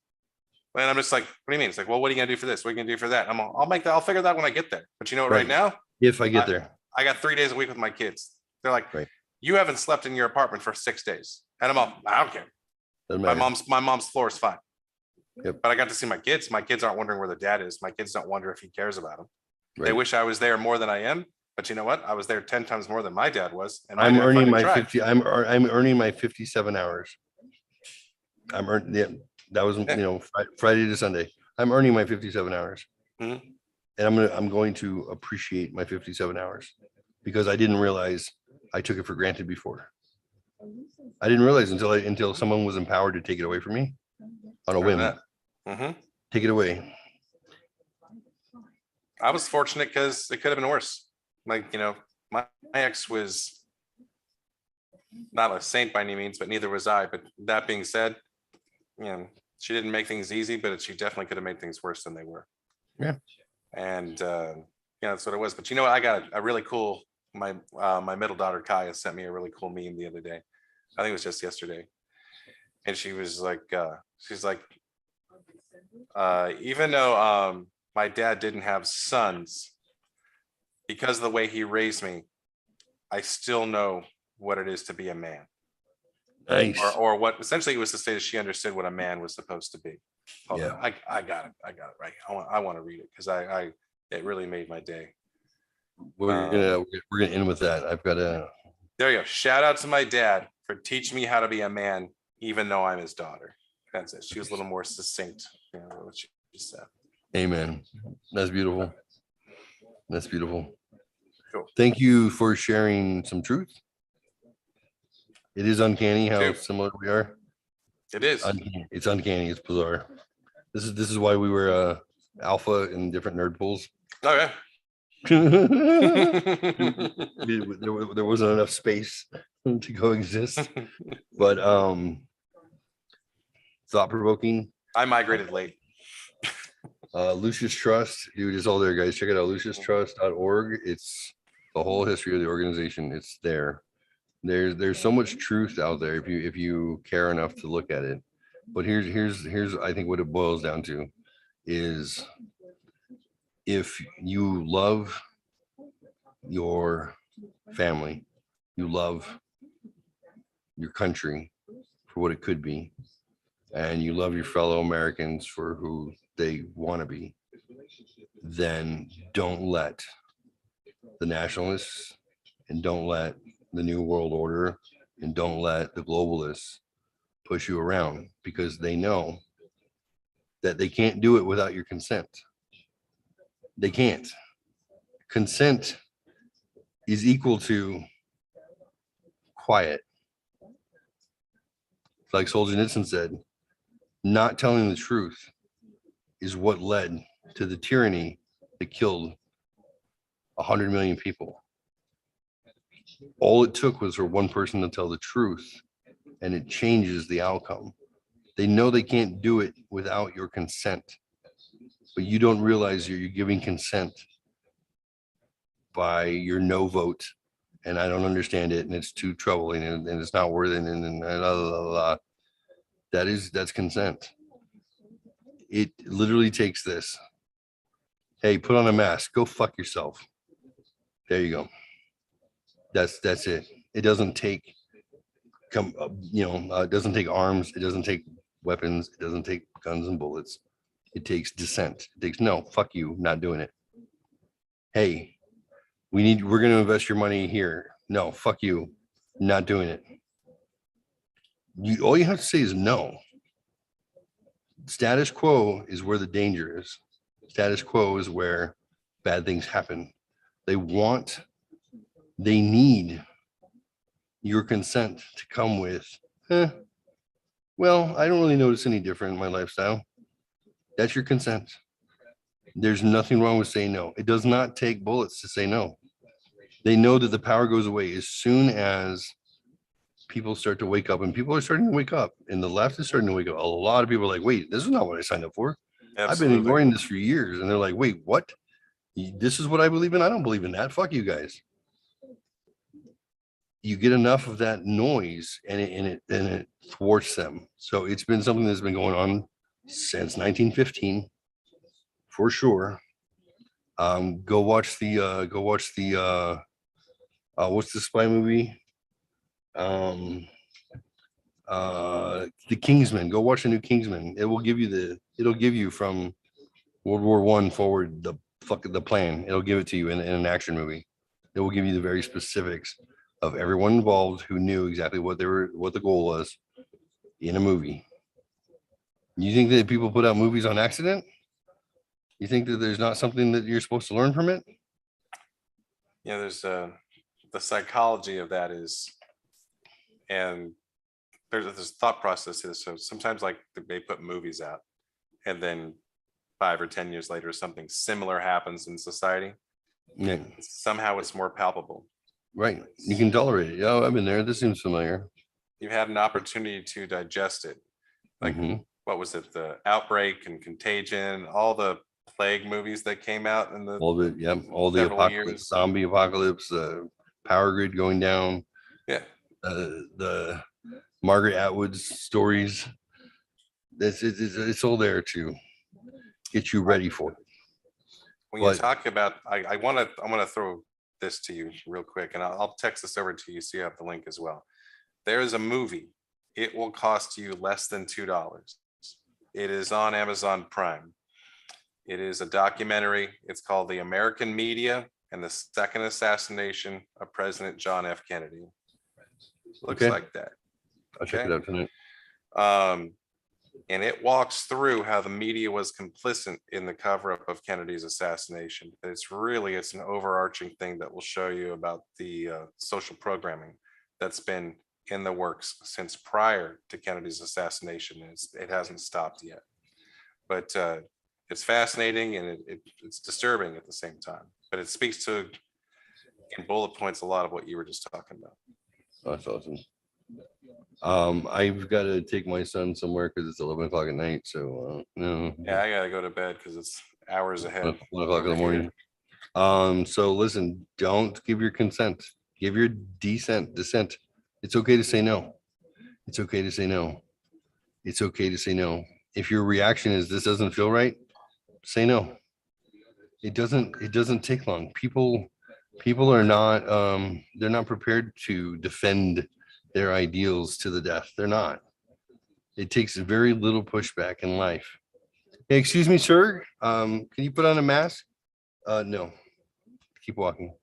And I'm just like, what do you mean? It's like, well, what are you gonna do for this? What are you gonna do for that? I'll figure that when I get there. But you know what, right now, If I get there. I got 3 days a week with my kids. They're like, Right. you haven't slept in your apartment for 6 days. And I don't care. Doesn't My matter. mom's floor is fine. Yep. But I got to see my kids. My kids aren't wondering where their dad is. My kids don't wonder if he cares about them. They Right. wish I was there more than I am. But you know what? I was there 10 times more than my dad was. And my I'm dad earning fucking my tried. 50. I'm earning my 57 hours. Yeah, that was Friday to Sunday. I'm earning my 57 hours. Mhm. And I'm going to appreciate my 57 hours, because I didn't realize I took it for granted before. I didn't realize until someone was empowered to take it away from me on a whim. Mhm. Take it away. I was fortunate because it could have been worse. Like, my ex was not a saint by any means, but neither was I. But that being said, she didn't make things easy, but she definitely could have made things worse than they were. Yeah. And that's what it was. But you know what? I got a really cool. My middle daughter Kaya sent me a really cool meme the other day. I think it was just yesterday, and she was like, even though my dad didn't have sons, because of the way he raised me, I still know what it is to be a man. Nice. Or what essentially it was to say that she understood what a man was supposed to be. Hold Yeah. on. I got it right. I want to read it because it really made my day. We're gonna end with that. I've got a. There you go. Shout out to my dad for teaching me how to be a man, even though I'm his daughter. That's it. She was a little more succinct, what she said. Amen. That's beautiful. That's beautiful. Cool. Thank you for sharing some truth. It is uncanny how Dude. similar we are. It is. It's uncanny. It's bizarre. This is why we were alpha in different nerd pools. Oh yeah. There wasn't enough space to coexist. But thought-provoking. I migrated late. Lucius Trust, dude, it's all there, guys. Check it out, luciustrust.org. It's the whole history of the organization. It's there. There's so much truth out there if you care enough to look at it. But here's I think what it boils down to is, if you love your family, you love your country for what it could be, and you love your fellow Americans for who they want to be, then don't let the nationalists, and don't let the New World Order, and don't let the globalists push you around, because they know that they can't do it without your consent. They can't. Consent is equal to quiet. Like Solzhenitsyn said, not telling the truth is what led to the tyranny that killed 100 million people. All it took was for one person to tell the truth, and it changes the outcome. They know they can't do it without your consent, but you don't realize you're giving consent by your no vote, and I don't understand it, and it's too troubling, and it's not worth it, and blah, blah, blah. That's consent. It literally takes this. Hey, put on a mask. Go fuck yourself. There you go. That's it. It doesn't take it doesn't take arms. It doesn't take weapons. It doesn't take guns and bullets. It takes dissent. It takes no, fuck you, not doing it. Hey, we're going to invest your money here. No, fuck you, not doing it. All you have to say is no. Status quo is where the danger is. Status quo is where bad things happen. They need your consent to come with, well, I don't really notice any different in my lifestyle. That's your consent. There's nothing wrong with saying no. It does not take bullets to say no. They know that the power goes away as soon as people start to wake up, and people are starting to wake up, and the left is starting to wake up. A lot of people are like, wait, this is not what I signed up for. Absolutely. I've been ignoring this for years. And they're like, wait, what? This is what I believe in? I don't believe in that. Fuck you guys. You get enough of that noise and it thwarts them. So it's been something that's been going on since 1915 for sure. Go watch the what's the spy movie? The Kingsman. Go watch the new Kingsman. It'll give you from World War I forward the plan. It'll give it to you in an action movie. It will give you the very specifics of everyone involved who knew exactly what the goal was in a movie. You think that people put out movies on accident? You think that there's not something that you're supposed to learn from it? Yeah, there's the psychology of that is, and there's this thought process here. So sometimes like they put movies out and then 5 or 10 years later, something similar happens in society. Yeah. Somehow it's more palpable. Right. You can tolerate it. Yeah, I've been there. This seems familiar. You had an opportunity to digest it. Like, what was it? The Outbreak and Contagion, all the plague movies that came out in the all the apocalypse, zombie apocalypse, power grid going down. Yeah. The Margaret Atwood's stories. It's all there to get you ready for it. When you talk about, I want to throw this to you real quick, and I'll text this over to you so you have the link as well. There is a movie. It will cost you less than $2. It is on Amazon Prime. It is a documentary. It's called The American Media and the Second Assassination of President John F. Kennedy. Looks like that. I'll check it out tonight. And it walks through how the media was complicit in the cover-up of Kennedy's assassination. It's an overarching thing that will show you about the social programming that's been in the works since prior to Kennedy's assassination. It hasn't stopped yet. But it's fascinating and it's disturbing at the same time. But it speaks to, in bullet points, a lot of what you were just talking about. That's awesome. I've got to take my son somewhere because it's 11 o'clock at night. So no. Yeah, I gotta go to bed because it's hours ahead. 1 o'clock in the morning. So listen, don't give your consent. Give your dissent. It's okay to say no. It's okay to say no. It's okay to say no. If your reaction is this doesn't feel right, say no. It doesn't take long. People are not they're not prepared to defend their ideals to the death. They're not. It takes very little pushback in life. Hey, excuse me, sir. Can you put on a mask? No. Keep walking.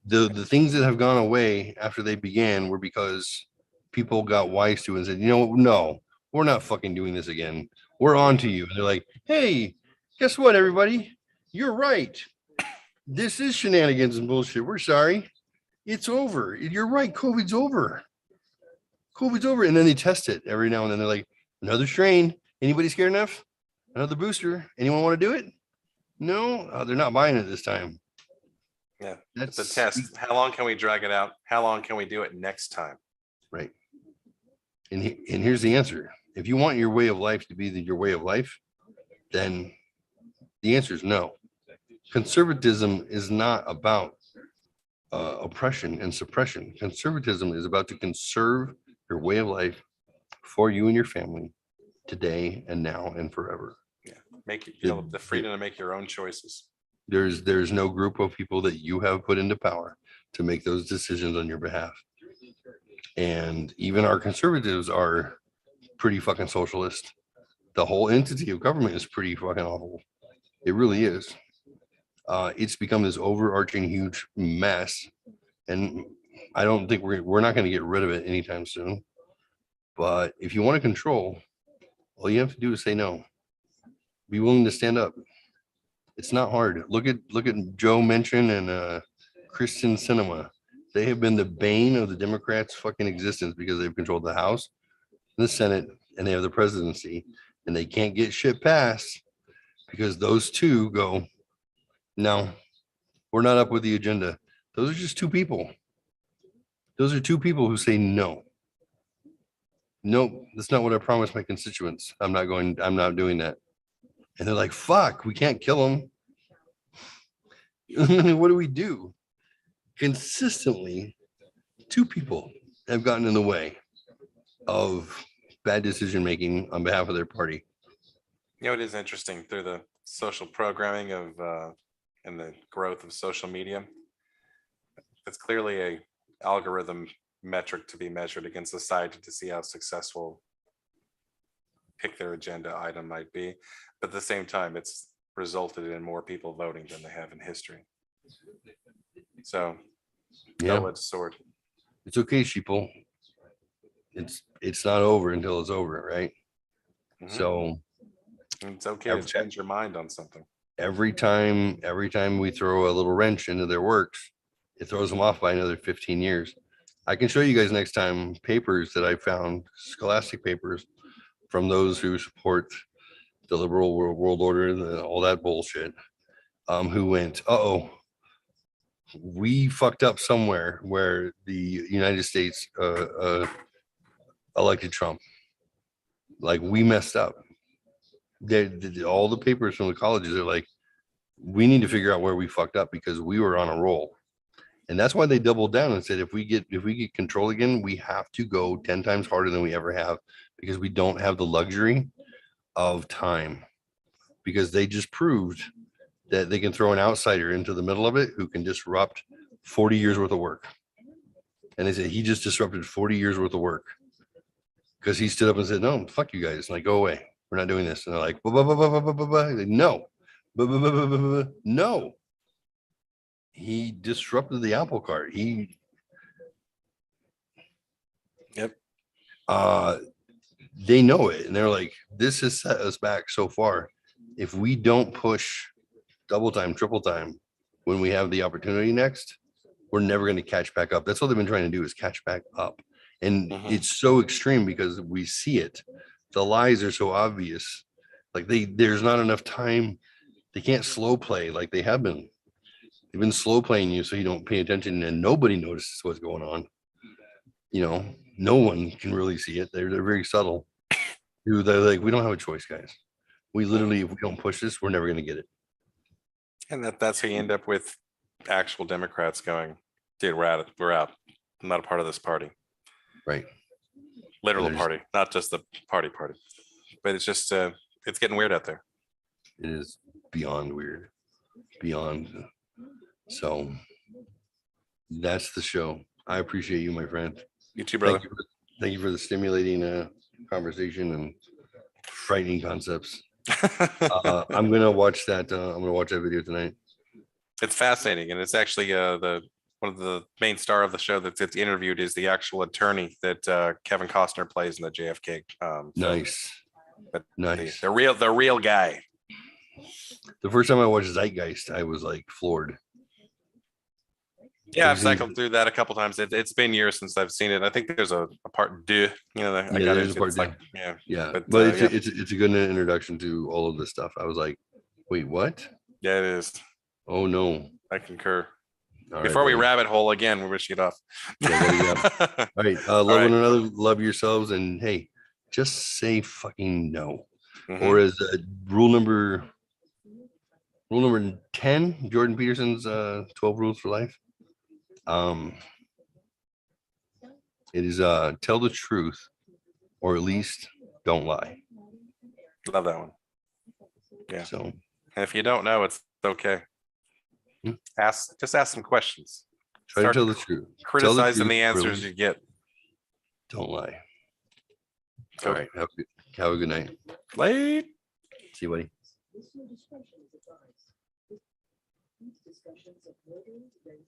The things that have gone away after they began were because people got wise to it and said, you know what? No, we're not fucking doing this again. We're on to you. And they're like, hey, guess what, everybody? You're right. This is shenanigans and bullshit. We're sorry. It's over. You're right. COVID's over. COVID's over. And then they test it every now and then. They're like, another strain. Anybody scared enough? Another booster. Anyone want to do it? No, they're not buying it this time. Yeah, that's a test. How long can we drag it out? How long can we do it next time? Right. And here's the answer. If you want your way of life to be your way of life, then the answer is no. Conservatism is not about oppression and suppression. Conservatism is about to conserve your way of life for you and your family today and now and forever. Yeah, the freedom to make your own choices. There's no group of people that you have put into power to make those decisions on your behalf. And even our conservatives are pretty fucking socialist. The whole entity of government is pretty fucking awful. It really is. It's become this overarching huge mess. And I don't think we're not going to get rid of it anytime soon. But if you want to control, all you have to do is say no. Be willing to stand up. It's not hard. Look at Joe Manchin and Kristen Sinema. They have been the bane of the Democrats' fucking existence because they've controlled the House, the Senate, and they have the presidency, and they can't get shit passed because those two go, no, we're not up with the agenda. Those are just two people. Those are two people who say no. Nope, that's not what I promised my constituents. I'm not doing that. And they're like, fuck, we can't kill them. What do we do? Consistently, two people have gotten in the way of bad decision making on behalf of their party. You know, it is interesting through the social programming of and the growth of social media. It's clearly a algorithm metric to be measured against society to see how successful pick their agenda item might be. But at the same time, it's resulted in more people voting than they have in history. So, Yeah, double-edged sword. it's okay, sheeple. It's not over until it's over, right? Mhm. So It's okay to change your mind on something. every time we throw a little wrench into their works, it throws them off by another 15 years. I can show you guys next time papers that I found, scholastic papers from those who support the liberal world order and all that bullshit, who went, uh-oh, we fucked up somewhere where the United States elected Trump. Like, we messed up. All the papers from the colleges are like, we need to figure out where we fucked up because we were on a roll. And that's why they doubled down and said, if we get control again, we have to go 10 times harder than we ever have because we don't have the luxury of time, because they just proved that they can throw an outsider into the middle of it who can disrupt 40 years worth of work. And they said he just disrupted 40 years worth of work because he stood up and said, no, fuck you guys. Like, go away. We're not doing this. And they're like, no, no. He disrupted the apple cart. Yep. They know it. And they're like, this has set us back so far. If we don't push double time, triple time when we have the opportunity next, we're never going to catch back up. That's what they've been trying to do, is catch back up. And it's so extreme because we see it. The lies are so obvious. Like there's not enough time. They can't slow play like they have been. They've been slow playing you so you don't pay attention and nobody notices what's going on. You know, no one can really see it. They're very subtle. They're like, we don't have a choice, guys. We literally, if we don't push this, we're never going to get it. And that's how you end up with actual Democrats going, dude, we're out. I'm not a part of this party. Right. Literal party, not just the party. But it's just, it's getting weird out there. It is beyond weird. Beyond. So that's the show. I appreciate you, my friend. You too, brother. Thank you for the stimulating conversation and frightening concepts. I'm gonna watch that. I'm gonna watch that video tonight. It's fascinating, and it's actually one of the main star of the show that gets interviewed is the actual attorney that Kevin Costner plays in the JFK. Nice. But Nice. The real guy. The first time I watched Zeitgeist, I was like floored. Yeah, I've cycled through that a couple times. It's been years since I've seen it. I think there's a part deux. You know, I got there's it. a part It's deux. like, Yeah, but it's a good introduction to all of this stuff. I was like, wait, what? Yeah, it is. Oh no. I concur. All Before right, we buddy. rabbit hole again, we wish it off. All right, love one another, love yourselves, and hey, just say fucking no. Or as rule number 10, Jordan Peterson's 12 rules for life. It is tell the truth, or at least don't lie. Love that one. Yeah. So, and if you don't know, it's okay. Just ask some questions. try to tell the truth. Criticizing the answers you get. Don't lie. Go. All right. Have a good night. Late. See you, buddy. Listener discretion is advised. These discussions of murder, rape,